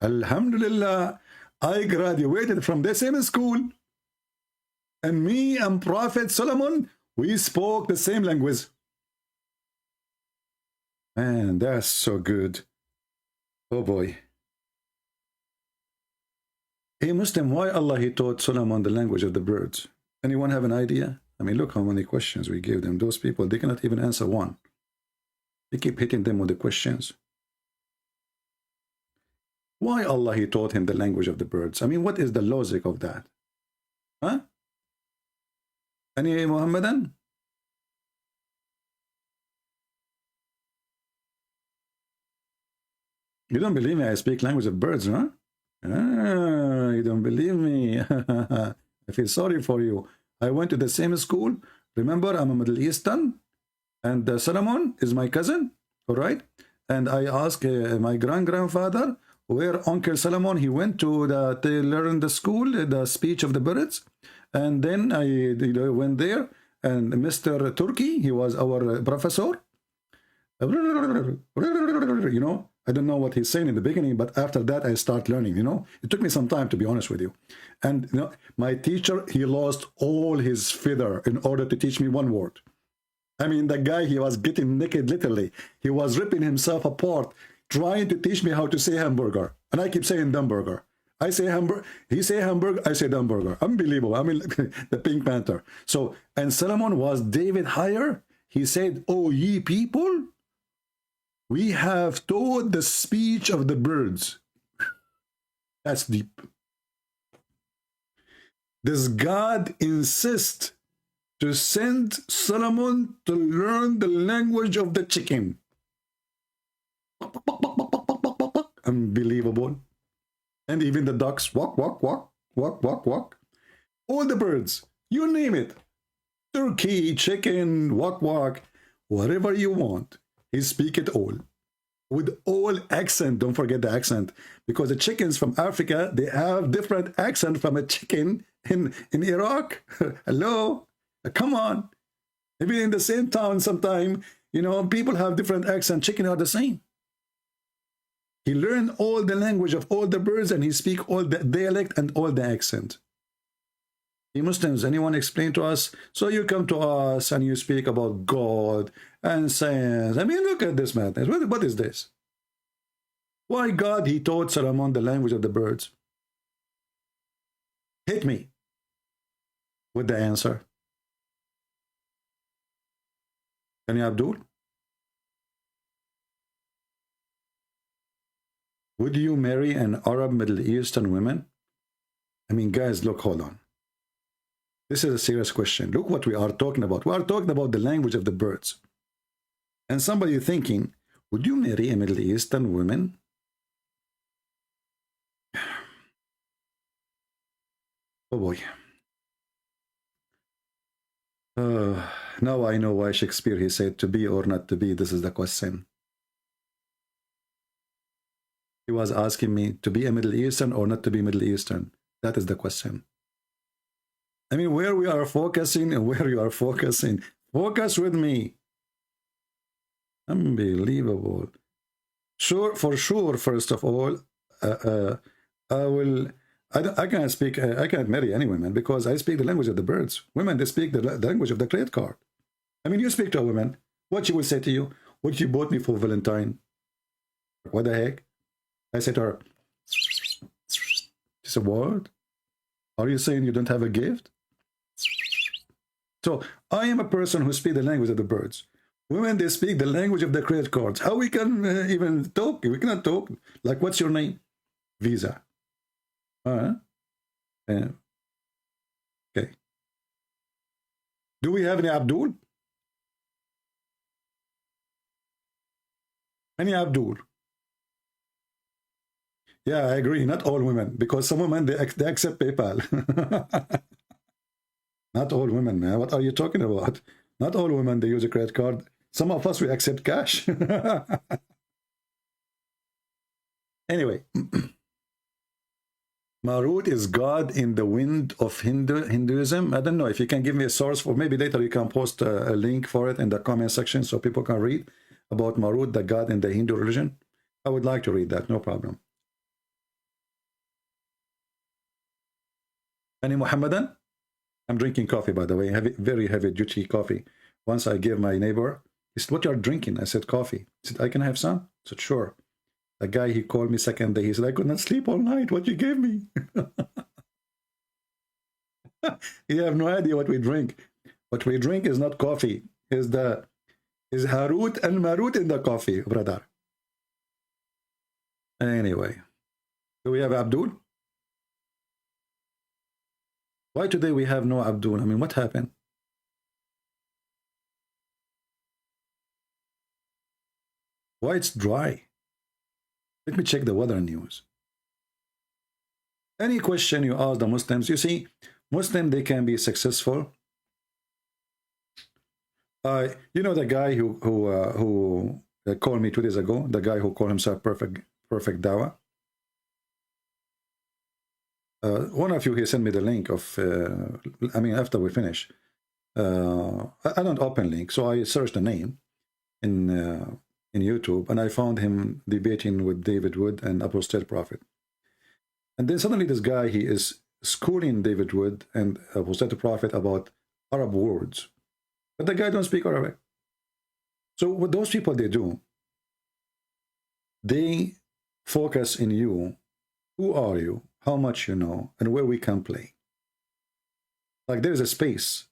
Alhamdulillah, I graduated from the same school. And me and Prophet Solomon, we spoke the same language. Man, that's so good. Oh boy. Hey Muslim, why Allah He taught Solomon the language of the birds? Anyone have an idea? I mean, look how many questions we gave them. Those people, they cannot even answer one. They keep hitting them with the questions. Why Allah He taught him the language of the birds? I mean, what is the logic of that? Huh? Any Muhammadan? You don't believe me? I speak language of birds, huh? Ah, you don't believe me. I feel sorry for you. I went to the same school. Remember, I'm a Middle Eastern, and Solomon is my cousin, all right? And I asked my grandfather where Uncle Solomon, he went to learn the school, the speech of the birds. And then I went there, and Mr. Turkey, he was our professor. You know, I don't know what he's saying in the beginning, but after that, I start learning, you know. It took me some time, to be honest with you. And, you know, my teacher, he lost all his feather in order to teach me one word. I mean, the guy, he was getting naked, literally. He was ripping himself apart, trying to teach me how to say hamburger. And I keep saying Dumburger. I say hamburger, he say hamburger, I say Dumburger. Unbelievable. I mean, the Pink Panther. So, and Solomon was David higher. He said, "Oh, ye people, we have taught the speech of the birds." That's deep. Does God insist to send Solomon to learn the language of the chicken? Unbelievable. And even the ducks, walk, walk, walk, walk, walk, walk. All the birds, you name it. Turkey, chicken, walk, walk, whatever you want. He speak it all. With all accent, don't forget the accent. Because the chickens from Africa, they have different accent from a chicken in Iraq. Hello? Come on. Maybe in the same town sometime, you know, people have different accent. Chicken are the same. He learned all the language of all the birds, and he speak all the dialect and all the accent. You Muslims, anyone explain to us? So you come to us and you speak about God and science. I mean, look at this madness. What is this? Why God, he taught Solomon the language of the birds? Hit me with the answer. Can you, Abdul? Would you marry an Arab Middle Eastern woman? I mean, guys, look, hold on. This is a serious question. Look what we are talking about. We are talking about the language of the birds. And somebody thinking, would you marry a Middle Eastern woman? Oh boy. Now I know why Shakespeare, he said, to be or not to be, this is the question. He was asking me to be a Middle Eastern or not to be Middle Eastern. That is the question. I mean, where we are focusing and where you are focusing. Focus with me. Unbelievable. Sure, for sure, first of all, I can't speak, I can't marry any woman because I speak the language of the birds. Women, they speak the language of the credit card. I mean, you speak to a woman, what she will say to you, what you bought me for Valentine? What the heck? I said to her, she said, what? Are you saying you don't have a gift? So I am a person who speaks the language of the birds. Women, they speak the language of the credit cards. How we can even talk? We cannot talk. Like, what's your name? Visa. Okay. Do we have any Abdul? Any Abdul? Yeah, I agree. Not all women, because some women, they accept PayPal. Not all women, man. What are you talking about? Not all women, they use a credit card. Some of us, we accept cash. Anyway. Marut is God in the wind of Hinduism. I don't know if you can give me a source for, maybe later you can post a link for it in the comment section so people can read about Marut, the God in the Hindu religion. I would like to read that, no problem. Any Muhammadan? I'm drinking coffee, by the way, very heavy duty coffee. Once I gave my neighbor, he said, what you are drinking? I said, coffee. He said, I can have some? I said, sure. The guy, he called me second day. He said, I could not sleep all night. What you gave me? You have no idea what we drink. What we drink is not coffee. Is Harut and Marut in the coffee, brother. Anyway, do we have Abdul? Why today we have no Abdul? I mean, what happened? Why it's dry? Let me check the weather news. Any question you ask the Muslims, you see, Muslim, they can be successful. You know the guy who called me 2 days ago, the guy who called himself perfect Dawah. One of you, he sent me the link of, I mean, after we finish. I don't open link, so I searched the name in YouTube, and I found him debating with David Wood and Apostate Prophet. And then suddenly this guy, he is schooling David Wood and Apostate Prophet about Arab words. But the guy don't speak Arabic. So what those people, they do, they focus in you. Who are you? How much you know? And where we can play. Like there is a space.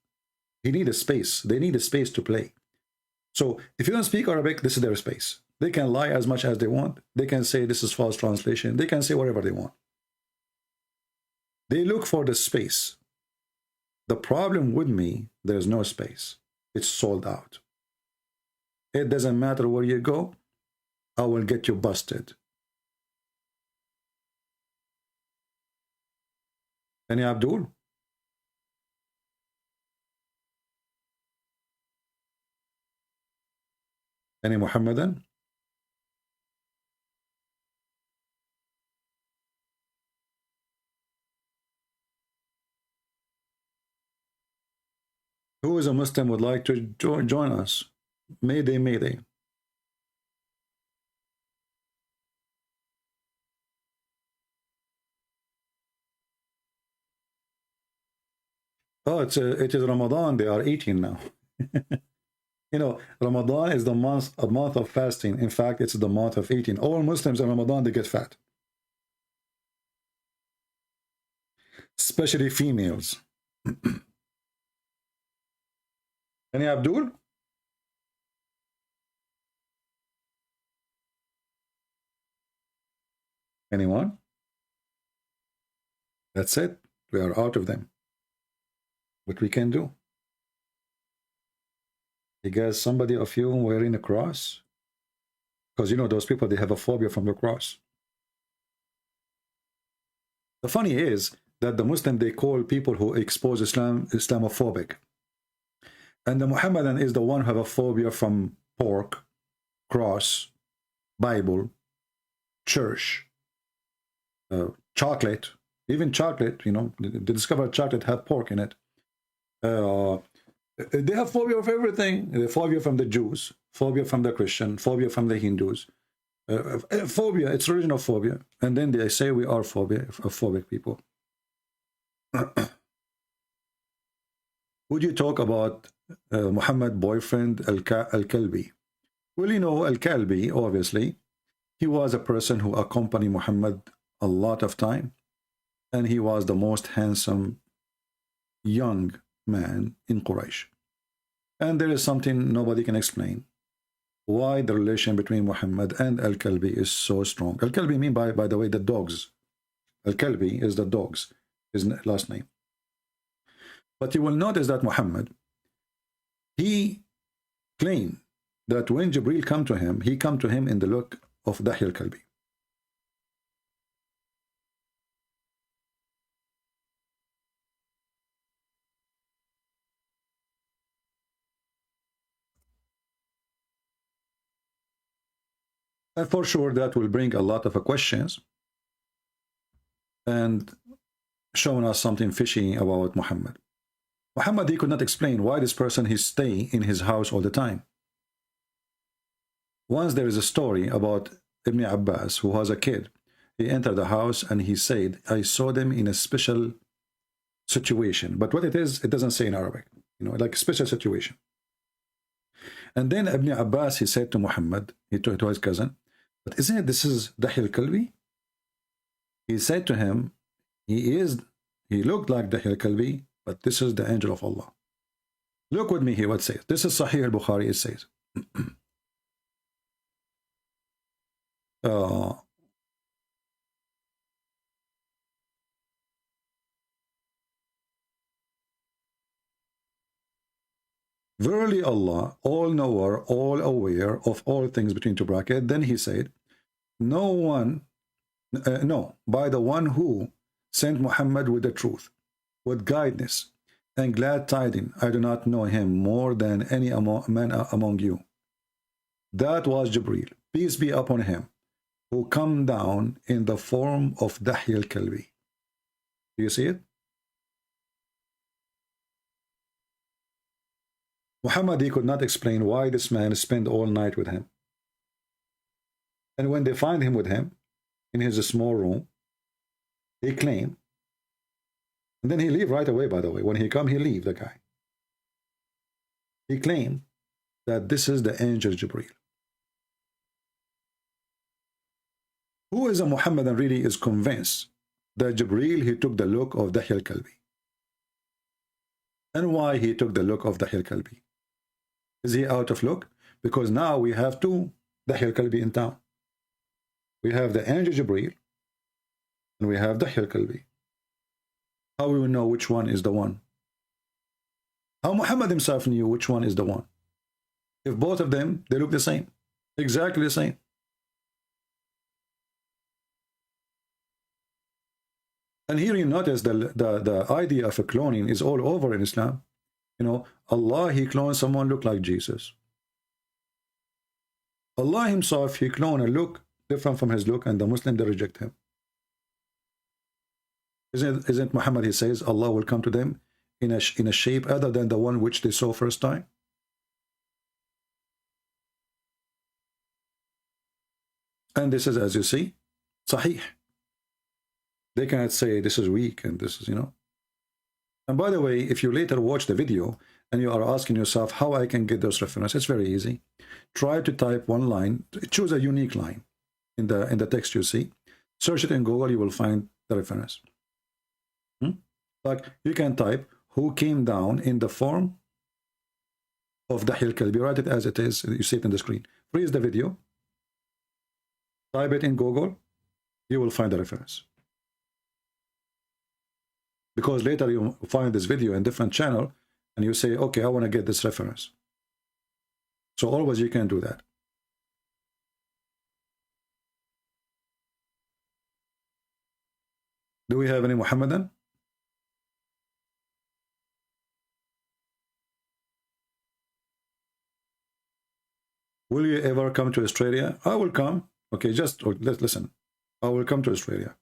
You need a space. They need a space to play. So if you don't speak Arabic, this is their space. They can lie as much as they want. They can say this is false translation. They can say whatever they want. They look for the space. The problem with me, there's no space. It's sold out. It doesn't matter where you go. I will get you busted. Any Abdul? Any Muhammadan? Who is a Muslim would like to join us? Mayday, mayday. Oh, it is Ramadan. They are eating now. You know, Ramadan is a month of fasting. In fact, it's the month of eating. All Muslims in Ramadan, they get fat. Especially females. Any Abdul? Anyone? That's it. We are out of them. What we can do? You guys, somebody of you wearing a cross? Because you know those people, they have a phobia from the cross. The funny is that the Muslim, they call people who expose Islam Islamophobic. And the Muhammadan is the one who have a phobia from pork, cross, Bible, church, chocolate, even chocolate, you know, they discovered chocolate had pork in it. They have phobia of everything. They phobia from the Jews, phobia from the Christian, phobia from the Hindus. Phobia, it's original phobia. And then they say we are phobic people. Would you talk about Muhammad boyfriend Al-Kalbi? Well, you know, Al-Kalbi, obviously, he was a person who accompanied Muhammad a lot of time. And he was the most handsome young man in Quraysh. And there is something nobody can explain. Why the relation between Muhammad and Al-Kalbi is so strong. Al-Kalbi mean by the way, the dogs. Al-Kalbi is the dogs, his last name. But you will notice that Muhammad, he claimed that when Jibreel come to him, he come to him in the look of Dahi Al-Kalbi. And for sure that will bring a lot of questions and showing us something fishy about Muhammad. Muhammad, he could not explain why this person he stay in his house all the time. Once there is a story about Ibn Abbas, who was a kid. He entered the house and he said, I saw them in a special situation. But what it is, it doesn't say in Arabic, you know, like a special situation. And then Ibn Abbas, he said to Muhammad, to his cousin, but isn't it, this is Dahi al-Kalbi? He said to him, he looked like Dahi al-Kalbi, but this is the angel of Allah. Look with me here what it says. This is Sahih al-Bukhari, it says. Verily Allah, all knower, all aware of all things between two brackets. Then he said, no, by the one who sent Muhammad with the truth, with guidance and glad tidings, I do not know him more than any man among you. That was Jibreel, peace be upon him, who come down in the form of Dahi al-Kalbi. Do you see it? Muhammad, he could not explain why this man spent all night with him. And when they find him with him in his small room, he claimed, and then he leave right away, by the way. When he come, he leave, the guy. He claimed that this is the angel Jibreel. Who is a Muhammadan really is convinced that Jibreel, he took the look of Dahi al-Kalbi. And why he took the look of Dahi al-Kalbi? Is he out of luck? Because now we have two Dahi al-Kalbi in town. We have the angel Jibreel and we have Dahi al-Kalbi. How we will know which one is the one? How Muhammad himself knew which one is the one? If both of them, they look the same. Exactly the same. And here you notice the idea of a cloning is all over in Islam. You know, Allah, he cloned someone look like Jesus. Allah himself, he cloned a look different from his look, and the Muslim, they reject him. Isn't Muhammad, he says, Allah will come to them in a shape other than the one which they saw first time? And this is, as you see, Sahih. They cannot say this is weak and this is, you know. And by the way, if you later watch the video and you are asking yourself how I can get those references, it's very easy. Try to type one line, choose a unique line in the text you see. Search it in Google, you will find the reference. Like you can type who came down in the form of Dahi al-Kalbi. Write it as it is, you see it in the screen. Freeze the video. Type it in Google. you will find a reference. Because later you find this video in different channel and you say, okay, I want to get this reference. So always you can do that. Do we have any Muhammadan? Will you ever come to Australia? I will come. Okay, just listen. I will come to Australia.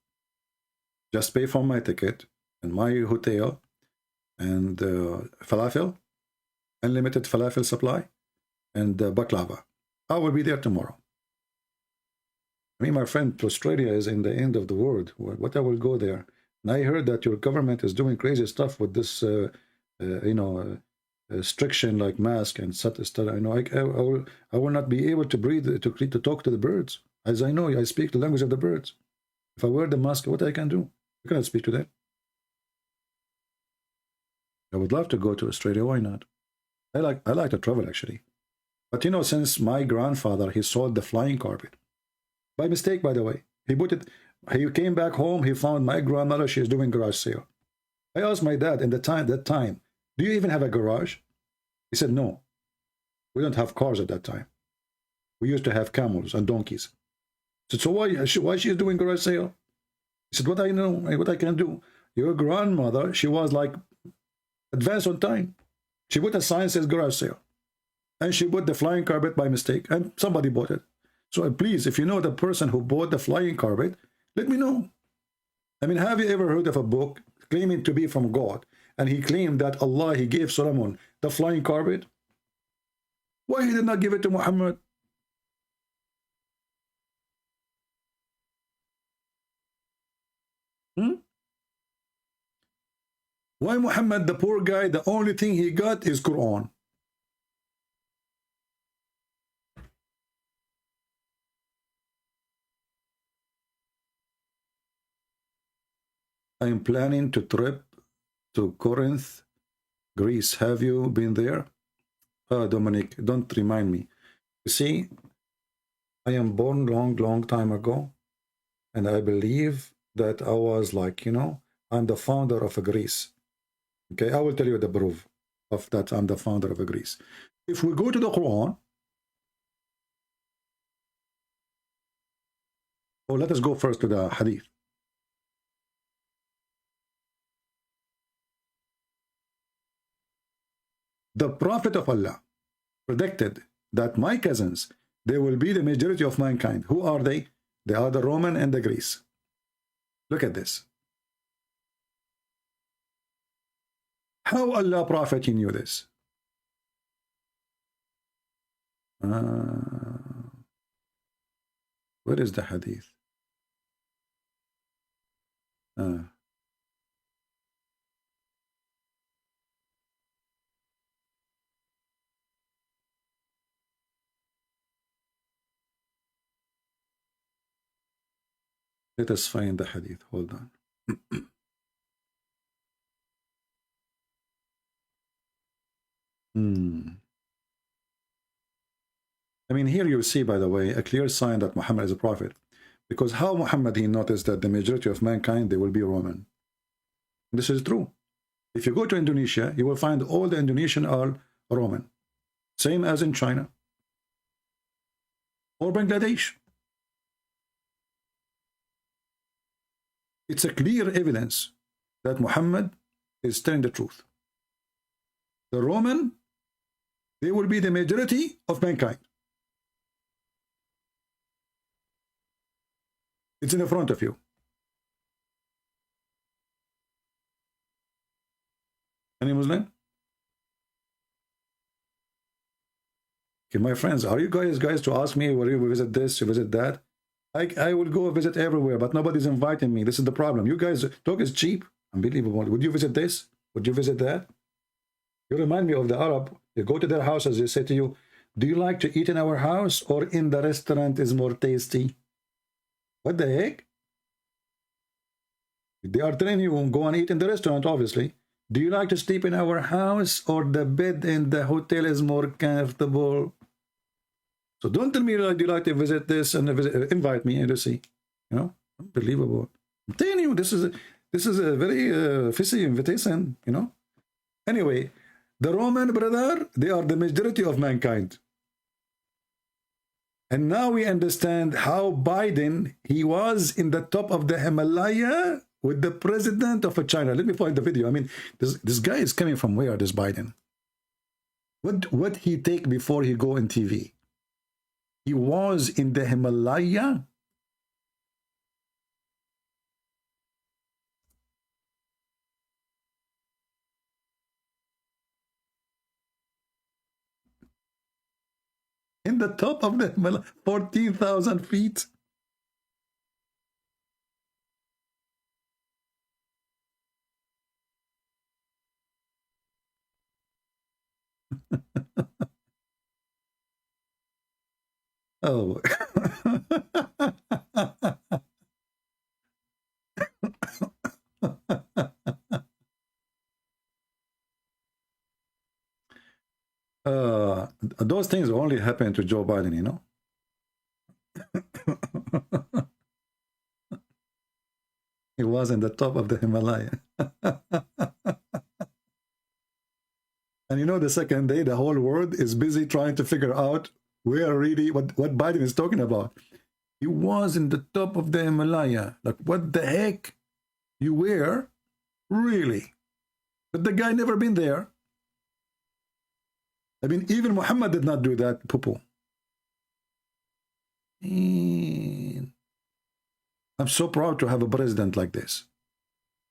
Just pay for my ticket and my hotel and falafel, unlimited falafel supply, and baklava. I will be there tomorrow. I mean, my friend, Australia is in the end of the world. What I will go there? And I heard that your government is doing crazy stuff with this, restriction like mask and stuff. I know I will not be able to breathe, to talk to the birds. As I know, I speak the language of the birds. If I wear the mask, what I can do? I cannot speak to them. I would love to go to Australia. Why not? I like to travel actually. But you know, since my grandfather, he sold the flying carpet. By mistake, by the way. He came back home, he found my grandmother, she's doing garage sale. I asked my dad in that time, do you even have a garage? He said, no. We don't have cars at that time. We used to have camels and donkeys. I said, so why she's doing garage sale? He said, what I know, what I can do. Your grandmother, she was like advanced on time. She put a sign that says garage sale. And she bought the flying carpet by mistake, and somebody bought it. So please, if you know the person who bought the flying carpet, let me know. I mean, have you ever heard of a book claiming to be from God, and he claimed that Allah, he gave Solomon the flying carpet? Why he did not give it to Muhammad? Why Muhammad, the poor guy, the only thing he got is Quran? I am planning to trip to Corinth, Greece. Have you been there? Dominic, don't remind me. You see, I am born long time ago, and I believe that I was like, you know, I'm the founder of Greece. Okay, I will tell you the proof of that I'm the founder of Greece. If we go to the Quran, let us go first to the Hadith. The Prophet of Allah predicted that my cousins, they will be the majority of mankind. Who are they? They are the Roman and the Greece. Look at this. How Allah Prophet he knew this? Where is the Hadith? Let us find the Hadith. Hold on. I mean, here you see, by the way, a clear sign that Muhammad is a prophet. Because how Muhammad, he noticed that the majority of mankind, they will be Roman. This is true. If you go to Indonesia, you will find all the Indonesian are Roman. Same as in China. Or Bangladesh. It's a clear evidence that Muhammad is telling the truth. The Roman, they will be the majority of mankind. It's in the front of you. Any Muslim? Okay, my friends, are you guys to ask me, will you visit this, you visit that? I will go visit everywhere, but nobody's inviting me. This is the problem. You guys, talk is cheap. Unbelievable. Would you visit this? Would you visit that? You remind me of the Arab. You go to their houses, they say to you, do you like to eat in our house or in the restaurant is more tasty? What the heck? They are telling you, go and eat in the restaurant, obviously. Do you like to sleep in our house or the bed in the hotel is more comfortable? So don't tell me, do you like to visit this and invite me and to see, you know? Unbelievable. I'm telling you, this is a very fishy invitation, you know. Anyway, the Roman, brother, they are the majority of mankind. And now we understand how Biden, he was in the top of the Himalaya with the president of China. Let me find the video. I mean, this guy is coming from where, this Biden? What he take before he go on TV? He was in the Himalaya. In the top of the Himalaya, 14,000 feet. Oh. Those things only happen to Joe Biden, you know. He was in the top of the Himalaya. And you know, the second day, the whole world is busy trying to figure out where really, what Biden is talking about. He was in the top of the Himalaya. Like, what the heck? You were? Really? But the guy never been there. I mean, even Muhammad did not do that, poo-poo. I'm so proud to have a president like this.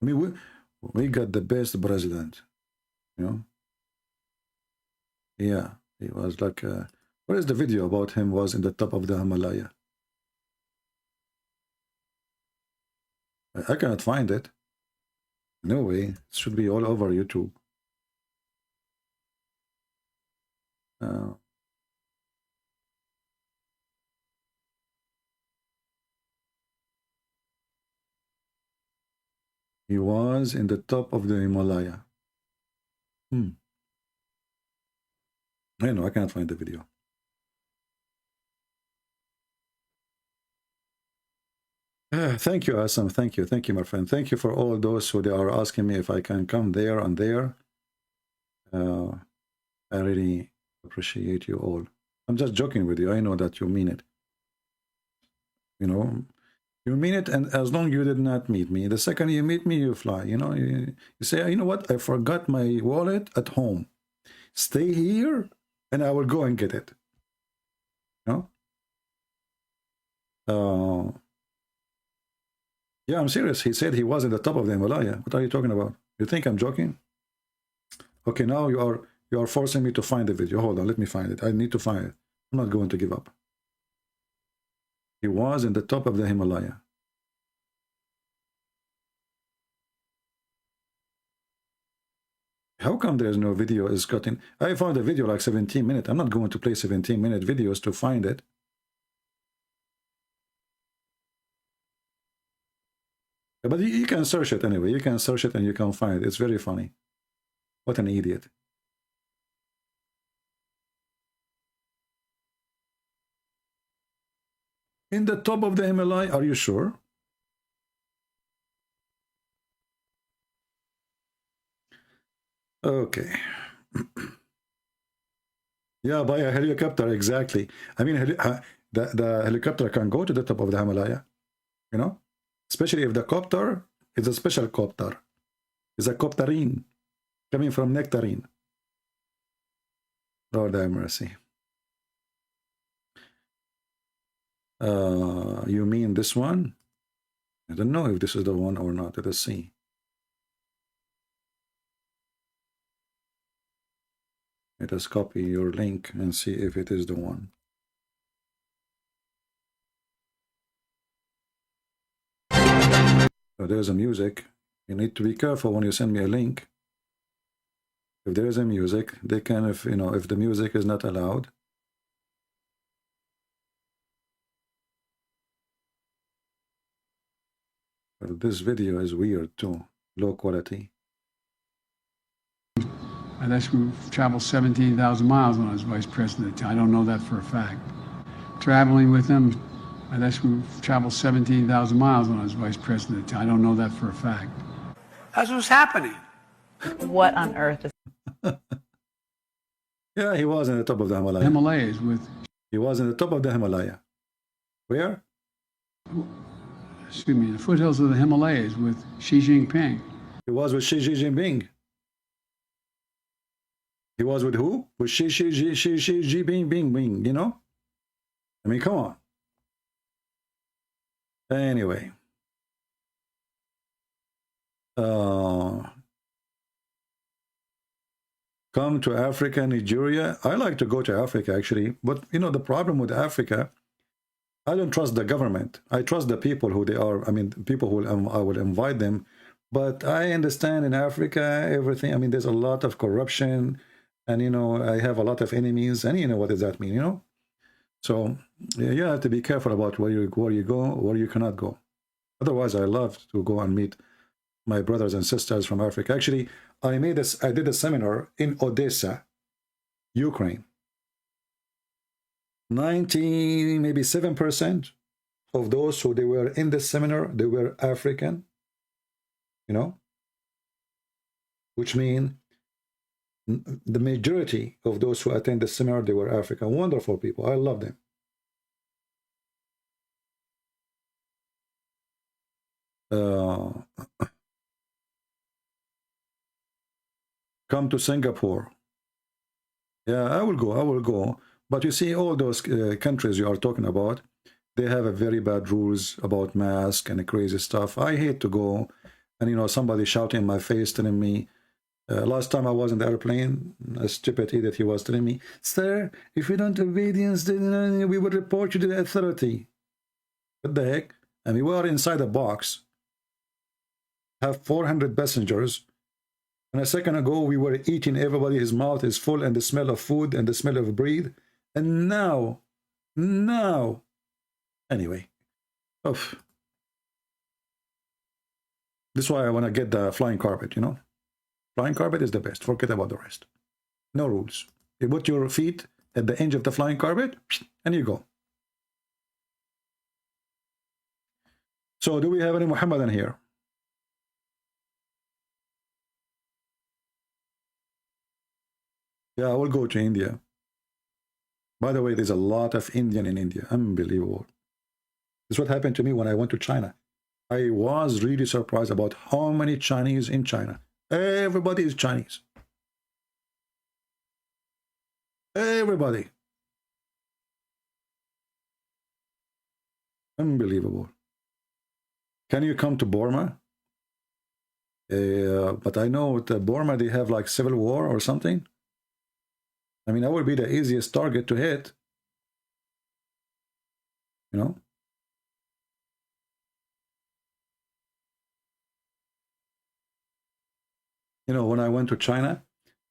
I mean, we got the best president, you know. Yeah, he was like, what is the video about him was in the top of the Himalaya? I cannot find it. No way, it should be all over YouTube. He was in the top of the Himalaya. I know, I can't find the video. Thank you, Assam. Thank you, my friend. Thank you for all those who they are asking me if I can come there and there. I really appreciate you all. I'm just joking with you. I know that you mean it. You know, you mean it, and as long you did not meet me, the second you meet me, you fly. You know, you say, you know what? I forgot my wallet at home. Stay here, and I will go and get it. You know? Yeah, I'm serious. He said he was in the top of the Himalaya. What are you talking about? You think I'm joking? Okay, now you are forcing me to find the video. Hold on, let me find it. I need to find it. I'm not going to give up. He was in the top of the Himalaya. How come there is no video is cutting? I found a video like 17 minutes. I'm not going to play 17-minute videos to find it. But you can search it anyway. You can search it and you can find it. It's very funny. What an idiot. In the top of the Himalaya, are you sure? Okay. Yeah, by a helicopter, exactly. I mean, the helicopter can go to the top of the Himalaya, you know? Especially if the copter is a special copter. It's a copterine coming from nectarine. Lord have mercy. You mean this one? I don't know if this is the one or not. Let us see. Let us copy your link and see if it is the one. So there's a music. You need to be careful when you send me a link. If there is a music, they can, if you know, if the music is not allowed. But this video is weird too, low quality. That group traveled 17,000 miles when I was vice president. I don't know that for a fact. Traveling with them Adescu traveled 17,000 miles when I was vice president. I don't know that for a fact. That's what's happening. What on earth is... Yeah, he was in the top of the Himalaya. Himalayas with... He was in the top of the Himalaya. Where? Excuse me, the foothills of the Himalayas with Xi Jinping. He was with Xi Jinping. He was with who? With Xi Jinping, you know? I mean, come on. Anyway. Come to Africa, Nigeria. I like to go to Africa, actually. But, you know, the problem with Africa, I don't trust the government. I trust the people who they are. I mean, people who I will invite them. But I understand in Africa, everything. I mean, there's a lot of corruption. And, you know, I have a lot of enemies. And, you know, what does that mean, you know? So, yeah, you have to be careful about where you go, where you cannot go. Otherwise, I love to go and meet my brothers and sisters from Africa. Actually, I did a seminar in Odessa, Ukraine. 90, maybe 7% of those who they were in the seminar, they were African, you know, which means the majority of those who attend the seminar, they were African. Wonderful people. I love them. Come to Singapore. Yeah, I will go. But you see, all those countries you are talking about, they have a very bad rules about mask and crazy stuff. I hate to go and, you know, somebody shouting in my face telling me, last time I was in the airplane, a stupid idiot, he was telling me, sir, if you don't obedience, then we will report you to the authority. What the heck? I mean, we are inside a box, have 400 passengers, and a second ago we were eating, everybody, his mouth is full, and the smell of food and the smell of bread. And now, anyway, oof. This is why I want to get the flying carpet, you know. Flying carpet is the best. Forget about the rest. No rules. You put your feet at the edge of the flying carpet, and you go. So, do we have any Muhammadan here? Yeah, I will go to India. By the way, there's a lot of Indian in India. Unbelievable. This is what happened to me when I went to China. I was really surprised about how many Chinese in China. Everybody is Chinese. Everybody. Unbelievable. Can you come to Burma? But I know with Burma, they have like civil war or something. I mean, that would be the easiest target to hit. You know? You know, when I went to China,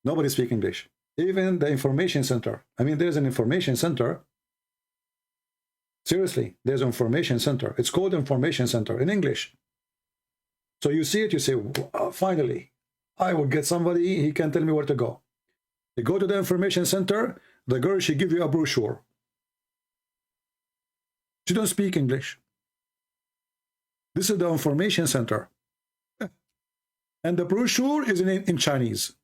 nobody speaks English. Even the information center. I mean, there's an information center. Seriously, there's an information center. It's called information center in English. So you see it, you say, finally, I will get somebody, he can tell me where to go. You go to the information center, the girl, she give you a brochure. She don't speak English. This is the information center. And the brochure is in Chinese.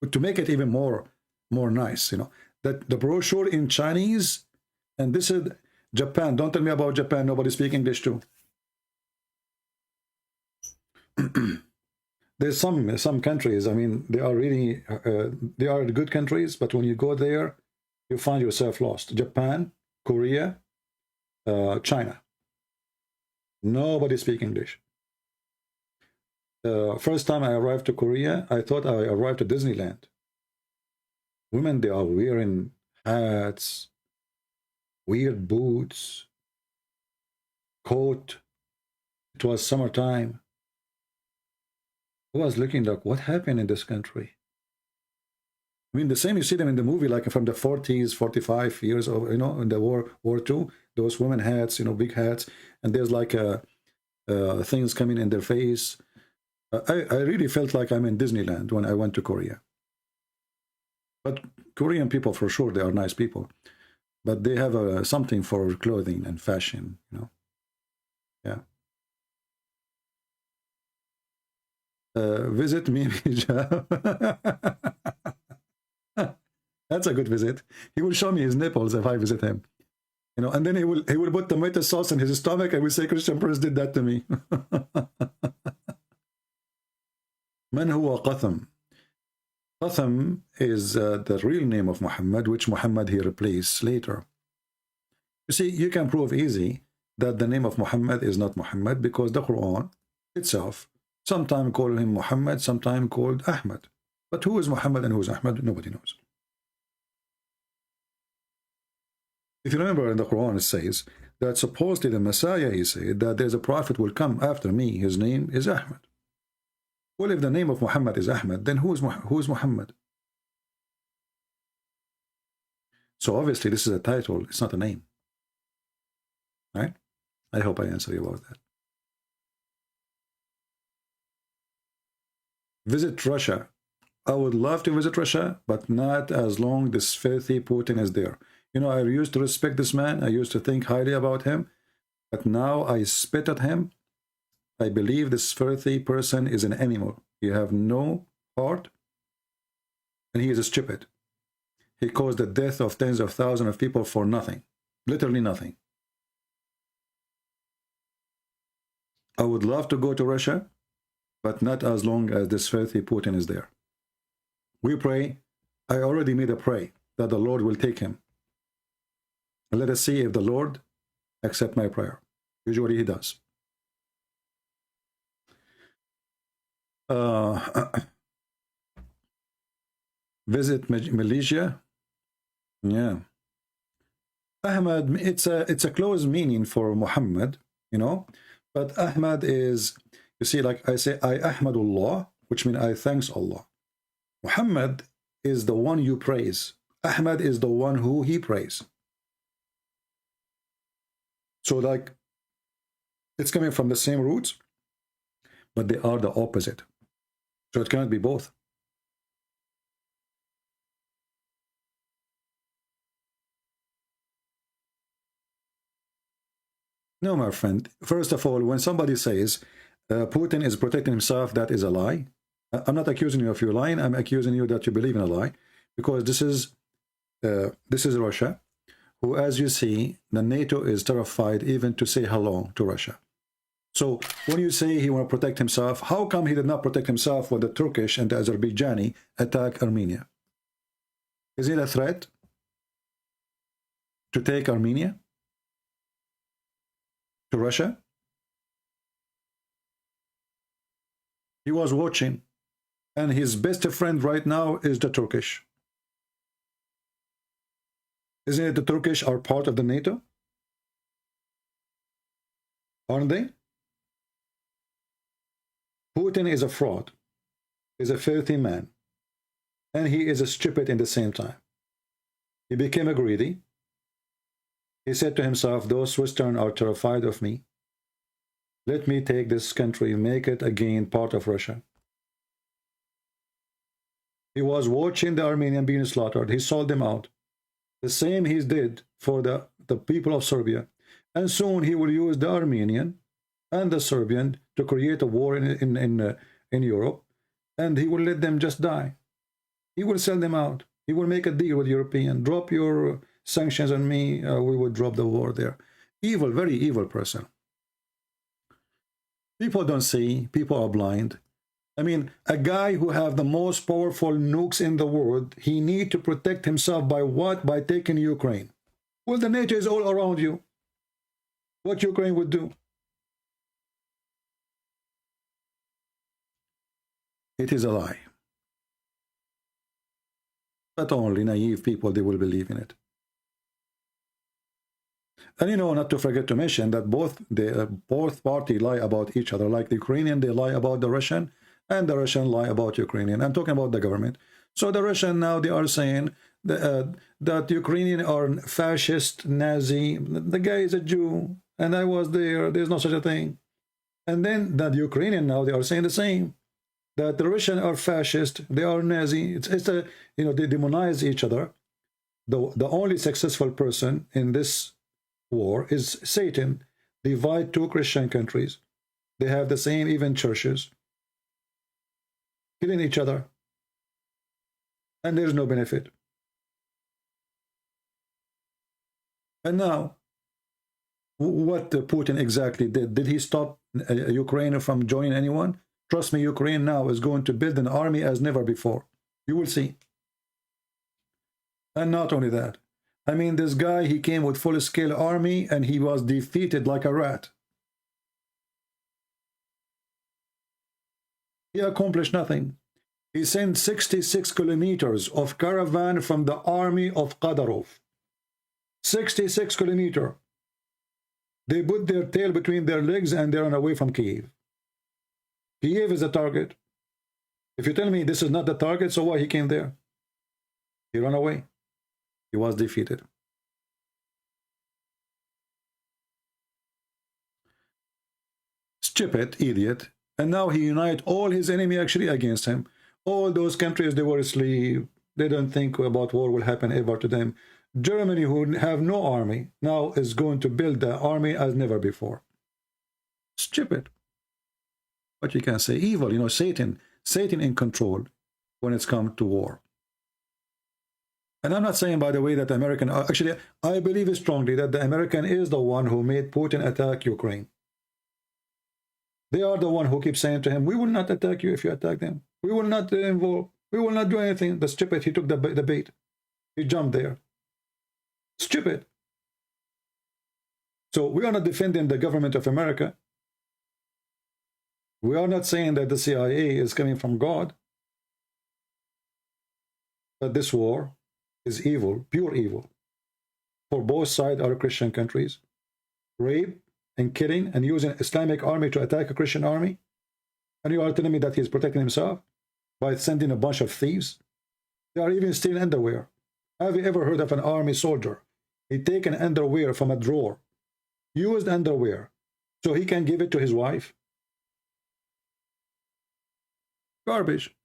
But to make it even more nice, you know, that the brochure in Chinese, and this is Japan. Don't tell me about Japan. Nobody speaks English too. There's some countries, I mean, they are really, they are good countries, but when you go there, you find yourself lost. Japan, Korea, China. Nobody speaks English. First time I arrived to Korea, I thought I arrived to Disneyland. Women, they are wearing hats, weird boots, coat. It was summertime. I was looking like, what happened in this country? I mean, the same you see them in the movie, like from the 40s, 45 years old, you know, in the War II, those women hats, you know, big hats, and there's like things coming in their face. I really felt like I'm in Disneyland when I went to Korea. But Korean people, for sure, they are nice people. but they have something for clothing and fashion, you know. Yeah. Visit me, Hijab. That's a good visit. He will show me his nipples if I visit him, you know, and then he will put tomato sauce in his stomach and will say, Christian Prince did that to me. Man huwa Qatham. Qatham is the real name of Muhammad, which Muhammad he replaced later. You see, you can prove easy that the name of Muhammad is not Muhammad because the Quran itself sometimes call him Muhammad, sometimes called Ahmed. But who is Muhammad and who is Ahmed? Nobody knows. If you remember in the Quran, it says that supposedly the Messiah, he said that there's a prophet will come after me. His name is Ahmed. Well, if the name of Muhammad is Ahmed, then who is Muhammad? So obviously this is a title, it's not a name. Right? I hope I answer you about that. Visit Russia. I would love to visit Russia, but not as long this filthy Putin is there. You know, I used to respect this man. I used to think highly about him. But now I spit at him. I believe this filthy person is an animal. He have no heart. And he is stupid. He caused the death of tens of thousands of people for nothing. Literally nothing. I would love to go to Russia, but not as long as this filthy Putin is there. We pray. I already made a prayer that the Lord will take him. And let us see if the Lord accepts my prayer. Usually he does. Visit Malaysia. Yeah. Ahmed, it's a close meaning for Muhammad, you know. But Ahmed is, you see, like I say, I Ahmadullah, which means I thanks Allah. Muhammad is the one you praise. Ahmed is the one who he praise. So like, it's coming from the same roots, but they are the opposite. So it cannot be both. No, my friend. First of all, when somebody says Putin is protecting himself, that is a lie. I'm not accusing you of your lying. I'm accusing you that you believe in a lie, because this is Russia, who, as you see, the NATO is terrified even to say hello to Russia. So when you say he want to protect himself, how come he did not protect himself when the Turkish and the Azerbaijani attack Armenia? Is it a threat to take Armenia to Russia? He was watching, and his best friend right now is the Turkish. Isn't it the Turkish are part of the NATO? Aren't they? Putin is a fraud, is a filthy man, and he is a stupid in the same time. He became a greedy. He said to himself, those Western are terrified of me. Let me take this country, make it again part of Russia. He was watching the Armenian being slaughtered. He sold them out. The same he did for the people of Serbia. And soon he will use the Armenian and the Serbian to create a war in Europe, and he will let them just die. He will sell them out. He will make a deal with European. Drop your sanctions on me, we will drop the war there. Evil, very evil person. People don't see. People are blind. I mean, a guy who have the most powerful nukes in the world, he need to protect himself by what? By taking Ukraine. Well, the NATO is all around you. What Ukraine would do? It is a lie. But only naive people, they will believe in it. And you know, not to forget to mention that both parties lie about each other. Like the Ukrainian, they lie about the Russian, and the Russian lie about Ukrainian. I'm talking about the government. So the Russian now, they are saying that Ukrainian are fascist, Nazi. The guy is a Jew, and I was there. There's no such a thing. And then the Ukrainian now, they are saying the same. That the Russian are fascist, they are Nazi. It's a, you know, they demonize each other. the only successful person in this war is Satan. Divide two Christian countries. They have the same even churches, killing each other, and there's no benefit. And now, what Putin exactly did? Did he stop Ukraine from joining anyone? Trust me, Ukraine now is going to build an army as never before. You will see. And not only that, I mean, this guy, he came with full-scale army and he was defeated like a rat. He accomplished nothing. He sent 66 kilometers of caravan from the army of Qadhi. 66 kilometers. They put their tail between their legs and they run away from Kiev. Kiev is a target. If you tell me this is not the target, so why he came there? He ran away. He was defeated. Stupid idiot. And now he unites all his enemy actually against him. All those countries, they were asleep. They don't think about war will happen ever to them. Germany, who have no army, now is going to build the army as never before. Stupid. But you can say evil, you know, Satan in control when it's come to war. And I'm not saying, by the way, that the American, actually, I believe strongly that the American is the one who made Putin attack Ukraine. They are the one who keeps saying to him, we will not attack you if you attack them. We will not involve. We will not do anything. The stupid, he took the bait. He jumped there. Stupid. So we are not defending the government of America. We are not saying that the CIA is coming from God. But this war is evil, pure evil. For both sides are Christian countries. Rape and killing and using Islamic army to attack a Christian army. And you are telling me that he is protecting himself by sending a bunch of thieves? They are even stealing underwear. Have you ever heard of an army soldier? He take an underwear from a drawer, used underwear, so he can give it to his wife? Garbage.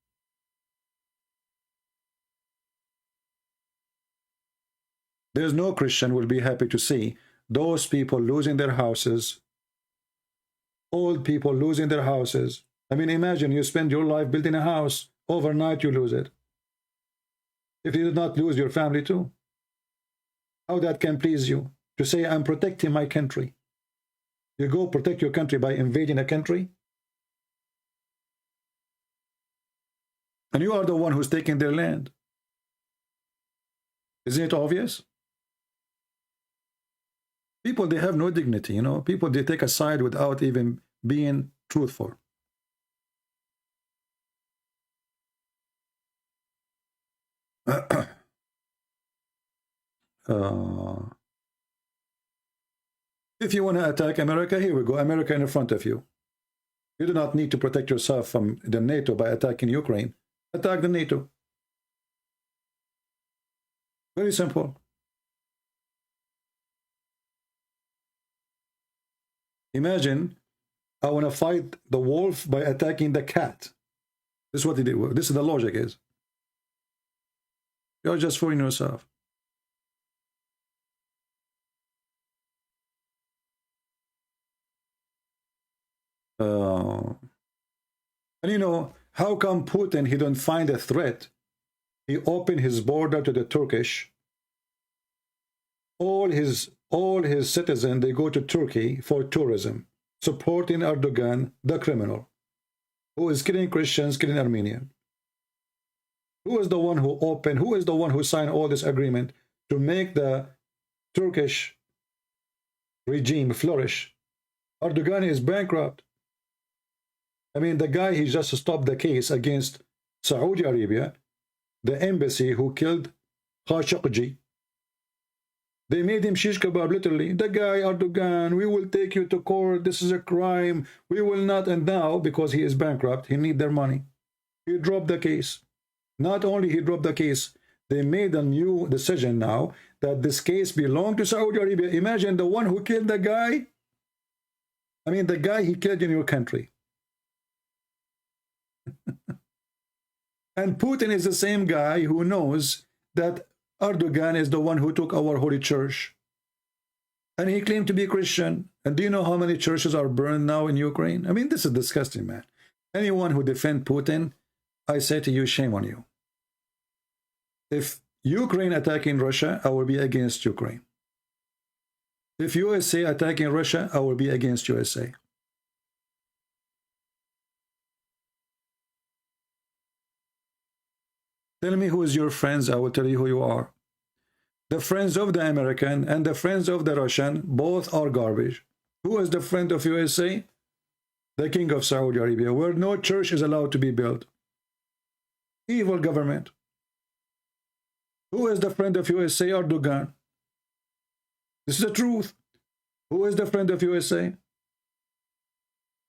There's no Christian will be happy to see those people losing their houses, old people losing their houses. I mean, imagine you spend your life building a house, overnight you lose it. If you did not lose your family too, how that can please you? To say, I'm protecting my country. You go protect your country by invading a country? And you are the one who's taking their land. Isn't it obvious? People, they have no dignity, you know. People, they take a side without even being truthful. If you want to attack America, here we go. America in front of you. You do not need to protect yourself from the NATO by attacking Ukraine. Attack the NATO. Very simple. Imagine, I want to fight the wolf by attacking the cat. This is what he did. This is the logic is. You're just fooling yourself. And you know, how come Putin, he don't find a threat? He opened his border to the Turkish. All his citizens, they go to Turkey for tourism, supporting Erdogan, the criminal, who is killing Christians, killing Armenians. Who is the one who opened, who is the one who signed all this agreement to make the Turkish regime flourish? Erdogan is bankrupt. I mean, the guy, he just stopped the case against Saudi Arabia, the embassy who killed Khashoggi. They made him shish kebab, literally. The guy, Erdogan, we will take you to court. This is a crime. We will not. And now, because he is bankrupt, he need their money. He dropped the case. Not only he dropped the case, they made a new decision now that this case belonged to Saudi Arabia. Imagine the one who killed the guy. I mean, the guy he killed in your country. And Putin is the same guy who knows that Erdogan is the one who took our holy church. And he claimed to be Christian. And do you know how many churches are burned now in Ukraine? I mean, this is disgusting, man. Anyone who defends Putin, I say to you, shame on you. If Ukraine attacking Russia, I will be against Ukraine. If USA attacking Russia, I will be against USA. Tell me who is your friends, I will tell you who you are. The friends of the American and the friends of the Russian, both are garbage. Who is the friend of USA? The King of Saudi Arabia, where no church is allowed to be built. Evil government. Who is the friend of USA? Erdogan. This is the truth. Who is the friend of USA?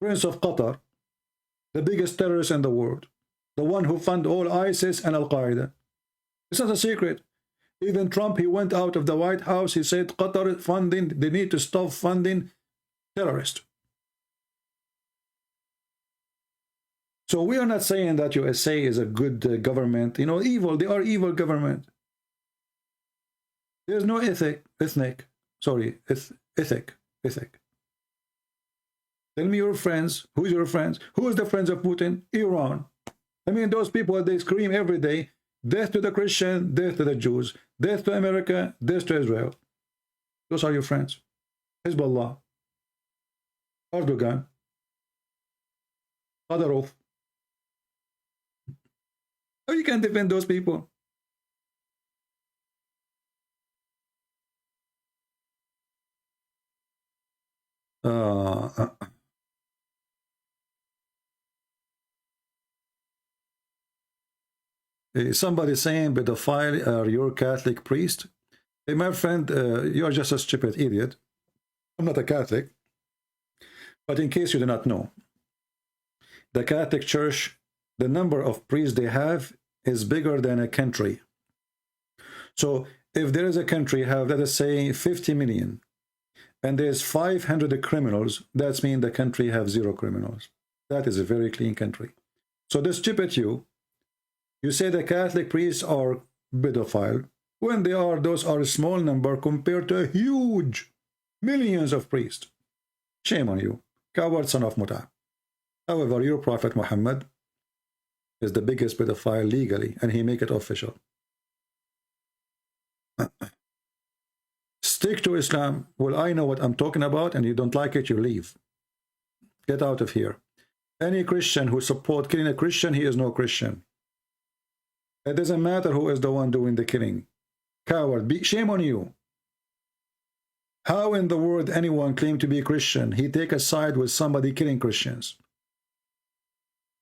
Prince of Qatar, the biggest terrorist in the world. The one who funded all ISIS and Al-Qaeda. It's not a secret. Even Trump, he went out of the White House. He said, Qatar funding, they need to stop funding terrorists. So we are not saying that USA is a good government. You know, evil. They are evil government. There's no ethic. Tell me your friends. Who's your friends? Who is the friends of Putin? Iran. I mean, those people, they scream every day, death to the Christian, death to the Jews, death to America, death to Israel. Those are your friends. Hezbollah, Erdogan, Qadarov. How you can defend those people? Somebody saying pedophile are your Catholic priest. Hey, my friend, you are just a stupid idiot. I'm not a Catholic. But in case you do not know, the Catholic Church, the number of priests they have is bigger than a country. So if there is a country have, let us say, 50 million, and there's 500 criminals, that means the country have 0 criminals. That is a very clean country. So the stupid you say the Catholic priests are pedophile, when those are a small number compared to a huge millions of priests. Shame on you, coward son of Muta. However, your Prophet Muhammad is the biggest pedophile legally, and he make it official. Stick to Islam. Well, I know what I'm talking about, and you don't like it, you leave. Get out of here. Any Christian who support killing a Christian, he is no Christian. It doesn't matter who is the one doing the killing. Coward, shame on you. How in the world anyone claim to be Christian, he take a side with somebody killing Christians?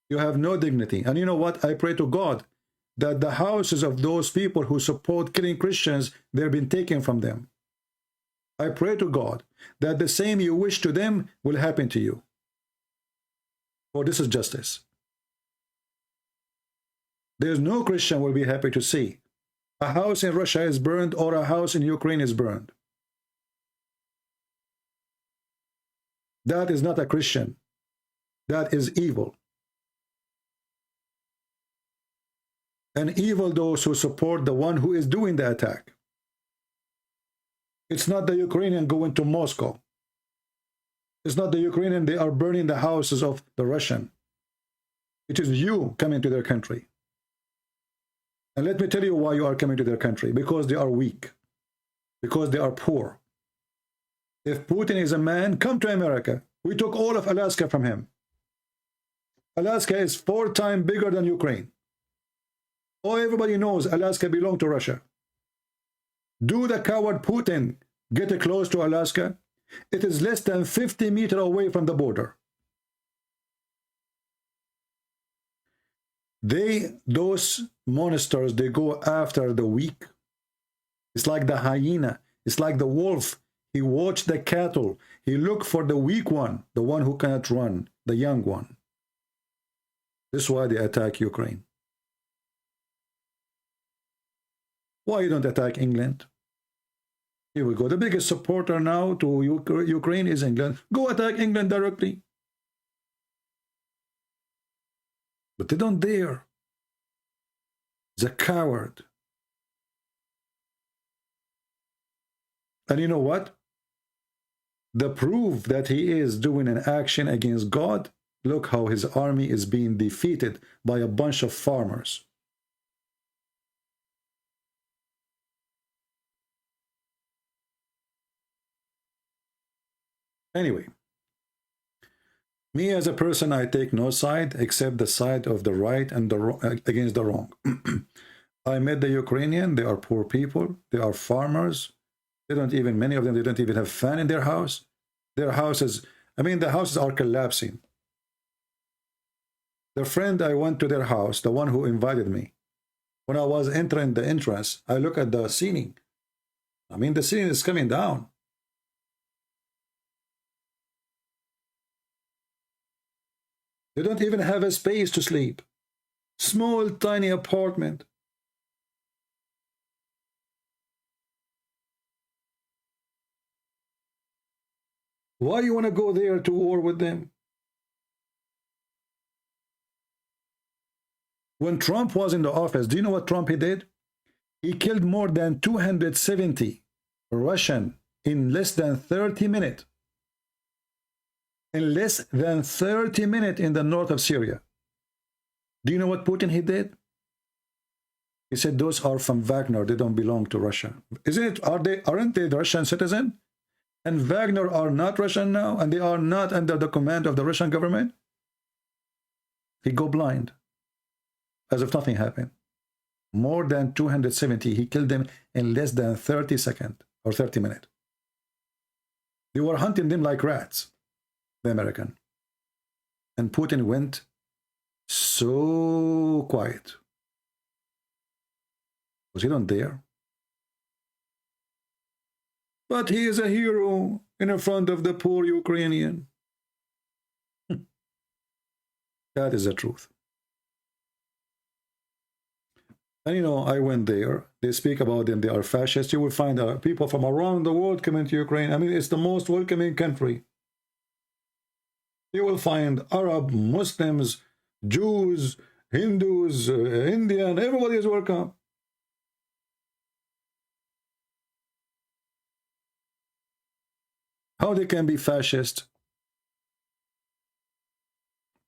You have no dignity. And you know what? I pray to God that the houses of those people who support killing Christians, they've been taken from them. I pray to God that the same you wish to them will happen to you. For this is justice. There's no Christian will be happy to see a house in Russia is burned or a house in Ukraine is burned. That is not a Christian. That is evil. And evil those who support the one who is doing the attack. It's not the Ukrainian going to Moscow. It's not the Ukrainian, they are burning the houses of the Russian. It is you coming to their country. And let me tell you why you are coming to their country. Because they are weak. Because they are poor. If Putin is a man, come to America. We took all of Alaska from him. Alaska is 4 times bigger than Ukraine. Oh, everybody knows Alaska belongs to Russia. Do the coward Putin get close to Alaska? It is less than 50 meters away from the border. Those monsters, they go after the weak. It's like the hyena. It's like the wolf. He watched the cattle. He looked for the weak one, the one who cannot run, the young one. This is why they attack Ukraine. Why you don't attack England? Here we go. The biggest supporter now to Ukraine is England. Go attack England directly. But they don't dare. The coward. And you know what? The proof that he is doing an action against God, look how his army is being defeated by a bunch of farmers. Anyway, me as a person, I take no side except the side of the right and the against the wrong. I met the Ukrainian. They are poor people. They are farmers. They don't even, many of them, they don't even have fan in their house. Their houses, I mean, the houses are collapsing. The friend I went to their house, the one who invited me, when I was entering the entrance, I look at the ceiling. I mean, the ceiling is coming down. They don't even have a space to sleep. Small, tiny apartment. Why you want to go there to war with them? When Trump was in the office, do you know what Trump he did? He killed more than 270 Russian in less than 30 minutes. In less than 30 minutes in the north of Syria. Do you know what Putin he did? He said those are from Wagner. They don't belong to Russia. Isn't it? Aren't they Russian citizen? And Wagner are not Russian now, and they are not under the command of the Russian government. He go blind, as if nothing happened. More than 270. He killed them in less than 30 seconds or 30 minutes. They were hunting them like rats, the American. And Putin went so quiet. Was he not there? But he is a hero in front of the poor Ukrainian. That is the truth. And you know, I went there. They speak about them. They are fascists. You will find people from around the world coming to Ukraine. I mean, it's the most welcoming country. You will find Arab, Muslims, Jews, Hindus, Indian. Everybody is welcome. How they can be fascist?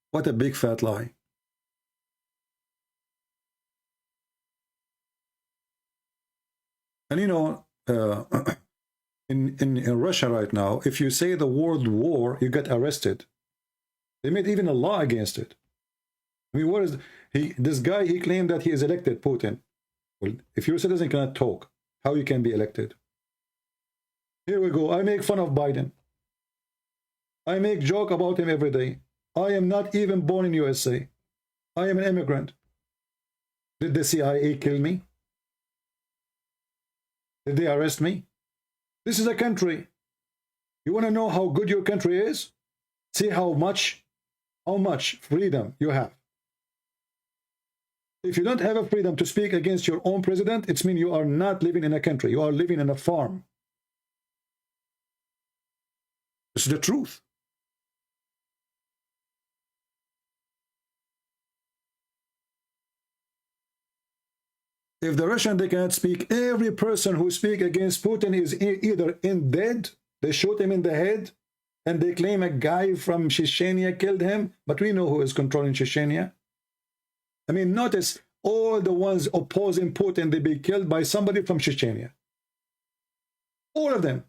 What a big fat lie. And you know, in Russia right now, if you say the word war, you get arrested. They made even a law against it. I mean, what is this guy? He claimed that he is elected, Putin. Well, if your citizen cannot talk, how you can be elected? Here we go. I make fun of Biden. I make joke about him every day. I am not even born in USA. I am an immigrant. Did the CIA kill me? Did they arrest me? This is a country. You want to know how good your country is? See how much freedom you have. If you don't have a freedom to speak against your own president, it means you are not living in a country. You are living in a farm. This is the truth. If the Russian, they cannot speak, every person who speaks against Putin is either dead, they shoot him in the head, and they claim a guy from Chechnya killed him, but we know who is controlling Chechnya. I mean, notice all the ones opposing Putin, they be killed by somebody from Chechnya. All of them.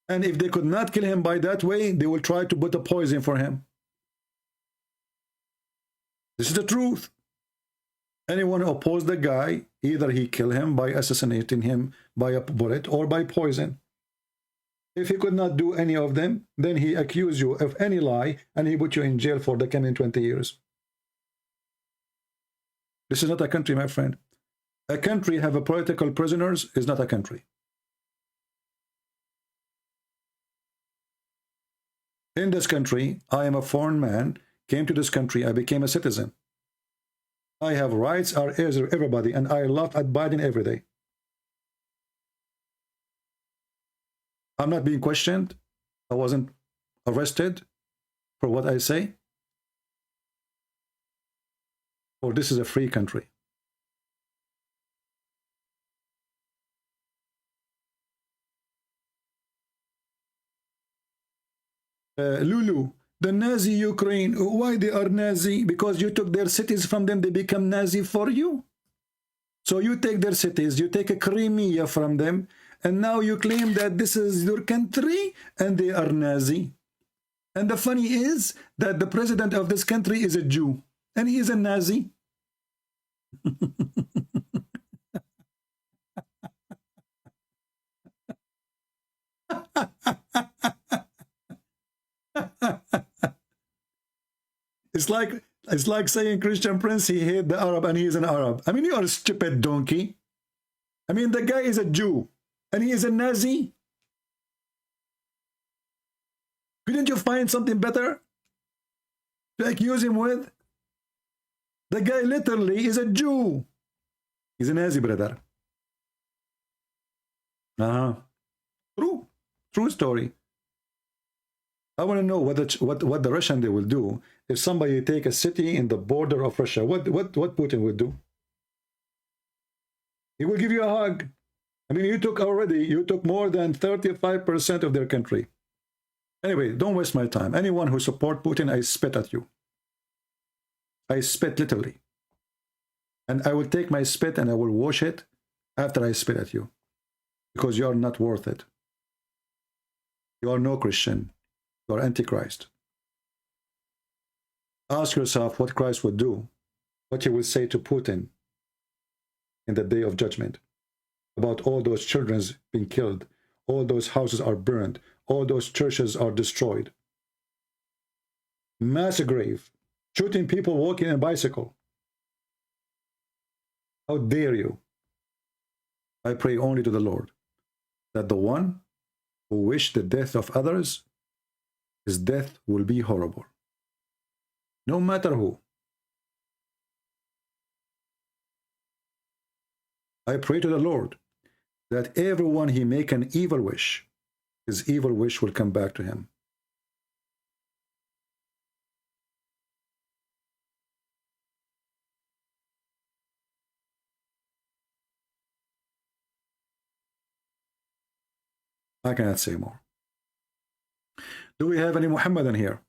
And if they could not kill him by that way, they will try to put a poison for him. This is the truth. Anyone who opposed the guy, either he kill him by assassinating him by a bullet or by poison. If he could not do any of them, then he accuse you of any lie and he put you in jail for the coming 20 years. This is not a country, my friend. A country have a political prisoners is not a country. In this country, I am a foreign man, came to this country, I became a citizen. I have rights, are heirs of everybody, and I laugh at Biden every day. I'm not being questioned. I wasn't arrested for what I say. Or this is a free country. Lulu, the Nazi Ukraine, why they are Nazi? Because you took their cities from them, they become Nazi for you. So you take their cities, you take a Crimea from them, and now you claim that this is your country, and they are Nazi. And the funny is that the president of this country is a Jew, and he is a Nazi. It's like saying Christian Prince, he hates the Arab and he is an Arab. I mean, you are a stupid donkey. I mean, the guy is a Jew and he is a Nazi. Couldn't you find something better to accuse him with? The guy literally is a Jew. He's a Nazi, brother. True story. I want to know what the Russian they will do if somebody take a city in the border of Russia. What Putin would do? He will give you a hug. I mean, you took more than 35% of their country. Anyway, don't waste my time. Anyone who support Putin, I spit at you. I spit literally. And I will take my spit and I will wash it after I spit at you. Because you are not worth it. You are no Christian. You are Antichrist. Ask yourself what Christ would do, what he will say to Putin in the day of judgment about all those children being killed, all those houses are burned, all those churches are destroyed. Mass grave, shooting people walking on a bicycle. How dare you? I pray only to the Lord that the one who wished the death of others, his death will be horrible. No matter who. I pray to the Lord that everyone he make an evil wish, his evil wish will come back to him. I cannot say more. Do we have any Muhammadan here?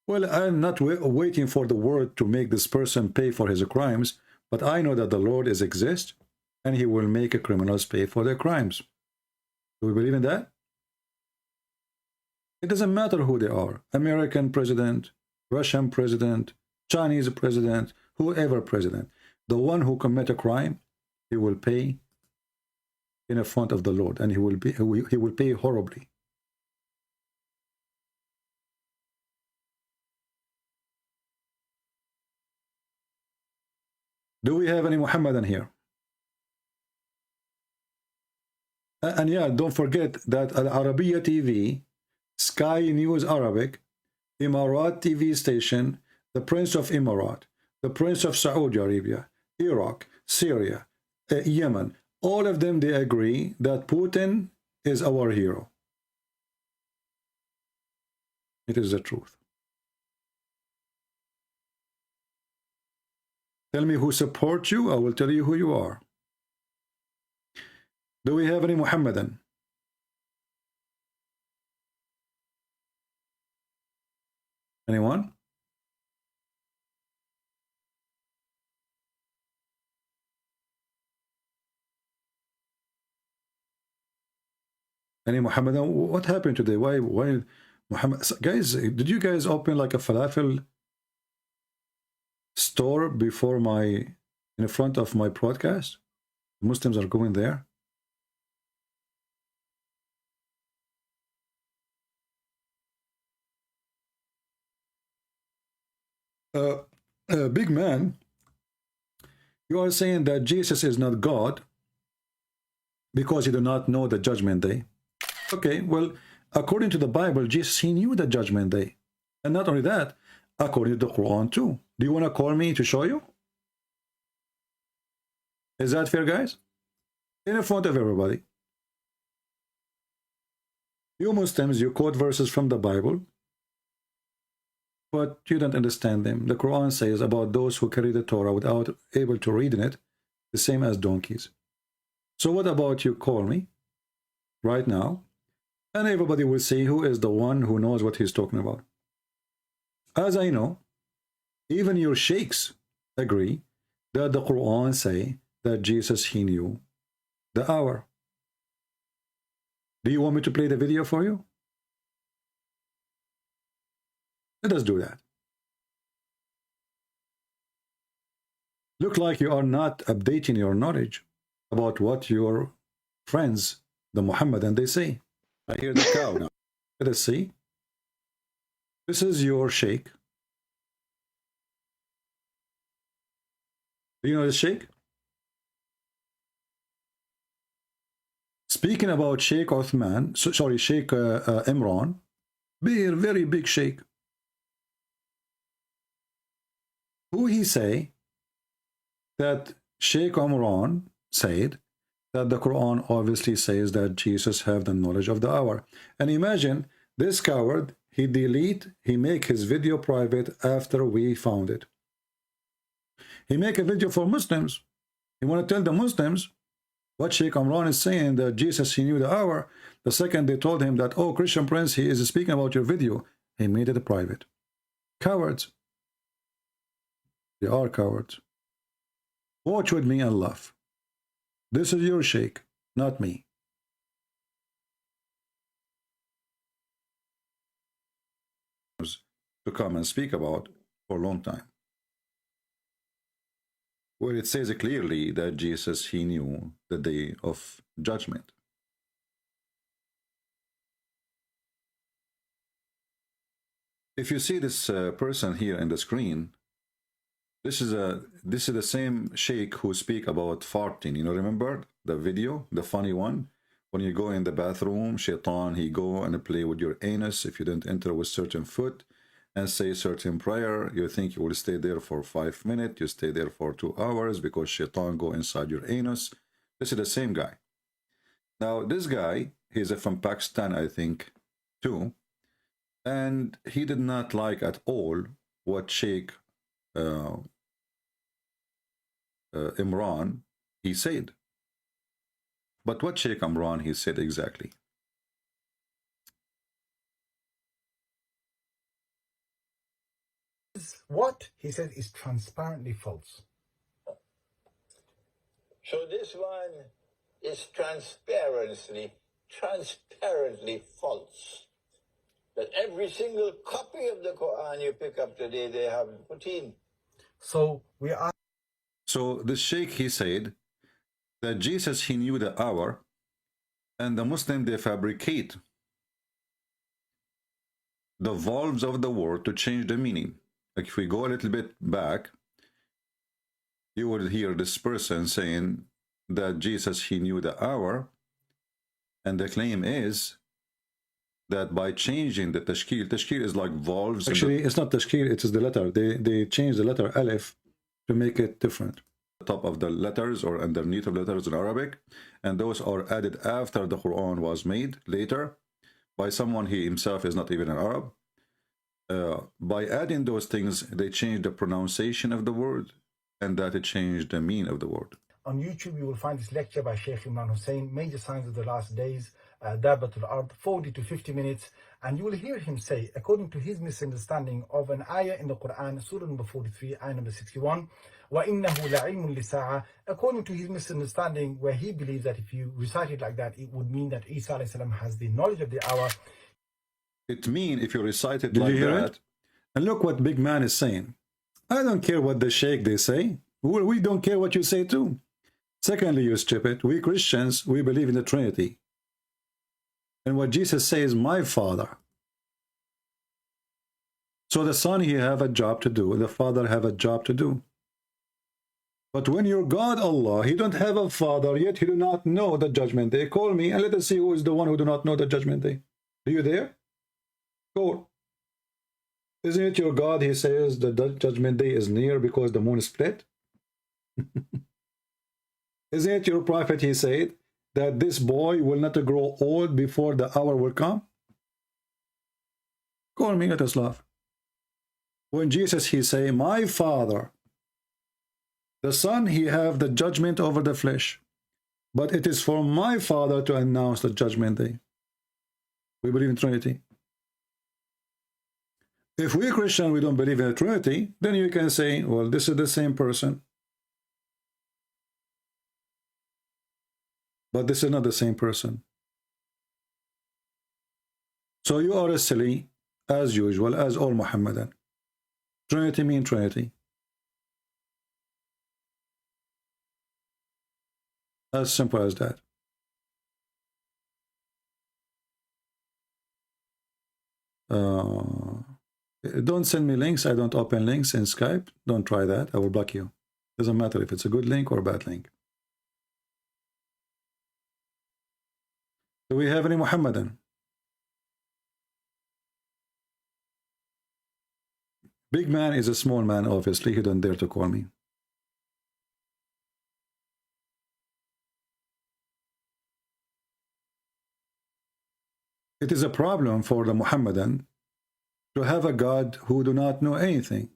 Well, I'm not waiting for the word to make this person pay for his crimes, but I know that the Lord exists and he will make criminals pay for their crimes. Do we believe in that? It doesn't matter who they are. American president, Russian president, Chinese president, whoever president. The one who commit a crime, he will pay in front of the Lord, and he will pay horribly. Do we have any Muhammadan here? And yeah, don't forget that Al Arabiya TV, Sky News Arabic, Emirat TV station, the Prince of Emirat, the Prince of Saudi Arabia, Iraq, Syria, Yemen, all of them, they agree that Putin is our hero. It is the truth. Tell me who supports you, I will tell you who you are. Do we have any Muhammadan? Anyone? Any Muhammadan? What happened today? Why Muhammad? Guys, did you guys open like a falafel store before in front of my broadcast? Muslims are going there. Big man, you are saying that Jesus is not God because you do not know the judgment day. Okay, well, according to the Bible, Jesus, he knew the judgment day. And not only that, according to the Quran too. Do you want to call me to show you? Is that fair, guys? In front of everybody. You Muslims, you quote verses from the Bible, but you don't understand them. The Quran says about those who carry the Torah without able to read in it, the same as donkeys. So what about you call me right now, and everybody will see who is the one who knows what he's talking about. As I know, even your sheikhs agree that the Quran say that Jesus, he knew the hour. Do you want me to play the video for you? Let us do that. Look like you are not updating your knowledge about what your friends, the Muhammadan, they say. I hear the cow now. Let us see. This is your sheikh. Do you know the sheikh? Speaking about Sheikh Uthman, sorry, Sheikh Imran, very big sheikh. Who he say that Sheikh Imran said that the Quran obviously says that Jesus have the knowledge of the hour. And imagine this coward, he make his video private after we found it. He make a video for Muslims. He want to tell the Muslims what Sheikh Imran is saying, that Jesus, he knew the hour. The second they told him that, oh, Christian Prince, he is speaking about your video, he made it private. Cowards. They are cowards. Watch with me and laugh. This is your sheikh, not me. To come and speak about for a long time, where it says clearly that Jesus, he knew the day of judgment. If you see this person here in the screen, this is the same sheikh who speak about farting. You know, remember the video, the funny one? When you go in the bathroom, shaitan, he go and play with your anus. If you didn't enter with certain foot and say certain prayer, you think you will stay there for 5 minutes. You stay there for 2 hours because shaitan go inside your anus. This is the same guy. Now, this guy, he's from Pakistan, I think, too. And he did not like at all what Sheikh Imran, he said. But what Sheikh Imran, he said exactly. What he said is transparently false. So this one is transparently false. That every single copy of the Quran you pick up today, they have put in. So we are. So the sheikh, he said that Jesus, he knew the hour, and the Muslim, they fabricate the valves of the word to change the meaning. Like if we go a little bit back, you would hear this person saying that Jesus, he knew the hour, and the claim is that by changing the tashkil is like valves. Actually, it's not tashkil, it is the letter. They change the letter alif to make it different. The top of the letters or underneath of letters in Arabic, and those are added after the Quran was made later by someone, he himself is not even an Arab. By adding those things, they change the pronunciation of the word, and that it changed the meaning of the word. On YouTube, you will find this lecture by Sheikh Imran Hussein, Major Signs of the Last Days, Dabatul Ard, 40 to 50 minutes, and you will hear him say, according to his misunderstanding of an ayah in the Quran, Surah number 43, ayah number 61, وَإِنَّهُ لَعِلْمٌ لِسَاعَةٍ, according to his misunderstanding, where he believes that if you recite it like that, it would mean that Isa alayhi salam has the knowledge of the hour. It means if you recite it like that, and look what big man is saying. I don't care what the sheikh they say. We don't care what you say too. Secondly, you stupid, we Christians, we believe in the Trinity. And what Jesus says, my Father. So the Son, he have a job to do. The Father have a job to do. But when your God, Allah, he don't have a Father, yet he do not know the judgment day. Call me and let us see who is the one who do not know the judgment day. Are you there? Call. Isn't it your God, he says, the judgment day is near because the moon is split? Isn't it your prophet, he said, that this boy will not grow old before the hour will come? Call me, let us laugh. When Jesus, he say, my Father, the Son, he have the judgment over the flesh. but it is for my Father to announce the judgment day. We believe in Trinity. If we Christian, we don't believe in the Trinity, then you can say, well, this is the same person. But this is not the same person. So you are as silly as usual, as all Muhammadan. Trinity means Trinity. As simple as that. Don't send me links. I don't open links in Skype. Don't try that. I will block you. Doesn't matter if it's a good link or a bad link. Do we have any Muhammadan? Big man is a small man, obviously. He don't dare to call me. It is a problem for the Muhammadan to have a God who do not know anything.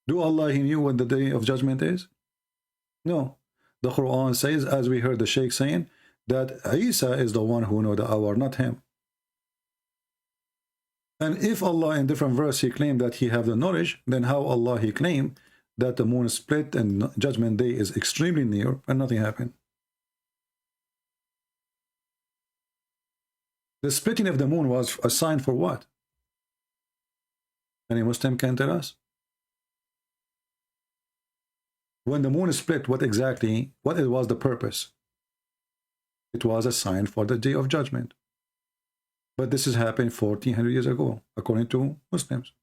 Do Allah, he knew what the day of judgment is? No. The Quran says, as we heard the Sheikh saying, that Isa is the one who knows the hour, not him. And if Allah in different verse he claimed that he have the knowledge, then how Allah he claimed that the moon split and judgment day is extremely near and nothing happened? The splitting of the moon was a sign for what? Any Muslim can tell us? When the moon split, what was the purpose? It was a sign for the day of judgment. But this has happened 1400 years ago, according to Muslims.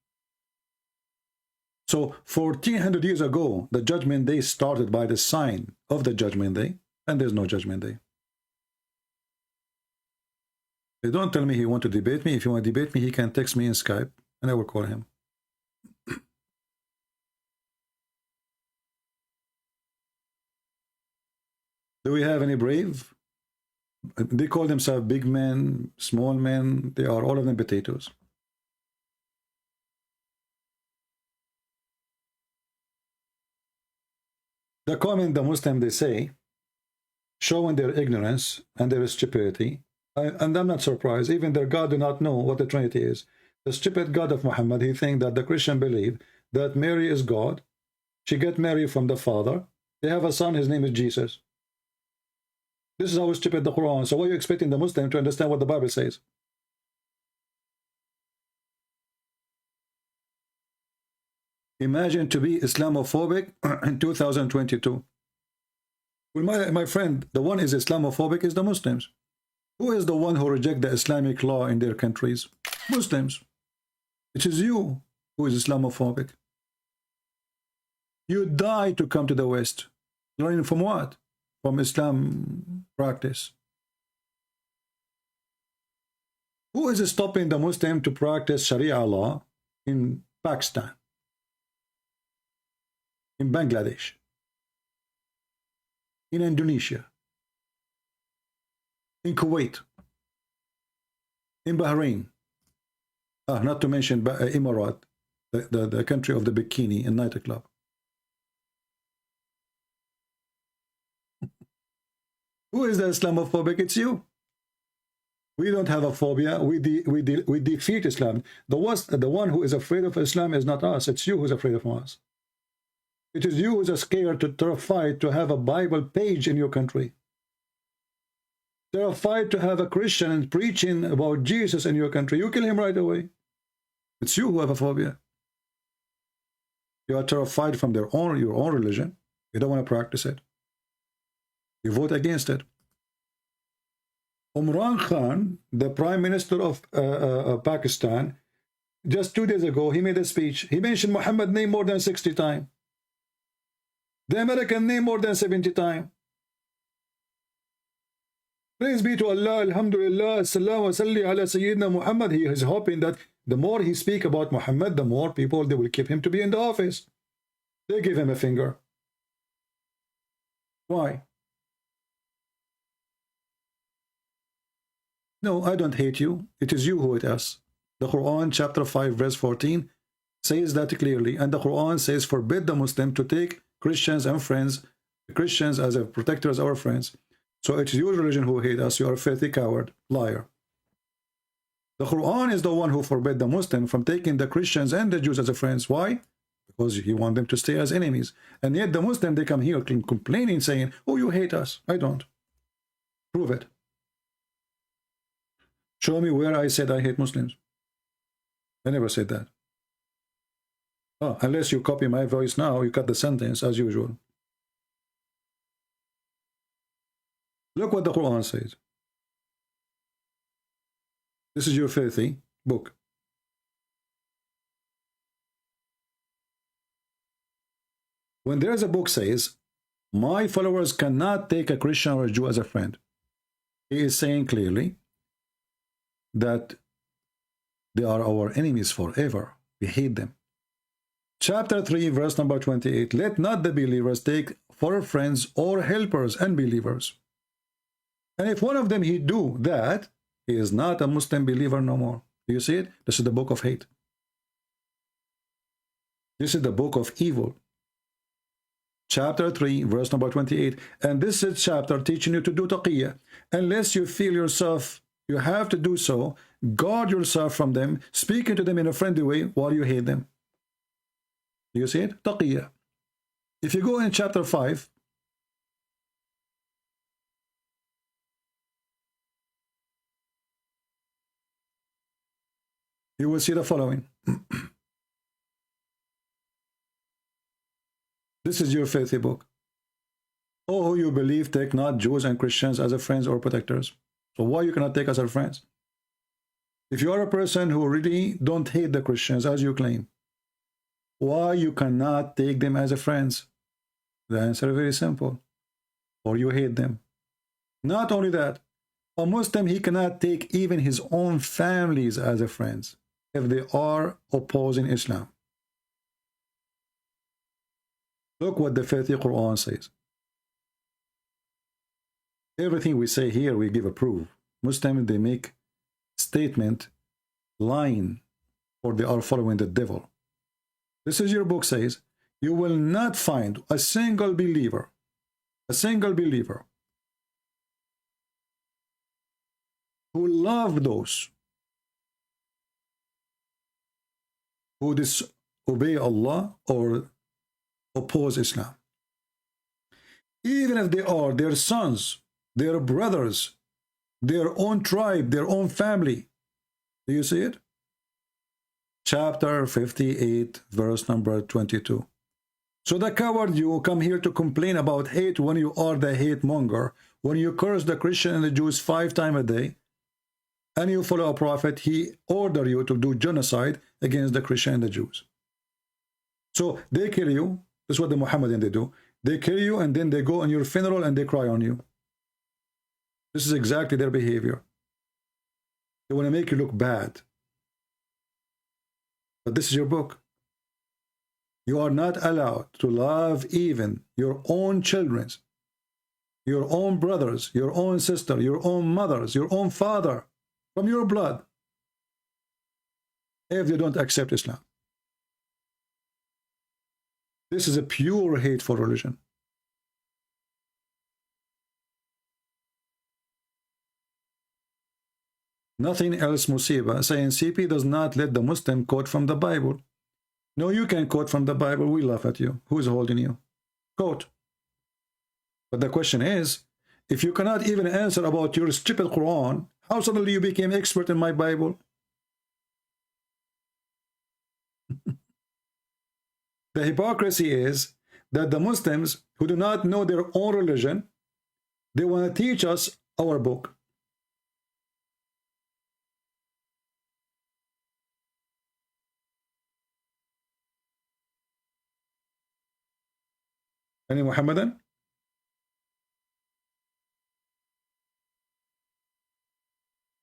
So 1400 years ago, the judgment day started by the sign of the judgment day, and there's no judgment day. They don't tell me he want to debate me. If you want to debate me, he can text me in Skype, and I will call him. Do we have any brave? They call themselves big men, small men. They are all of them potatoes. The comment the Muslim they say, showing their ignorance and their stupidity, and I'm not surprised. Even their God do not know what the Trinity is. The stupid God of Muhammad, he think that the Christian believe that Mary is God. She get Mary from the Father. They have a son. His name is Jesus. This is how stupid the Quran. So why are you expecting the Muslim to understand what the Bible says? Imagine to be Islamophobic in 2022. Well, my friend, the one is Islamophobic is the Muslims. Who is the one who reject the Islamic law in their countries? Muslims. It is you who is Islamophobic. You die to come to the West. Learning from what? From Islam practice. Who is stopping the Muslim to practice Sharia law in Pakistan, in Bangladesh, in Indonesia, in Kuwait, in Bahrain, not to mention Emirat, the country of the bikini and nightclub? Who is the Islamophobic? It's you. We don't have a phobia. We defeat Islam. The one who is afraid of Islam is not us. It's you who's afraid of us. It is you who's scared, terrified to have a Bible page in your country. Terrified to have a Christian preaching about Jesus in your country. You kill him right away. It's you who have a phobia. You are terrified from your own religion. You don't want to practice it. You vote against it. Imran Khan, the Prime Minister of Pakistan, just 2 days ago, he made a speech. He mentioned Muhammad's name more than 60 times. The American name more than 70 times. Praise be to Allah, Alhamdulillah, Sallallahu Alaihi ala Sayyidina Muhammad. He is hoping that the more he speak about Muhammad, the more people, they will keep him to be in the office. They give him a finger. Why? No, I don't hate you. It is you who hate us. The Quran chapter 5 verse 14 says that clearly. And the Quran says, forbid the Muslim to take Christians and friends, Christians as a protector as our friends. So it's your religion who hate us. You are a filthy coward, liar. The Quran is the one who forbade the Muslim from taking the Christians and the Jews as a friends. Why? Because he want them to stay as enemies. And yet the Muslim, they come here complaining, saying, oh, you hate us. I don't. Prove it. Show me where I said I hate Muslims. I never said that. Oh, unless you copy my voice now, you cut the sentence as usual. Look what the Quran says. This is your filthy book. When there is a book says, my followers cannot take a Christian or a Jew as a friend, he is saying clearly that they are our enemies forever. We hate them. Chapter 3, verse number 28. Let not the believers take for friends or helpers unbelievers. And if one of them he do that, he is not a Muslim believer no more. Do you see it? This is the book of hate. This is the book of evil. Chapter 3, verse number 28. And this is chapter teaching you to do taqiyya. Unless you feel yourself, you have to do so, guard yourself from them, speaking to them in a friendly way while you hate them. Do you see it? Taqiyya. If you go in chapter 5, you will see the following. This is your filthy book. Oh, who you believe, take not Jews and Christians as a friends or protectors. So why you cannot take us as friends? If you are a person who really don't hate the Christians as you claim, why you cannot take them as a friends? The answer is very simple. Or you hate them. Not only that, a Muslim, he cannot take even his own families as a friends if they are opposing Islam. Look what the filthy Quran says. Everything we say here, we give a proof. Muslims, they make statement lying, or they are following the devil. This is your book says, you will not find a single believer who love those who disobey Allah or oppose Islam. Even if they are their sons, their brothers, their own tribe, their own family. Do you see it? Chapter 58, verse number 22. So the coward, you come here to complain about hate when you are the hate monger, when you curse the Christian and the Jews 5 times a day, and you follow a prophet, he order you to do genocide against the Christian and the Jews. So they kill you. This is what the Muhammadan they do. They kill you and then they go on your funeral and they cry on you. This is exactly their behavior. They want to make you look bad. But this is your book. You are not allowed to love even your own children, your own brothers, your own sister, your own mothers, your own father, from your blood, if they don't accept Islam. This is a pure hateful religion. Nothing else musibah, saying CP does not let the Muslim quote from the Bible. No, you can quote from the Bible. We laugh at you. Who is holding you? Quote. But the question is, if you cannot even answer about your stupid Quran, how suddenly you became expert in my Bible? The hypocrisy is that the Muslims who do not know their own religion, they want to teach us our book. Any Muhammadan?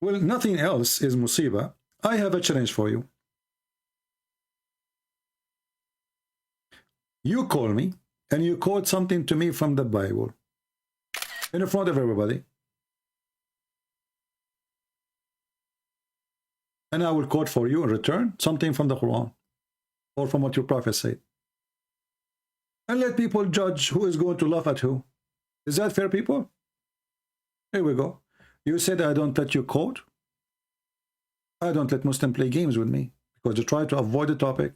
Well, nothing else is musibah. I have a challenge for you. You call me and you quote something to me from the Bible in front of everybody, and I will quote for you in return something from the Quran or from what your prophet said, and let people judge who is going to laugh at who. Is that fair, people? Here we go. You said I don't let you quote. I don't let Muslim play games with me because you try to avoid the topic.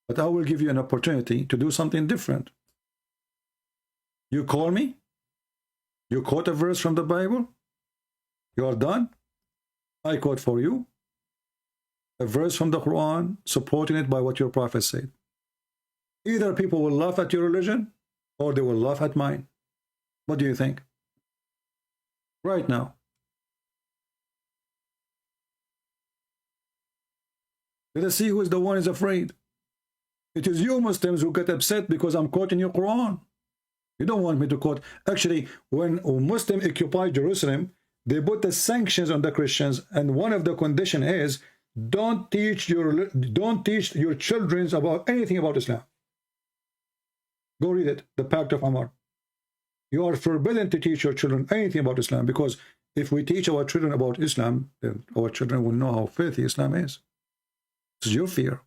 But I will give you an opportunity to do something different. You call me. You quote a verse from the Bible. You are done. I quote for you a verse from the Quran supporting it by what your prophet said. Either people will laugh at your religion or they will laugh at mine. What do you think? Right now. Let us see who is the one who is afraid. It is you Muslims who get upset because I'm quoting your Quran. You don't want me to quote. Actually, when Muslims occupied Jerusalem, they put the sanctions on the Christians, and one of the conditions is don't teach your children about anything about Islam. Go read it, the Pact of Amar. You are forbidden to teach your children anything about Islam, because if we teach our children about Islam, then our children will know how filthy Islam is. This is your fear.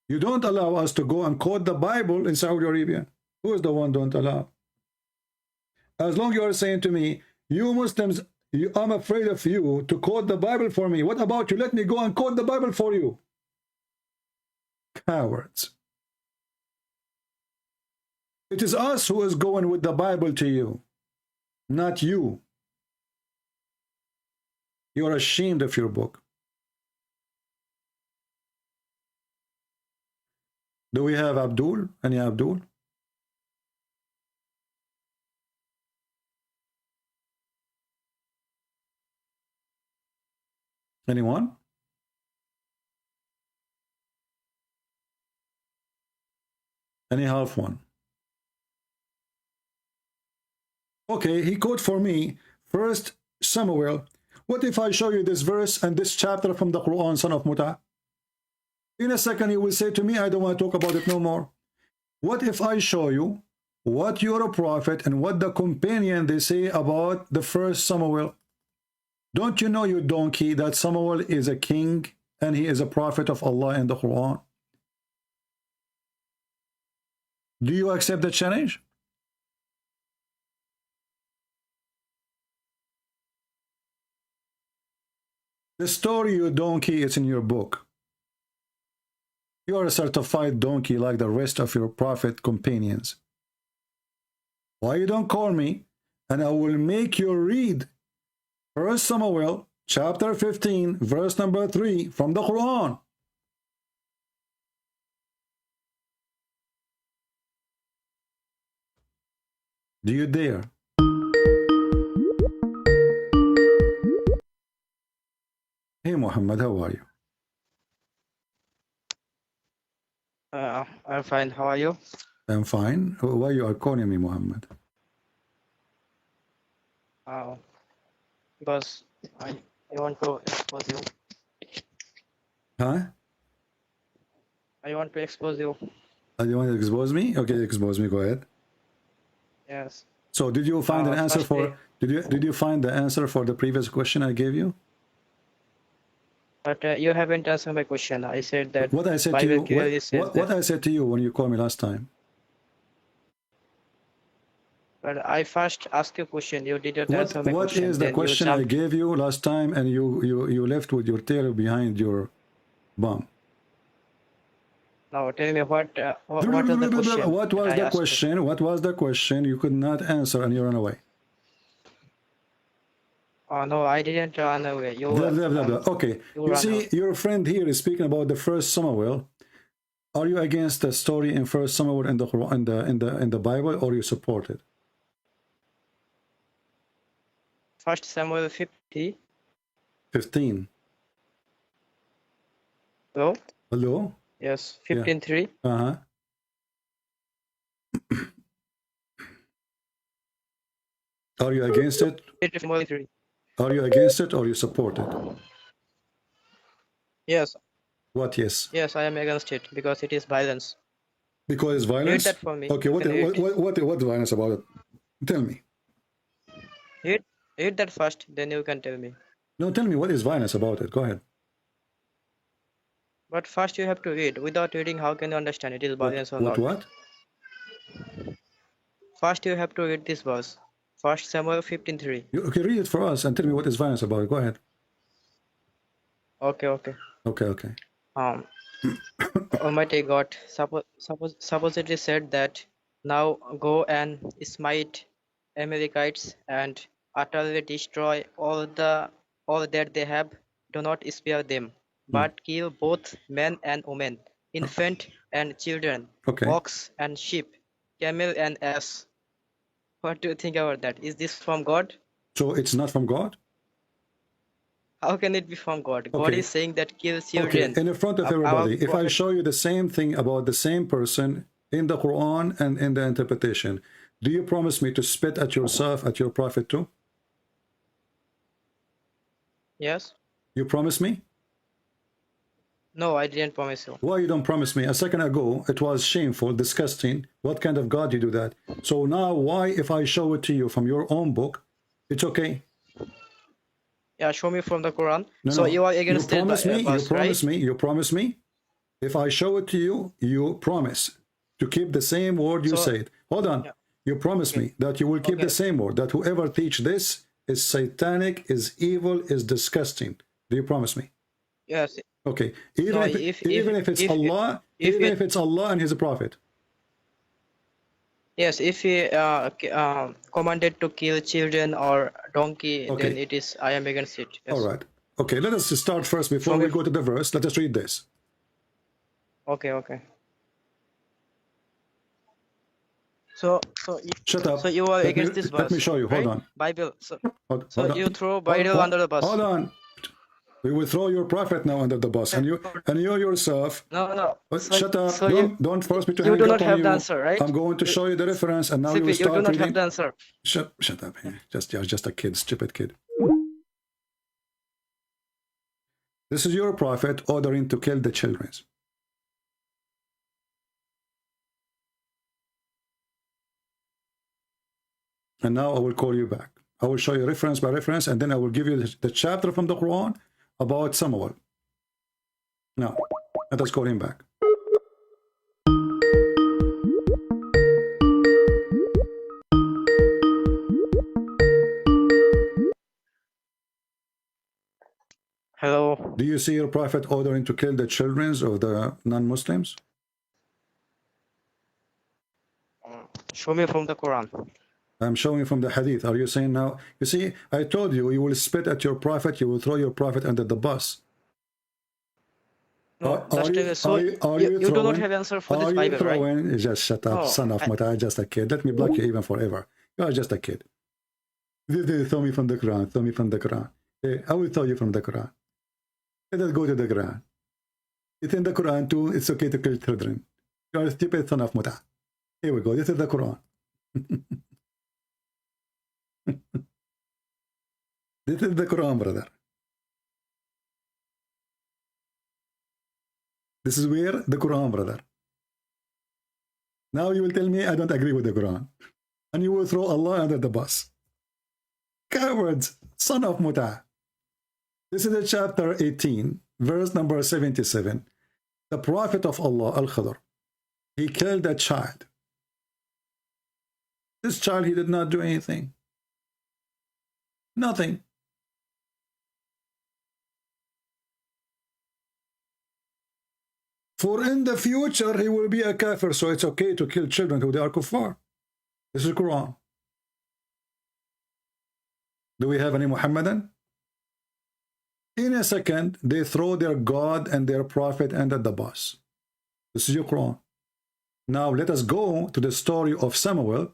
You don't allow us to go and quote the Bible in Saudi Arabia. Who is the one don't allow? As long as you are saying to me, you Muslims, I'm afraid of you to quote the Bible for me. What about you? Let me go and quote the Bible for you. Cowards. It is us who is going with the Bible to you, not you. You are ashamed of your book. Do we have Abdul? Any Abdul? Anyone? Any half one? Okay, he quote for me, 1 Samuel. What if I show you this verse and this chapter from the Quran, son of Muta? In a second, he will say to me, I don't want to talk about it no more. What if I show you what you're a prophet and what the companion they say about the 1 Samuel? Don't you know, you donkey, that Samuel is a king and he is a prophet of Allah in the Quran? Do you accept the challenge? The story, you donkey, is in your book. You are a certified donkey like the rest of your prophet companions. Why you don't call me and I will make you read 1 Samuel chapter 15 verse number 3 from the Quran. Do you dare? Hey Muhammad, how are you? I'm fine. How are you? I'm fine. Why you are calling me Muhammad? Because I want to expose you. Huh? I want to expose you. You want to expose me? Okay, expose me. Go ahead. Yes. So, did you find an answer for? Did you find the answer for the previous question I gave you? But you haven't answered my question. I said that. What I said to Bible you. clearly says What that. I said to you when you called me last time. But I first asked you a question. You didn't answer my What question. is the Then question you I jumped. gave you last time, and you left with your tail behind your bum? Now tell me what is the question? What was that I the asked you? question? What was the question? You could not answer and you ran away. Oh no, I didn't run away. You. Okay. You ran see, away. your friend here is speaking about the 1 Samuel. Are you against the story in 1 Samuel in the Quran, in the Bible, or you support it? 1 Samuel 50. 15. Hello? Hello? Yes, 15:3. Uh-huh. Are you against it? 15:3. Are you against it or you support it? Yes. What yes? Yes, I am against it because it is violence. Because it's violence? Read that for me. Okay, what violence about it? Tell me. Read that first, then you can tell me. No, tell me what is violence about it. Go ahead. But first you have to read. Without reading, how can you understand it is violence or not? What? First you have to read this verse. First Samuel 15:3. Okay, read it for us and tell me what is violence about. Go ahead. Okay. Okay. Almighty God supposedly said that, now go and smite Amalekites and utterly destroy all that they have. Do not spare them, but kill both men and women, infant and children, ox and sheep, camel and ass. What do you think about that? Is this from God? So it's not from God? How can it be from God? God is saying that kill children. Okay, in front of everybody, if I show you the same thing about the same person in the Quran and in the interpretation, do you promise me to spit at yourself, at your prophet too? Yes. You promise me? No, I didn't promise you. Why you don't promise me? A second ago, it was shameful, disgusting. What kind of God you do that? So now, why, if I show it to you from your own book, it's okay? Yeah, show me from the Quran. No, you are against you promise me, right? you promise me. If I show it to you, you promise to keep the same word you said. Hold on. Yeah. You promise me that you will keep the same word, that whoever teach this is satanic, is evil, is disgusting. Do you promise me? Yes. Okay. Even if it's Allah and His prophet. Yes, if he commanded to kill children or donkey, then it is, I am against it. Yes. All right. Okay, let us start first before we go to the verse. Let us read this. Okay. So shut up. So you are against this verse. Let me show you. Hold on. Bible. So hold you throw Bible under the bus. Hold on. We will throw your prophet now under the bus, and you yourself. No. Shut up! Don't force me to hang up on you. You do not have the answer, right? I'm going to show you the reference, and now you will start reading. You do not have the answer. Shut up! You're just a kid, stupid kid. This is your prophet ordering to kill the children. And now I will call you back. I will show you reference by reference, and then I will give you the chapter from the Quran about Samuel. Now, let us call him back. Hello. Do you see your prophet ordering to kill the children of the non-Muslims? Show me from the Quran. I'm showing from the hadith. Are you saying now? You see, I told you, you will spit at your prophet, you will throw your prophet under the bus. No, you do not have answer for this Bible, right? Just shut up, son of Mata, just a kid. Let me block you even forever. You are just a kid. Throw me from the Quran, throw me from the Quran. Hey, I will throw you from the Quran. Let us go to the Quran. It's in the Quran too, it's okay to kill children. You are a stupid son of Mata. Here we go, this is the Quran. This is the Quran, brother. This is where the Quran, brother. Now you will tell me I don't agree with the Quran. And you will throw Allah under the bus. Cowards, son of Muta. This is the chapter 18, verse number 77. The Prophet of Allah, Al-Khadr, he killed a child. This child, he did not do anything. Nothing. For in the future, he will be a kafir, so it's okay to kill children who they are kuffar. This is Quran. Do we have any Muhammadan? In a second, they throw their God and their prophet under the bus. This is your Quran. Now let us go to the story of Samuel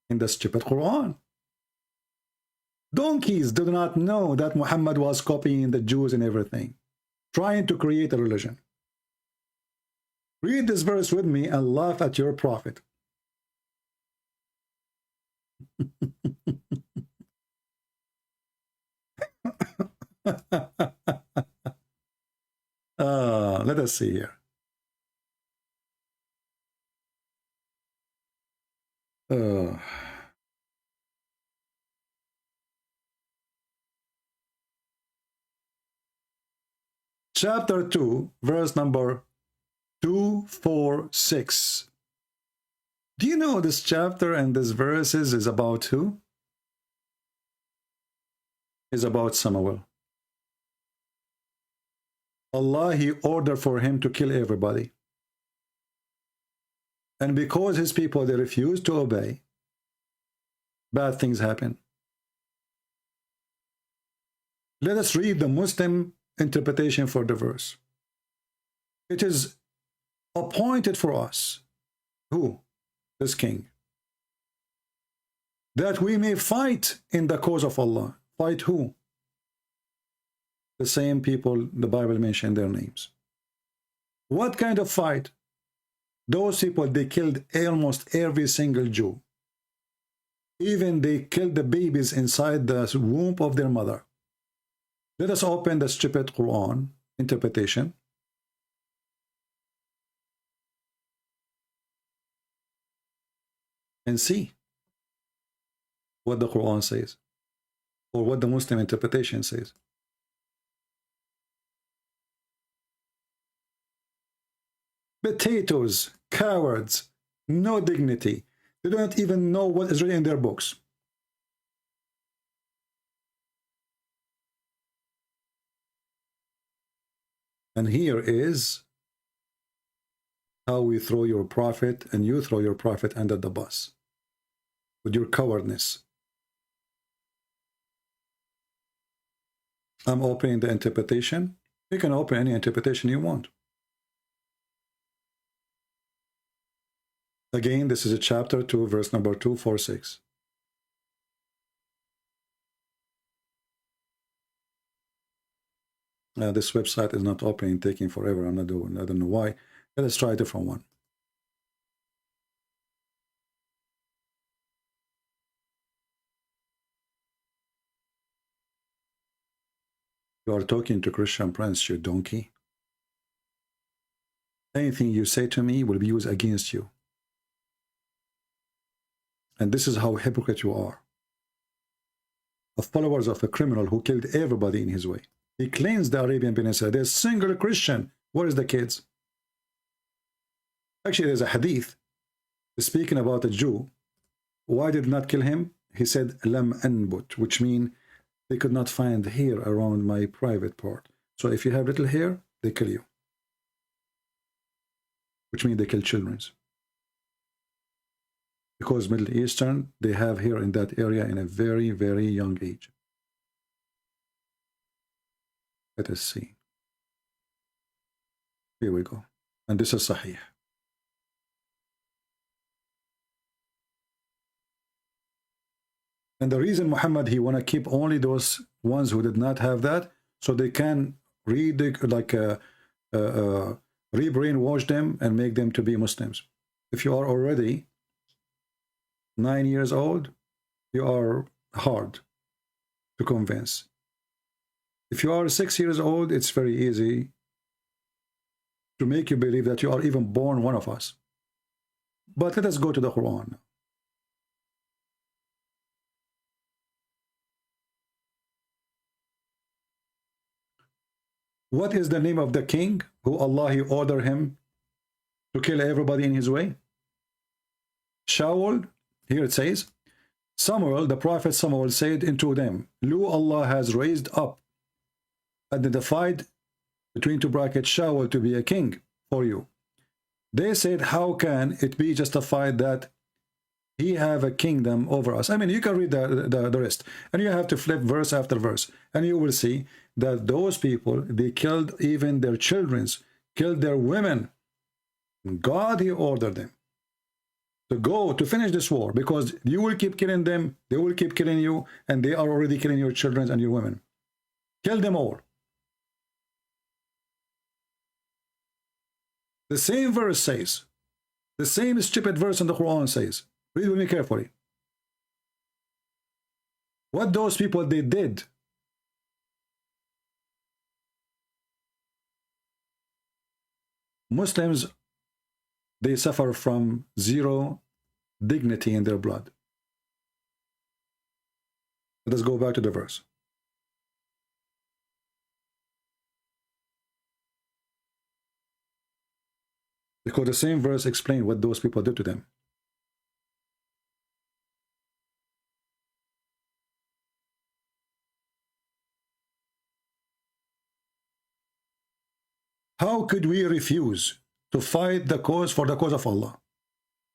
in the stupid Quran. Donkeys do not know that Muhammad was copying the Jews and everything, trying to create a religion. Read this verse with me and laugh at your prophet. Let us see here. Chapter 2, verse number 246. Do you know this chapter and this verses is about who? is about Samuel. Allah, he ordered for him to kill everybody. And because his people, they refused to obey, bad things happen. Let us read the Muslim interpretation for the verse. It is appointed for us, who? This king, that we may fight in the cause of Allah. Fight who? The same people the Bible mentioned their names. What kind of fight? Those people, they killed almost every single Jew. Even they killed the babies inside the womb of their mother. Let us open the stupid Quran interpretation. And see what the Quran says, or what the Muslim interpretation says. Potatoes, cowards, no dignity. They don't even know what is written in their books. And here is how we throw your prophet, and you throw your prophet under the bus with your cowardness. I'm opening the interpretation. You can open any interpretation you want. Again, this is a chapter 2, verse number 246. This website is not opening, taking forever. I don't know why. Let us try a different one. You are talking to Christian Prince, you donkey. Anything you say to me will be used against you. And this is how hypocrite you are. The followers of a criminal who killed everybody in his way. He cleansed the Arabian Peninsula. There's a single Christian. Where is the kids? Actually, there's a hadith speaking about a Jew. Why did not kill him? He said, Lam anbut, which means they could not find hair around my private part. So if you have little hair, they kill you. Which means they kill children. Because Middle Eastern, they have hair in that area in a very, very young age. Let us see. Here we go. And this is Sahih. And the reason Muhammad, he want to keep only those ones who did not have that, so they can re-brainwash them and make them to be Muslims. If you are already 9 years old, you are hard to convince. If you are 6 years old, it's very easy to make you believe that you are even born one of us. But let us go to the Quran. What is the name of the king who Allah he ordered him to kill everybody in his way? Shaul, here it says, Samuel, the prophet Samuel said unto them, Lo, Allah has raised up, identified between two brackets, Shaul to be a king for you. They said, how can it be justified that he have a kingdom over us? I mean, you can read the rest, and you have to flip verse after verse, and you will see that those people, they killed even their children, killed their women. God, he ordered them to go to finish this war, because you will keep killing them, they will keep killing you, and they are already killing your children and your women. Kill them all. The same verse says, the same stupid verse in the Quran says, read with me carefully, what those people they did. Muslims, they suffer from zero dignity in their blood. Let us go back to the verse. Because the same verse explains what those people did to them. How could we refuse to fight the cause for the cause of Allah,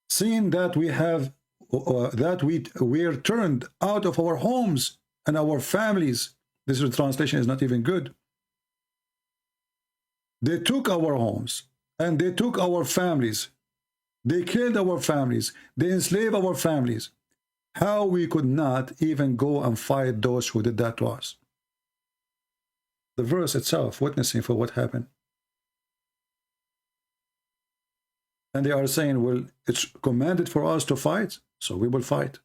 seeing that we have we are turned out of our homes and our families? This translation is not even good. They took our homes and they took our families. They killed our families. They enslaved our families. How we could not even go and fight those who did that to us? The verse itself witnessing for what happened. And they are saying, well, it's commanded for us to fight, so we will fight.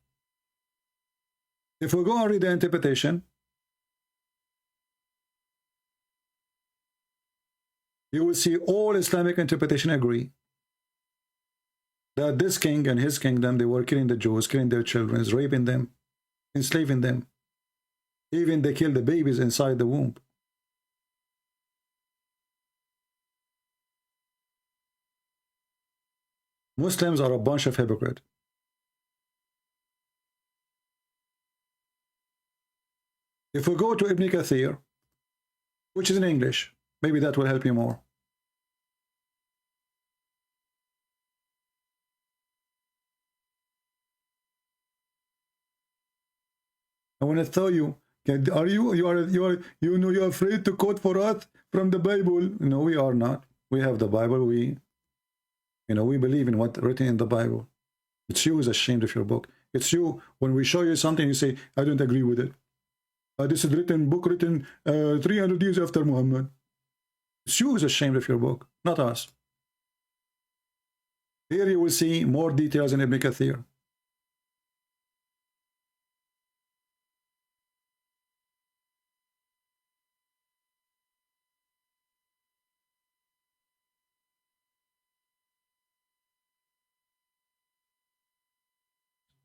If we go and read the interpretation, you will see all Islamic interpretation agree that this king and his kingdom, they were killing the Jews, killing their children, raping them, enslaving them. Even they killed the babies inside the womb. Muslims are a bunch of hypocrites. If we go to Ibn Kathir, which is in English, maybe that will help you more. I want to tell you, are you're afraid to quote for us from the Bible? No, we are not. We have the Bible. We believe in what written in the Bible. It's you who's ashamed of your book. It's you, when we show you something, you say, I don't agree with it. This is book written 300 years after Muhammad. It's you who's ashamed of your book, not us. Here you will see more details in Ibn Kathir.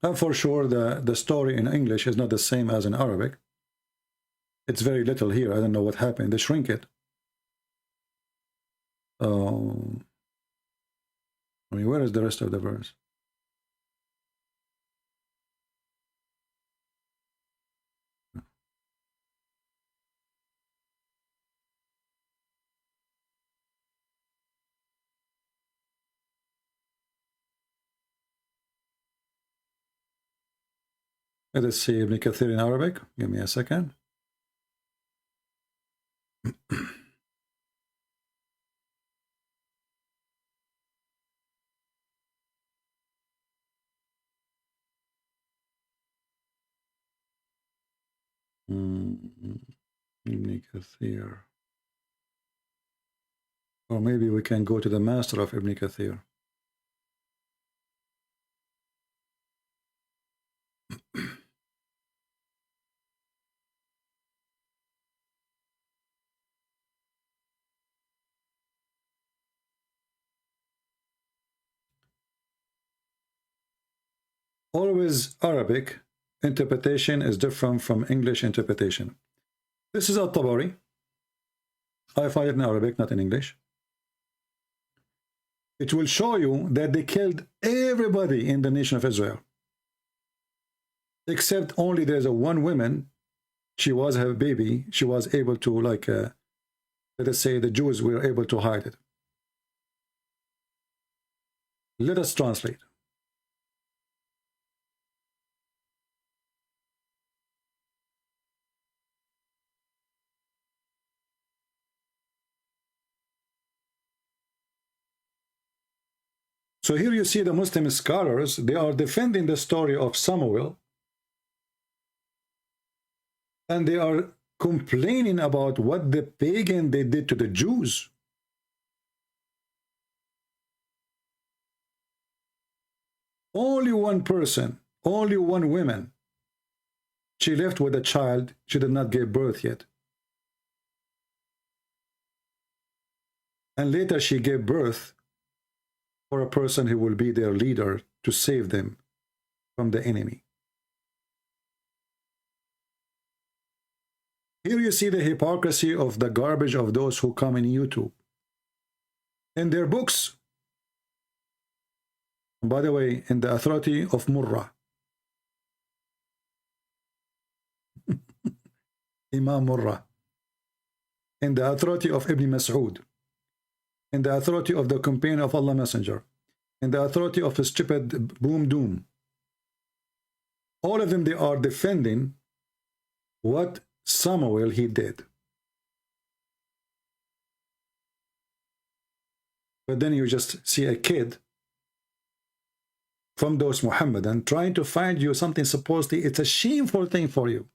And for sure, the story in English is not the same as in Arabic. It's very little here. I don't know what happened. They shrink it. I mean, where is the rest of the verse? Let us see Ibn Kathir in Arabic. Give me a second. Ibn Kathir. Or maybe we can go to the master of Ibn Kathir. Always Arabic interpretation is different from English interpretation. This is Al-Tabari. I find it in Arabic, not in English. It will show you that they killed everybody in the nation of Israel. Except only there's a one woman, she was her baby, she was able to, like, let us say the Jews were able to hide it. Let us translate. So here you see the Muslim scholars, they are defending the story of Samuel, and they are complaining about what the pagan they did to the Jews. Only one person, only one woman, she left with a child, she did not give birth yet. And later she gave birth for a person who will be their leader to save them from the enemy. Here you see the hypocrisy of the garbage of those who come in YouTube. In their books, by the way, in the authority of Murrah, Imam Murrah, in the authority of Ibn Masood, in the authority of the companion of Allah Messenger, in the authority of a stupid boom doom. All of them, they are defending what Samuel he did. But then you just see a kid from those Muhammadan trying to find you something supposedly, it's a shameful thing for you.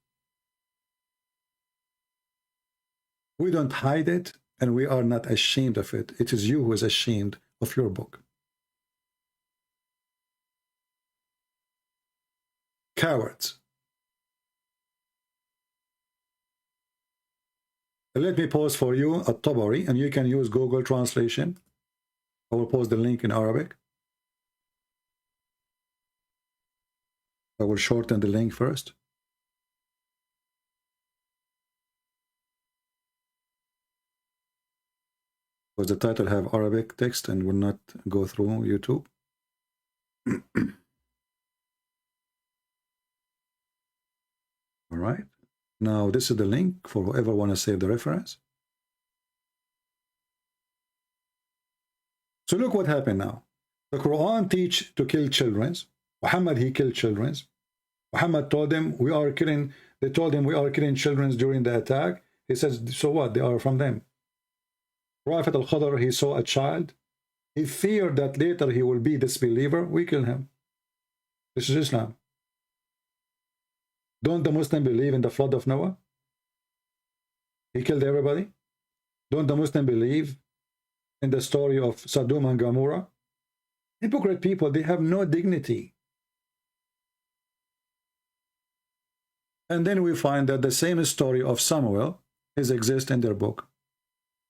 We don't hide it, and we are not ashamed of it. It is you who is ashamed of your book. Cowards. Let me pause for you at Tabari, and you can use Google translation. I will post the link in Arabic. I will shorten the link first. Because the title have Arabic text and will not go through YouTube. All right. Now this is the link for whoever want to save the reference. So look what happened now. The Quran teach to kill children. Muhammad, he killed children. Muhammad told them we are killing. They told him we are killing children during the attack. He says, so what? They are from them. Prophet al-Khadr, he saw a child. He feared that later he will be disbeliever. We kill him. This is Islam. Don't the Muslim believe in the flood of Noah? He killed everybody. Don't the Muslim believe in the story of Sodom and Gomorrah? Hypocrite people, they have no dignity. And then we find that the same story of Samuel exists in their book.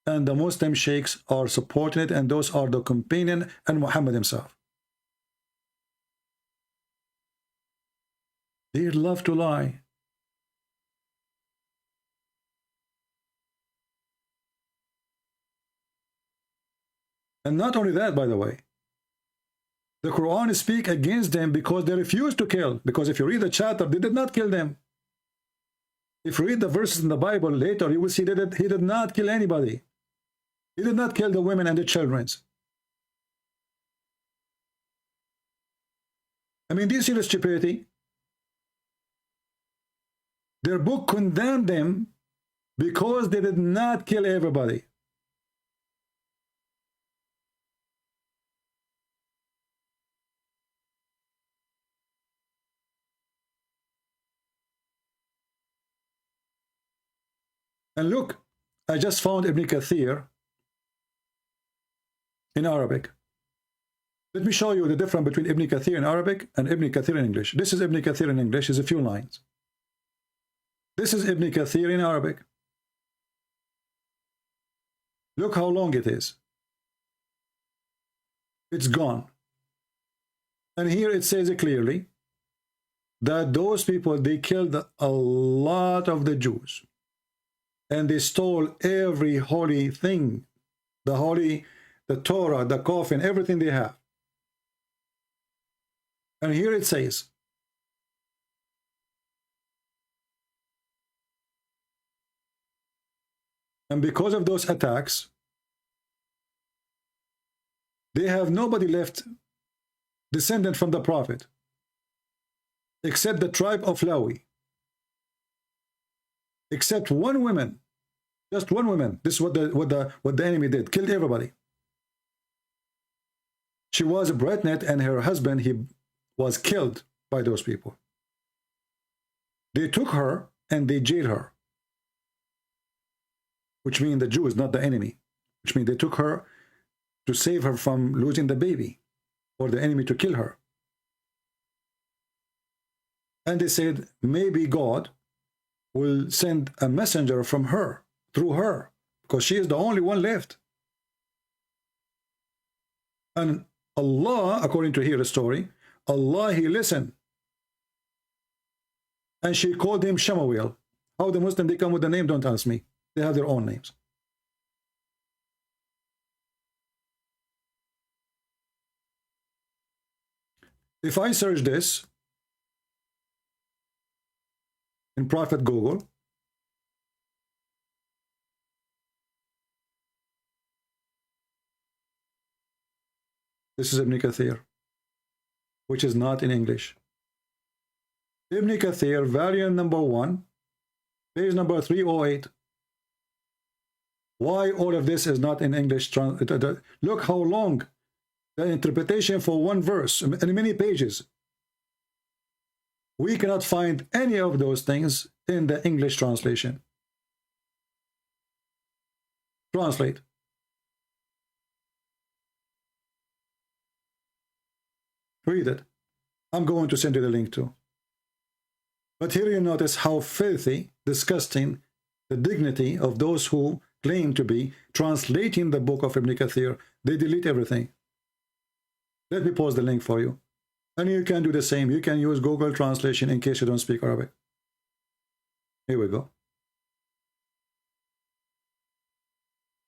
And the Muslim sheikhs are supporting it, and those are the companion and Muhammad himself. They love to lie. And not only that, by the way, the Quran speaks against them because they refuse to kill. Because if you read the chapter, they did not kill them. If you read the verses in the Bible later, you will see that he did not kill anybody. He did not kill the women and the children. I mean, do you see the stupidity? Their book condemned them because they did not kill everybody. And look, I just found Ibn Kathir in Arabic. Let me show you the difference between Ibn Kathir in Arabic and Ibn Kathir in English. This is Ibn Kathir in English, is a few lines. This is Ibn Kathir in Arabic. Look how long it is. It's gone. And here it says it clearly that those people, they killed a lot of the Jews. And they stole every holy thing, the Torah, the coffin, everything they have. And here it says, and because of those attacks, they have nobody left descendant from the Prophet, except the tribe of Lawi. Except one woman, just one woman. This is what the enemy did. Killed everybody. She was pregnant, and her husband, he was killed by those people. They took her and they jailed her, which means the Jews, not the enemy. Which means they took her to save her from losing the baby, or the enemy to kill her. And they said, maybe God will send a messenger from her, through her, because she is the only one left. And Allah, according to here the story, Allah, he listened. And she called him Shemuel. How the Muslim, they come with the name, don't ask me. They have their own names. If I search this in Prophet Google, This is Ibn Kathir, which is not in English. Ibn Kathir, variant number 1, page number 308. Why all of this is not in English? Look how long the interpretation for one verse in many pages. We cannot find any of those things in the English translation. Translate. Read it. I'm going to send you the link too. But here you notice how filthy, disgusting the dignity of those who claim to be translating the book of Ibn Kathir. They delete everything. Let me post the link for you. And you can do the same. You can use Google translation in case you don't speak Arabic. Here we go.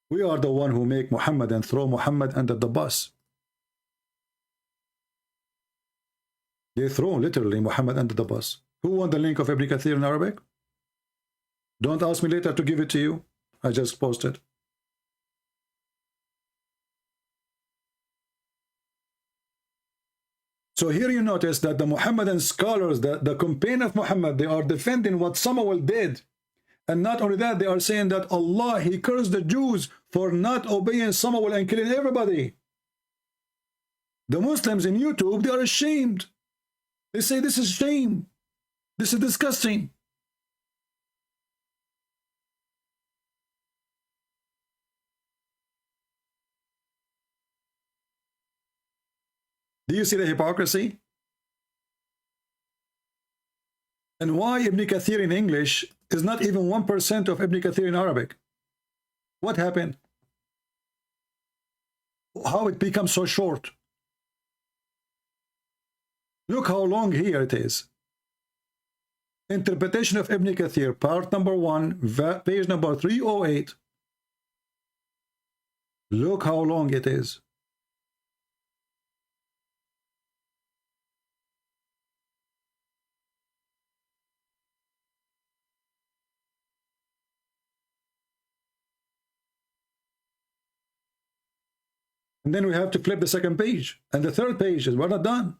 We are the one who make Muhammad and throw Muhammad under the bus. They throw literally Muhammad under the bus. Who want the link of Ibn Kathir in Arabic? Don't ask me later to give it to you. I just posted. So here you notice that the Muhammadan scholars, the campaign of Muhammad, they are defending what Samuel did. And not only that, they are saying that Allah, He cursed the Jews for not obeying Samuel and killing everybody. The Muslims in YouTube, they are ashamed. They say this is shame. This is disgusting. Do you see the hypocrisy? And why Ibn Kathir in English is not even 1% of Ibn Kathir in Arabic? What happened? How it becomes so short? Look how long here it is. Interpretation of Ibn Kathir, part number 1, page number 308. Look how long it is. And then we have to flip the second page. And the third page is we're not done.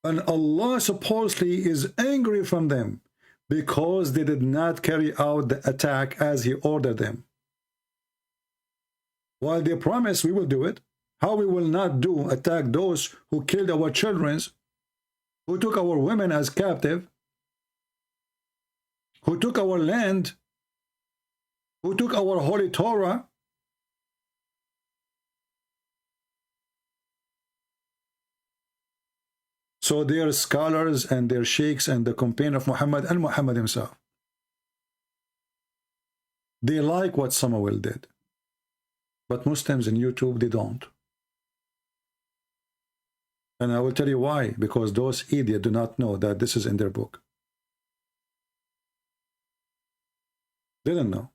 And Allah supposedly is angry from them because they did not carry out the attack as He ordered them. While they promise we will do it, how we will not attack those who killed our children, who took our women as captive, who took our land, who took our holy Torah. So they are scholars and their sheikhs and the campaign of Muhammad and Muhammad himself. They like what Samuel did. But Muslims in YouTube, they don't. And I will tell you why. Because those idiots do not know that this is in their book. They didn't know.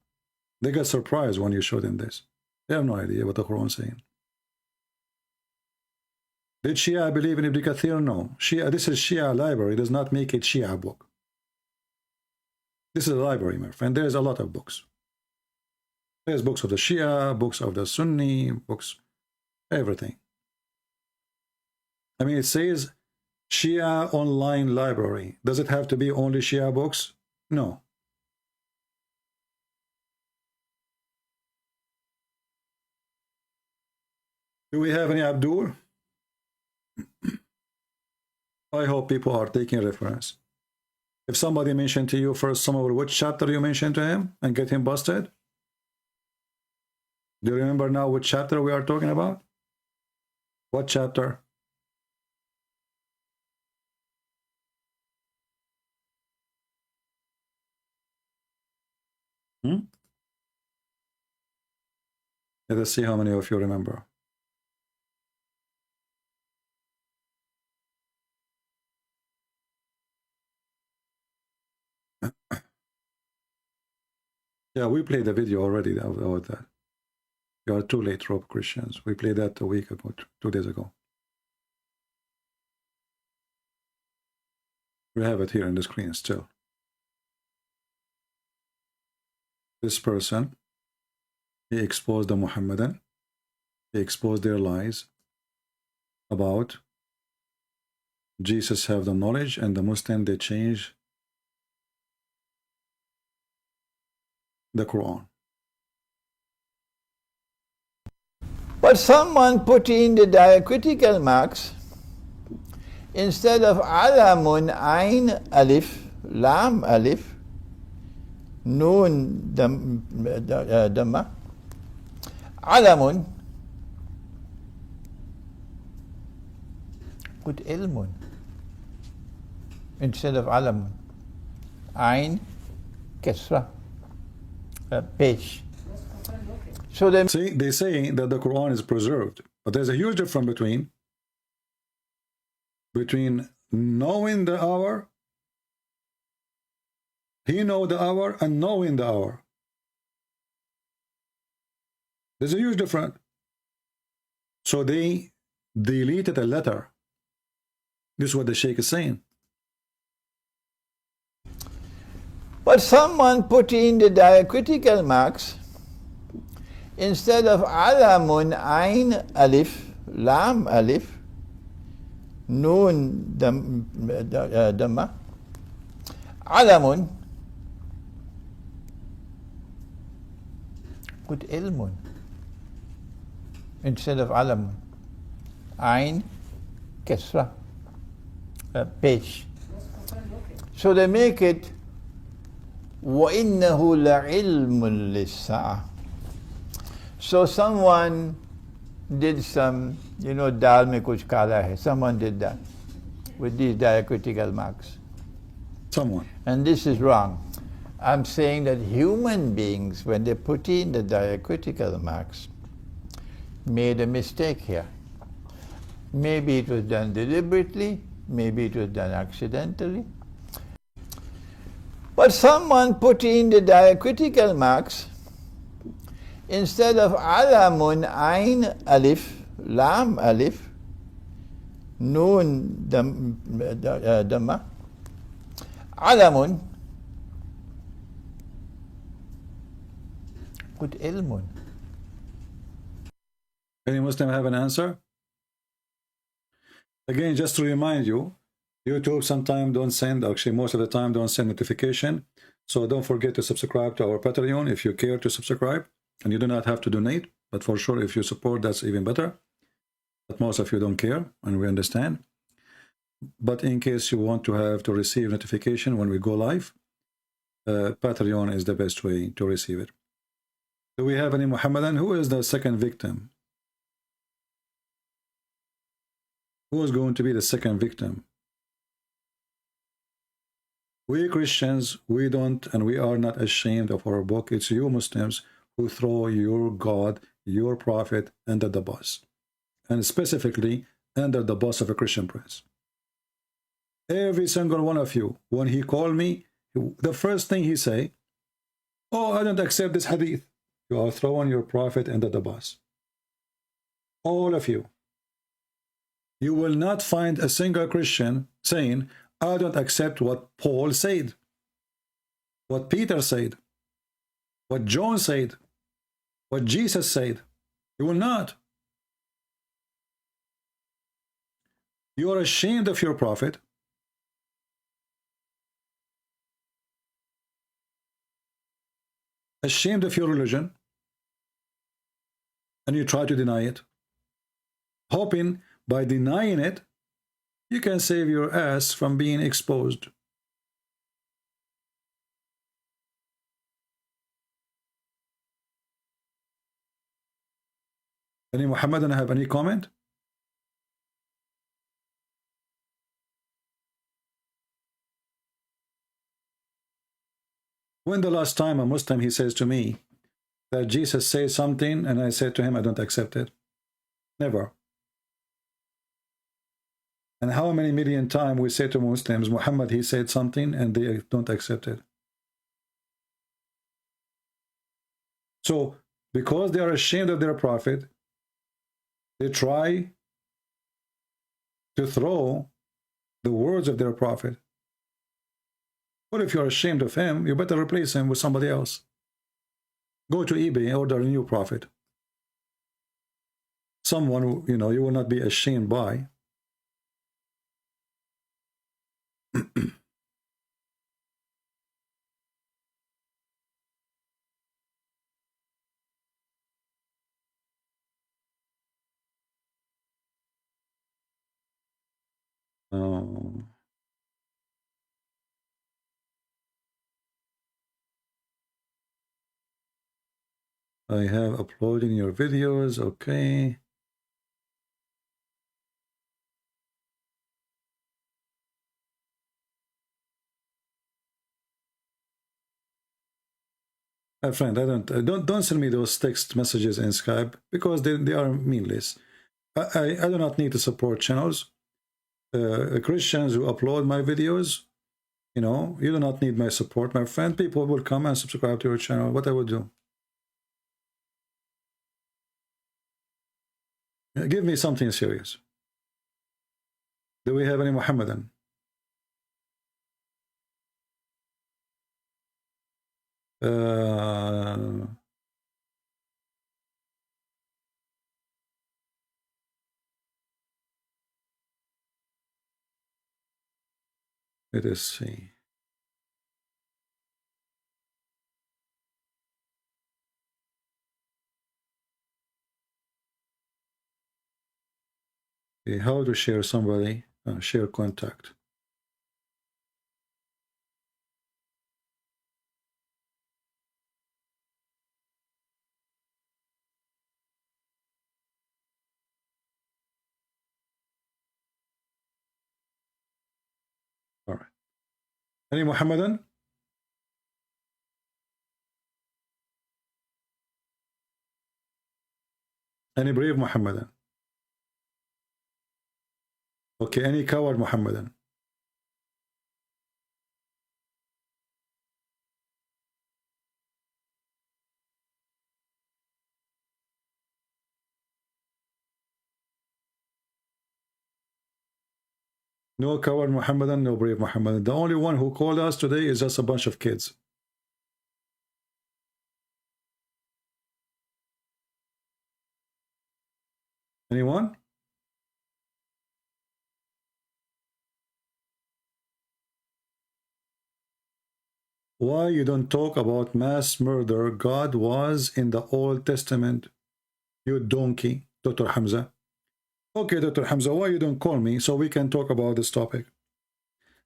They got surprised when you showed them this. They have no idea what the Quran is saying. Did Shia believe in Ibn Kathir? No. This is Shia library. It does not make it Shia book. This is a library, my friend. There's a lot of books. There's books of the Shia, books of the Sunni, books, everything. I mean, it says Shia online library. Does it have to be only Shia books? No. Do we have any Abdul? I hope people are taking reference. If somebody mentioned to you first Samuel, which chapter you mentioned to him and get him busted? Do you remember now which chapter we are talking about? What chapter? Let us see how many of you remember. Yeah, we played the video already about that. You are too late, Rob Christians. We played that a week ago, 2 days ago. We have it here on the screen still. This person, he exposed the Muhammadan, he exposed their lies about Jesus have the knowledge, and the Muslim, they change the Quran. But someone put in the diacritical marks instead of alamun ain alif lam alif nun dhamma alamun put ilmun instead of alamun ain kasra page. So they see, they say that the Quran is preserved, but there's a huge difference between knowing the hour, he know the hour, and knowing the hour. There's a huge difference. So they deleted a letter. This is what the Sheikh is saying. But someone put in the diacritical marks instead of alamun ain alif lam alif nun dhamma alamun put ilmun instead of alamun ain kasra page. So they make it وَإِنَّهُ لَعِلْمٌ لِلسَّاعَةِ. So someone did some, dal mein kuch kala hai. Someone did that with these diacritical marks. Someone. And this is wrong. I'm saying that human beings, when they put in the diacritical marks, made a mistake here. Maybe it was done deliberately, maybe it was done accidentally. But someone put in the diacritical marks instead of alamun ain alif lam alif nun dhamma alamun put ilmun. Any Muslim have an answer? Again, just to remind you, YouTube sometimes don't send, actually most of the time don't send notification. So don't forget to subscribe to our Patreon if you care to subscribe. And you do not have to donate, but for sure if you support, that's even better. But most of you don't care, and we understand. But in case you want to receive notification when we go live, Patreon is the best way to receive it. Do we have any Muhammadan? Who is the second victim? Who is going to be the second victim? We Christians, we don't, and we are not ashamed of our book. It's you Muslims who throw your God, your prophet under the bus, and specifically under the bus of a Christian prince. Every single one of you, when he called me, the first thing he say, oh, I don't accept this hadith. You are throwing your prophet under the bus. All of you. You will not find a single Christian saying, I don't accept what Paul said, what Peter said, what John said, what Jesus said. You will not. You are ashamed of your prophet. Ashamed of your religion. And you try to deny it, hoping by denying it, you can save your ass from being exposed. Any Muhammadan have any comment? When the last time a Muslim, he says to me that Jesus says something and I said to him, I don't accept it? Never. And how many million times we say to Muslims, Muhammad, he said something, and they don't accept it. So, because they are ashamed of their prophet, they try to throw the words of their prophet Well, if you're ashamed of him, you better replace him with somebody else. Go to eBay and order a new prophet. Someone who, you know, you will not be ashamed by. I have uploading your videos, okay. My friend, don't send me those text messages in Skype because they are meaningless. I do not need to support channels. Christians who upload my videos, you know, you do not need my support, my friend. People will come and subscribe to your channel. What I would do? Give me something serious. Do we have any Muhammadan? Let us see. Okay, how to share somebody? Share contact. All right. Any Muhammadan? Any brave Muhammadan? Okay, any coward Muhammadan? No coward Muhammadan, no brave Muhammadan. The only one who called us today is just a bunch of kids. Anyone? Why you don't talk about mass murder God was in the Old Testament? You donkey, Dr. Hamza. Okay, Dr. Hamza, why you don't call me so we can talk about this topic?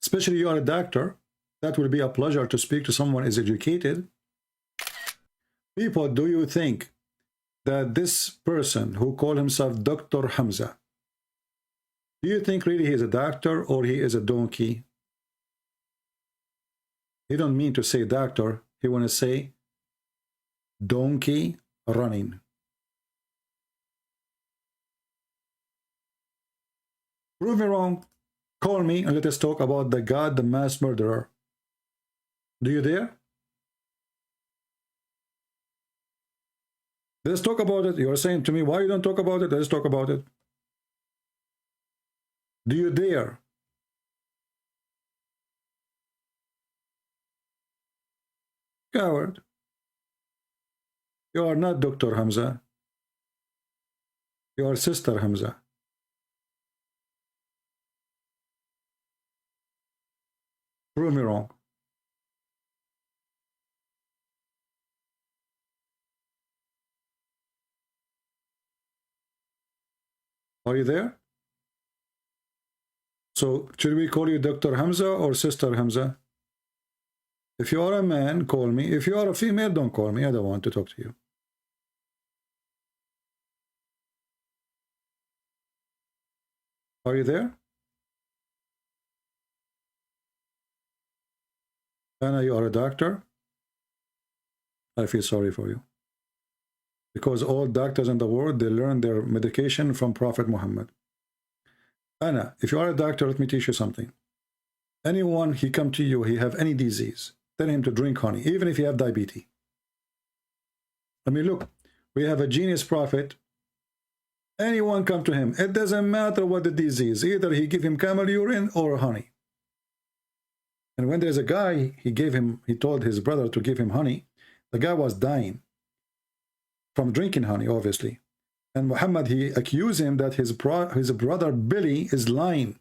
Especially you are a doctor. That will be a pleasure to speak to someone who is educated. People, do you think that this person who called himself Dr. Hamza, do you think really he is a doctor or he is a donkey? He don't mean to say doctor. He want to say donkey running. Prove me wrong. Call me and let us talk about the God, the mass murderer. Do you dare? Let's talk about it. You're saying to me, why you don't talk about it? Let's talk about it. Do you dare? Coward. You are not Dr. Hamza. You are Sister Hamza. Prove me wrong. Are you there? So, should we call you Dr. Hamza or Sister Hamza? If you are a man, call me. If you are a female, don't call me. I don't want to talk to you. Are you there? Anna, you are a doctor? I feel sorry for you. Because all doctors in the world, they learn their medication from Prophet Muhammad. Anna, if you are a doctor, let me teach you something. Anyone, he come to you, he have any disease, tell him to drink honey, even if he have diabetes. I mean, look, we have a genius prophet. Anyone come to him, it doesn't matter what the disease, either he give him camel urine or honey. And when there's a guy, he told his brother to give him honey. The guy was dying from drinking honey, obviously. And Muhammad, he accused him that his brother Billy is lying.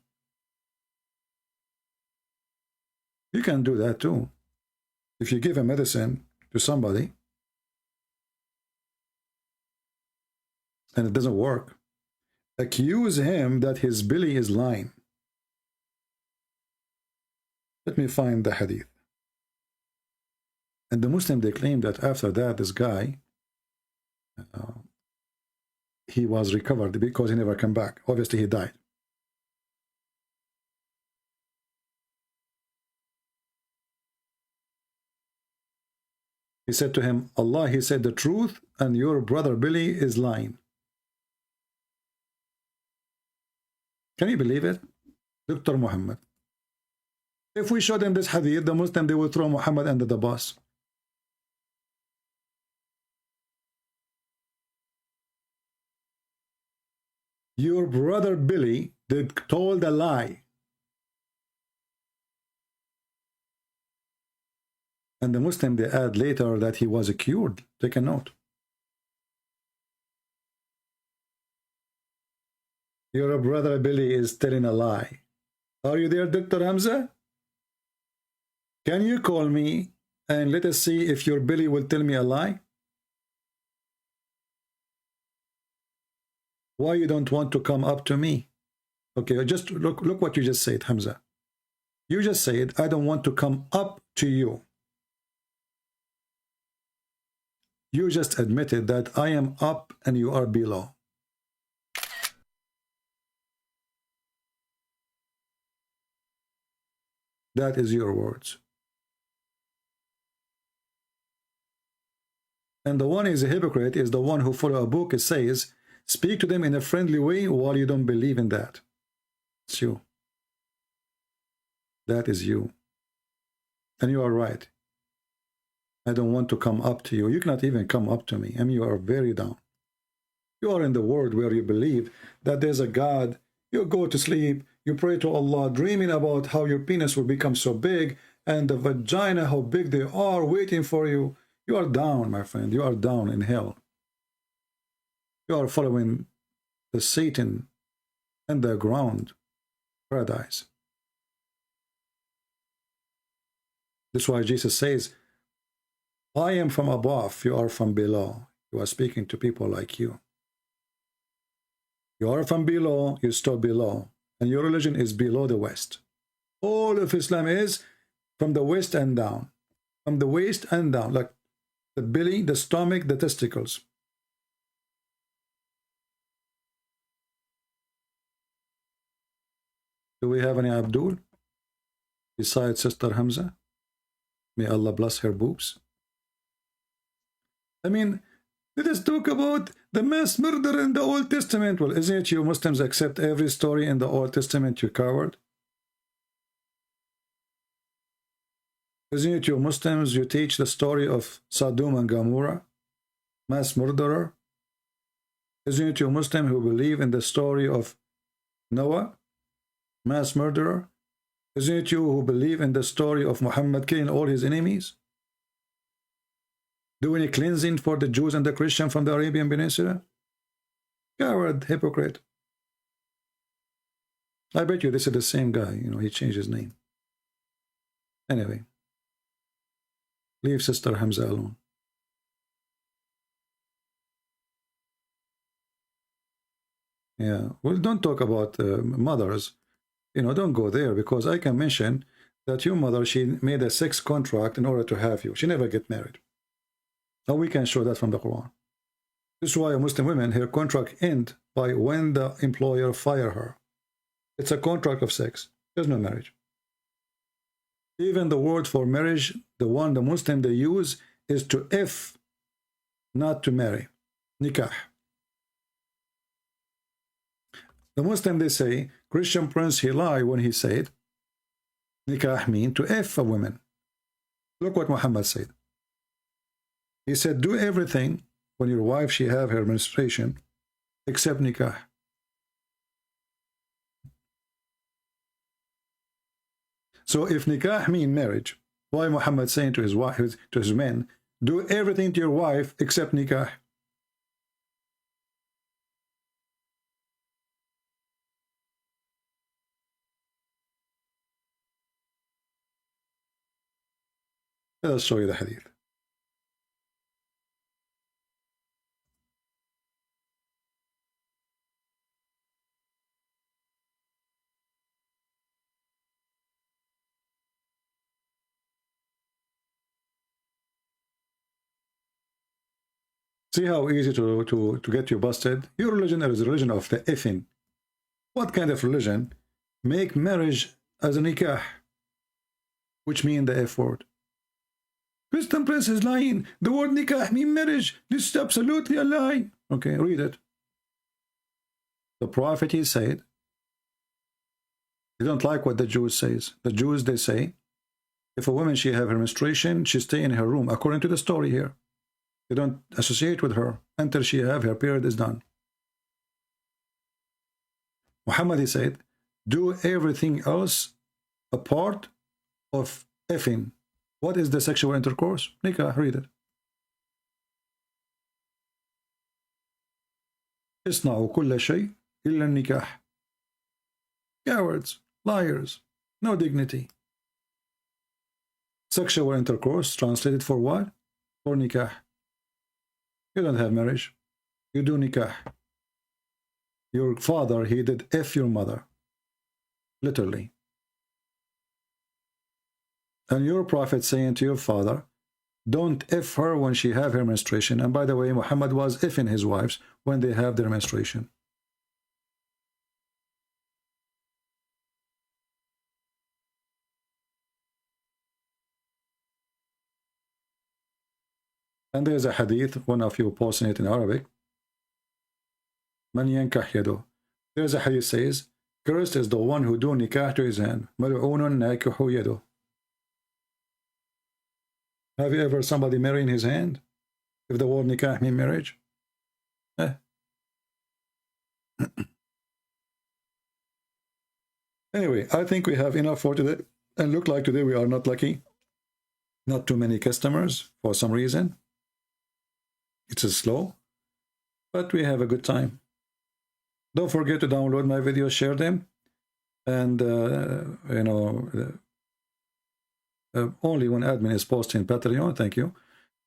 You can do that too. If you give a medicine to somebody and it doesn't work, accuse him that his Billy is lying. Let me find the hadith. And the Muslim, they claim that after that, this guy, he was recovered because he never came back. Obviously, he died. He said to him, Allah, he said the truth, and your brother Billy is lying. Can you believe it? Dr. Muhammad. If we show them this hadith, the Muslim, they will throw Muhammad under the bus. Your brother Billy told a lie. And the Muslim, they add later that he was cured. Take a note. Your brother Billy is telling a lie. Are you there, Dr. Hamza? Can you call me and let us see if your Billy will tell me a lie? Why you don't want to come up to me? Okay, just look what you just said, Hamza. You just said, I don't want to come up to you. You just admitted that I am up and you are below. That is your words. And the one who is a hypocrite is the one who follow a book. It says, speak to them in a friendly way while you don't believe in that. It's you. That is you. And you are right. I don't want to come up to you. You cannot even come up to me. I mean, you are very down. You are in the world where you believe that there's a God. You go to sleep, you pray to Allah, dreaming about how your penis will become so big and the vagina, how big they are, waiting for you. You are down, my friend. You are down in hell. You are following the Satan and the ground paradise. That's why Jesus says, I am from above, you are from below. You are speaking to people like you. You are from below, you stop below. And your religion is below the West. All of Islam is from the waist and down. From the waist and down, like the belly, the stomach, the testicles. Do we have any Abdul besides Sister Hamza? May Allah bless her boobs. I mean, let us talk about the mass murder in the Old Testament. Well, isn't it you Muslims accept every story in the Old Testament, you coward? Isn't it you Muslims, you teach the story of Sodom and Gomorrah, mass murderer? Isn't it you Muslim who believe in the story of Noah, mass murderer? Isn't it you who believe in the story of Muhammad killing all his enemies? Doing a cleansing for the Jews and the Christians from the Arabian Peninsula? Coward, hypocrite. I bet you this is the same guy. You know, he changed his name. Anyway. Leave Sister Hamza alone. Yeah, well, don't talk about mothers. You know, don't go there, because I can mention that your mother, she made a sex contract in order to have you. She never get married. Now we can show that from the Quran. This is why a Muslim woman, her contract ends by when the employer fire her. It's a contract of sex. There's no marriage. Even the word for marriage, the one the Muslim they use, is to if, not to marry. Nikah. The Muslim, they say, Christian Prince, he lied when he said, Nikah mean to if a woman. Look what Muhammad said. He said, do everything when your wife, she have her menstruation, except nikah. So if nikah mean marriage, why Muhammad saying to his wife, to his men, do everything to your wife except nikah? Let us show you the hadith. See how easy to get you busted? Your religion is a religion of the effing. What kind of religion make marriage as a nikah, which mean the F word? Christian Prince is lying. The word nikah mean marriage. This is absolutely a lie. Okay, read it. The prophet, he said, they don't like what the Jews says. The Jews, they say, if a woman, she have her menstruation, she stay in her room, according to the story here. They don't associate with her until she have her period is done. Muhammad, he said, do everything else a part of effing. What is the sexual intercourse? Nikah, read it. اصنعوا كل شيء إلا النكاح. Cowards, liars, no dignity. Sexual intercourse translated for what? For nikah. You don't have marriage. You do nikah. Your father, he did F your mother. Literally. And your prophet saying to your father, don't F her when she have her menstruation. And by the way, Muhammad was Fing his wives when they have their menstruation. And there's a hadith, one of you posting it in Arabic. Man yankah yado. There's a hadith says, cursed is the one who do nikah to his hand. Mal'unun naikuhu yado. Have you ever somebody marrying his hand? If the word nikah mean marriage? Anyway, I think we have enough for today. And look like today we are not lucky. Not too many customers for some reason. It's slow, but we have a good time. Don't forget to download my videos, share them, and you know, only when admin is posting Patreon. Thank you.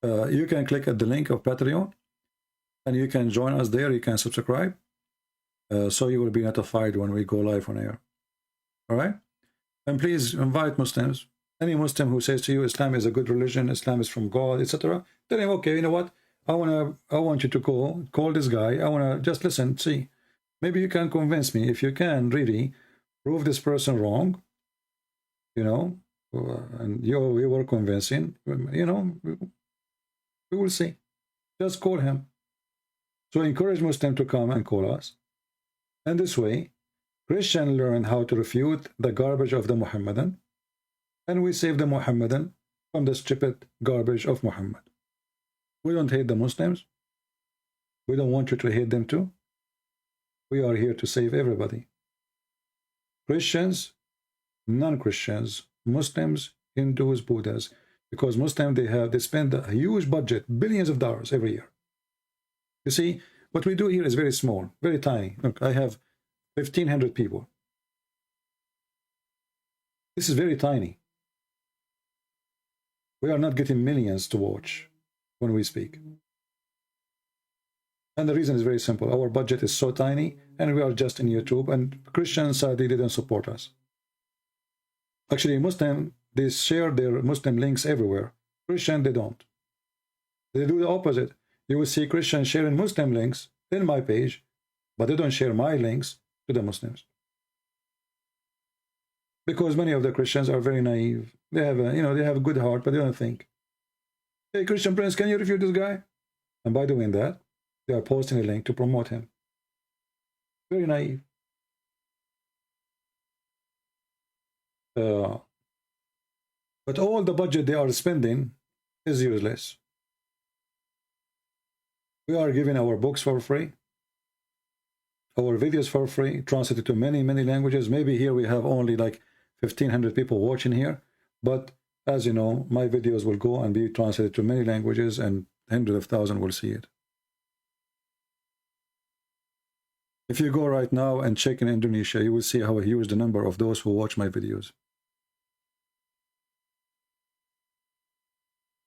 You can click at the link of Patreon, and you can join us there. You can subscribe, so you will be notified when we go live on air. All right, and please invite Muslims. Any Muslim who says to you Islam is a good religion, Islam is from God, etc., tell him, okay, you know what? I want you to call this guy. I want to just listen, see. Maybe you can convince me. If you can really prove this person wrong, you know, and you were convincing, you know, we will see. Just call him. So encourage Muslim to come and call us. And this way, Christian learn how to refute the garbage of the Muhammadan, and we save the Muhammadan from the stupid garbage of Muhammad. We don't hate the Muslims. We don't want you to hate them too. We are here to save everybody. Christians, non-Christians, Muslims, Hindus, Buddhas. Because Muslims, they spend a huge budget, billions of dollars every year. You see, what we do here is very small, very tiny. Look, I have 1,500 people. This is very tiny. We are not getting millions to watch when we speak. And the reason is very simple. Our budget is so tiny, and we are just in YouTube, and Christians, sadly, they don't support us. Actually, Muslim, they share their Muslim links everywhere. Christian, they don't. They do the opposite. You will see Christians sharing Muslim links in my page, but they don't share my links to the Muslims. Because many of the Christians are very naive. They have a, you know, they have a good heart, but they don't think. Hey, Christian Prince, can you refute this guy? And by doing that, they are posting a link to promote him. Very naive. But all the budget they are spending is useless. We are giving our books for free, our videos for free, translated to many, many languages. Maybe here we have only like 1,500 people watching here, but as you know, my videos will go and be translated to many languages and hundreds of thousands will see it. If you go right now and check in Indonesia, you will see how huge the number of those who watch my videos.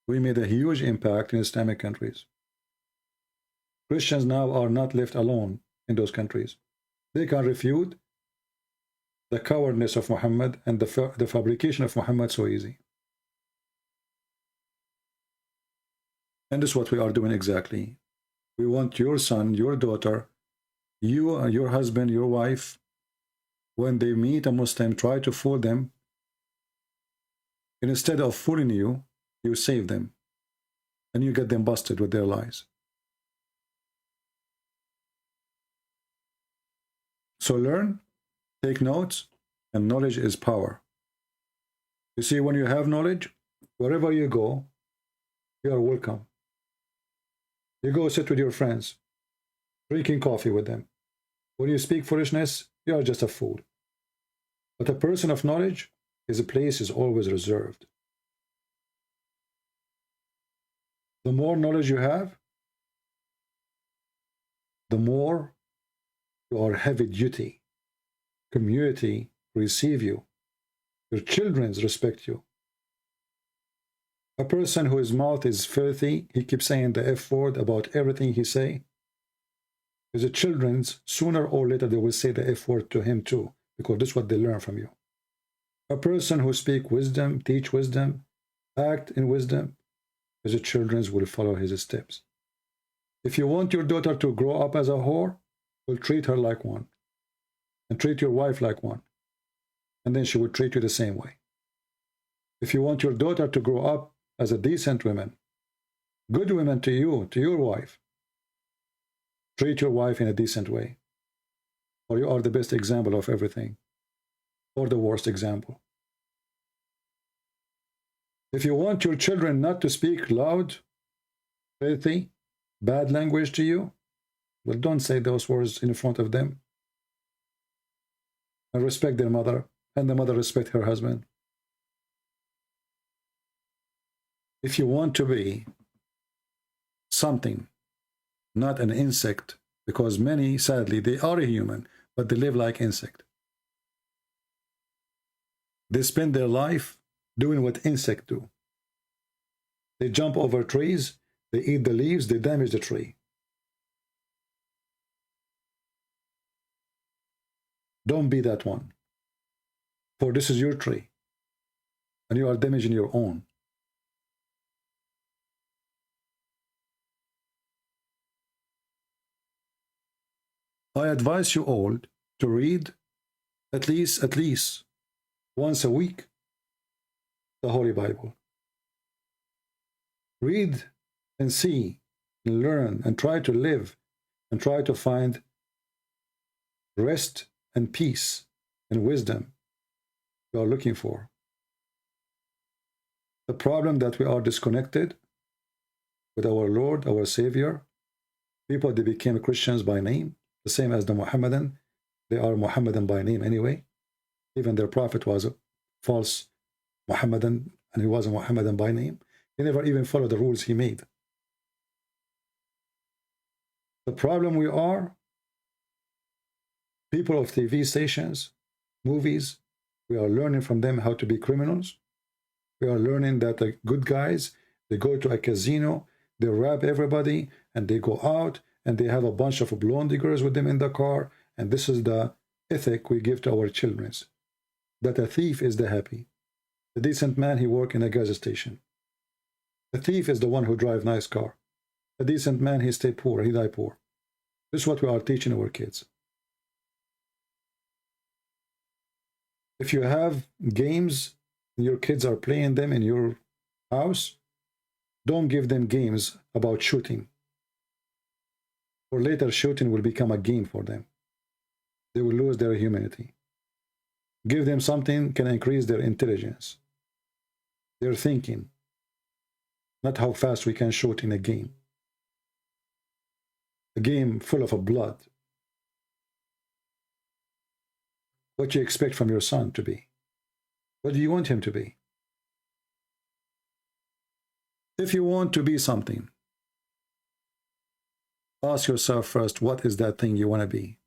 We made a huge impact in Islamic countries. Christians now are not left alone in those countries. They can refute the cowardness of Muhammad and the fabrication of Muhammad so easy. And this is what we are doing exactly. We want your son, your daughter, you, your husband, your wife, when they meet a Muslim, try to fool them. And instead of fooling you, you save them. And you get them busted with their lies. So learn, take notes, and knowledge is power. You see, when you have knowledge, wherever you go, you are welcome. You go sit with your friends, drinking coffee with them. When you speak foolishness, you are just a fool. But a person of knowledge, his place is always reserved. The more knowledge you have, the more you are heavy duty. Community receive you. Your children respect you. A person whose mouth is filthy, he keeps saying the F word about everything he say. His children, sooner or later, they will say the F word to him too, because this is what they learn from you. A person who speak wisdom, teach wisdom, act in wisdom, his children will follow his steps. If you want your daughter to grow up as a whore, will treat her like one, and treat your wife like one, and then she will treat you the same way. If you want your daughter to grow up as a decent woman, good woman to you, to your wife, treat your wife in a decent way, or you are the best example of everything, or the worst example. If you want your children not to speak loud, filthy, bad language to you, well, don't say those words in front of them. And respect their mother, and the mother respect her husband. If you want to be something, not an insect, because many, sadly, they are a human, but they live like insect. They spend their life doing what insects do. They jump over trees, they eat the leaves, they damage the tree. Don't be that one. For this is your tree. And you are damaging your own. I advise you all to read at least once a week the Holy Bible. Read and see, and learn, and try to live, and try to find rest and peace and wisdom you are looking for. The problem that we are disconnected with our Lord, our Savior. People, they became Christians by name, the same as the Muhammadan. They are Muhammadan by name anyway. Even their prophet was a false Muhammadan, and he was a Muhammadan by name. He never even followed the rules he made. The problem we are, people of TV stations, movies, we are learning from them how to be criminals. We are learning that the good guys, they go to a casino, they rob everybody, and they go out, and they have a bunch of blonde diggers with them in the car, and this is the ethic we give to our children. That a thief is the happy. The decent man, he work in a gas station. The thief is the one who drive nice car. A decent man, he stay poor, he die poor. This is what we are teaching our kids. If you have games and your kids are playing them in your house, don't give them games about shooting. Or later shooting will become a game for them. They will lose their humanity. Give them something can increase their intelligence, their thinking, not how fast we can shoot in a game. A game full of blood. What you expect from your son to be? What do you want him to be? If you want to be something, ask yourself first, what is that thing you want to be?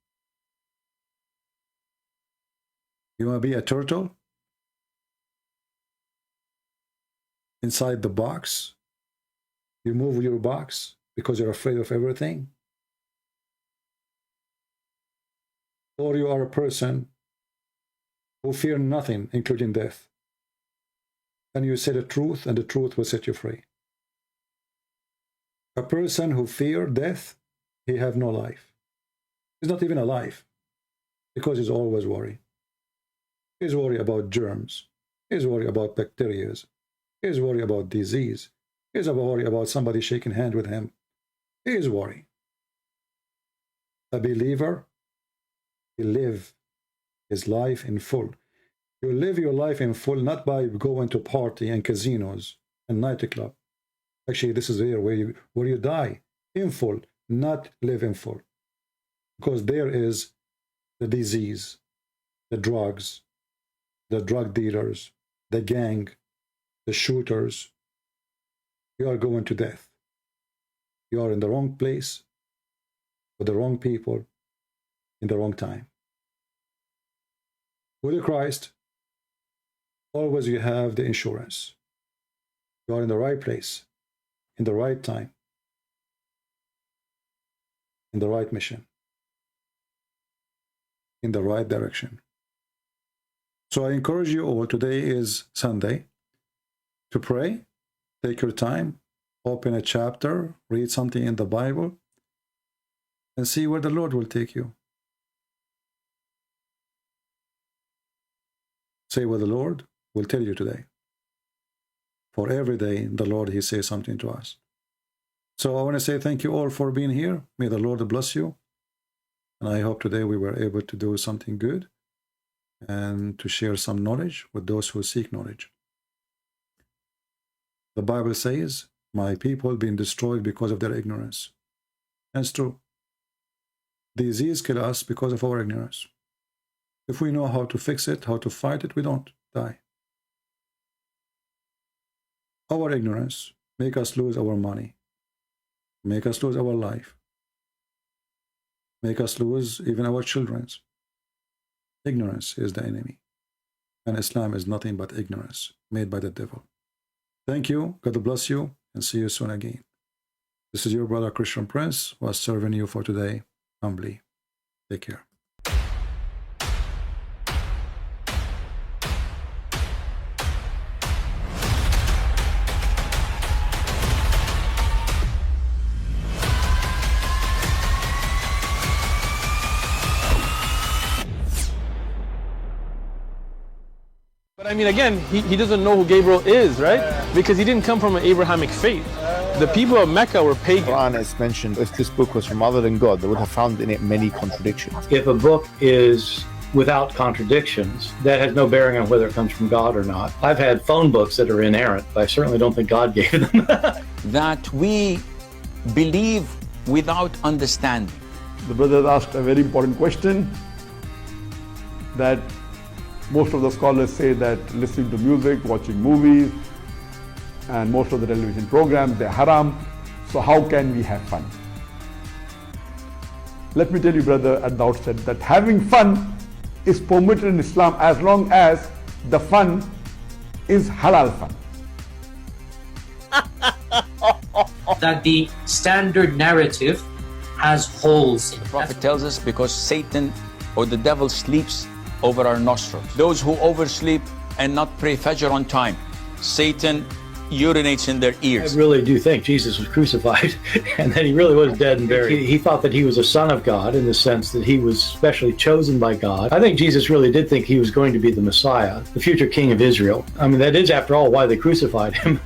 You want to be a turtle? Inside the box? You move your box because you're afraid of everything? Or you are a person who fear nothing, including death. And you say the truth, and the truth will set you free. A person who fears death, he have no life. He's not even alive, because he's always worried. He's worried about germs. He's worried about bacteria. He's worried about disease. He's worried about somebody shaking hand with him. He's worried. A believer, he live his life in full. You live your life in full not by going to party and casinos and nightclub. Actually, this is there where you die in full, not live in full. Because there is the disease, the drugs, the drug dealers, the gang, the shooters. You are going to death. You are in the wrong place, with the wrong people, in the wrong time. With Christ, always you have the insurance. You are in the right place, in the right time, in the right mission, in the right direction. So I encourage you all, today is Sunday, to pray, take your time, open a chapter, read something in the Bible, and see where the Lord will take you. Say what the Lord will tell you today. For every day, the Lord, He says something to us. So I want to say thank you all for being here. May the Lord bless you. And I hope today we were able to do something good and to share some knowledge with those who seek knowledge. The Bible says, my people being destroyed because of their ignorance. That's true. Disease kills us because of our ignorance. If we know how to fix it, how to fight it, we don't die. Our ignorance make us lose our money, make us lose our life, make us lose even our children's. Ignorance is the enemy. And Islam is nothing but ignorance made by the devil. Thank you. God bless you. And see you soon again. This is your brother Christian Prince, who was serving you for today humbly. Take care. But I mean, again, he doesn't know who Gabriel is, right? Because he didn't come from an Abrahamic faith. The people of Mecca were pagan. Quran is mentioned, if this book was from other than God, they would have found in it many contradictions. If a book is without contradictions, that has no bearing on whether it comes from God or not. I've had phone books that are inerrant, but I certainly don't think God gave them. That we believe without understanding. The brother asked a very important question, that most of the scholars say that listening to music, watching movies, and most of the television programs, they're haram. So how can we have fun? Let me tell you, brother, at the outset, that having fun is permitted in Islam as long as the fun is halal fun. That the standard narrative has holes in it. The Prophet tells us because Satan or the devil sleeps over our nostrils. Those who oversleep and not pray Fajr on time, Satan urinates in their ears. I really do think Jesus was crucified and that he really was dead and buried. He thought that he was a son of God in the sense that he was specially chosen by God. I think Jesus really did think he was going to be the Messiah, the future king of Israel. I mean, that is, after all, why they crucified him,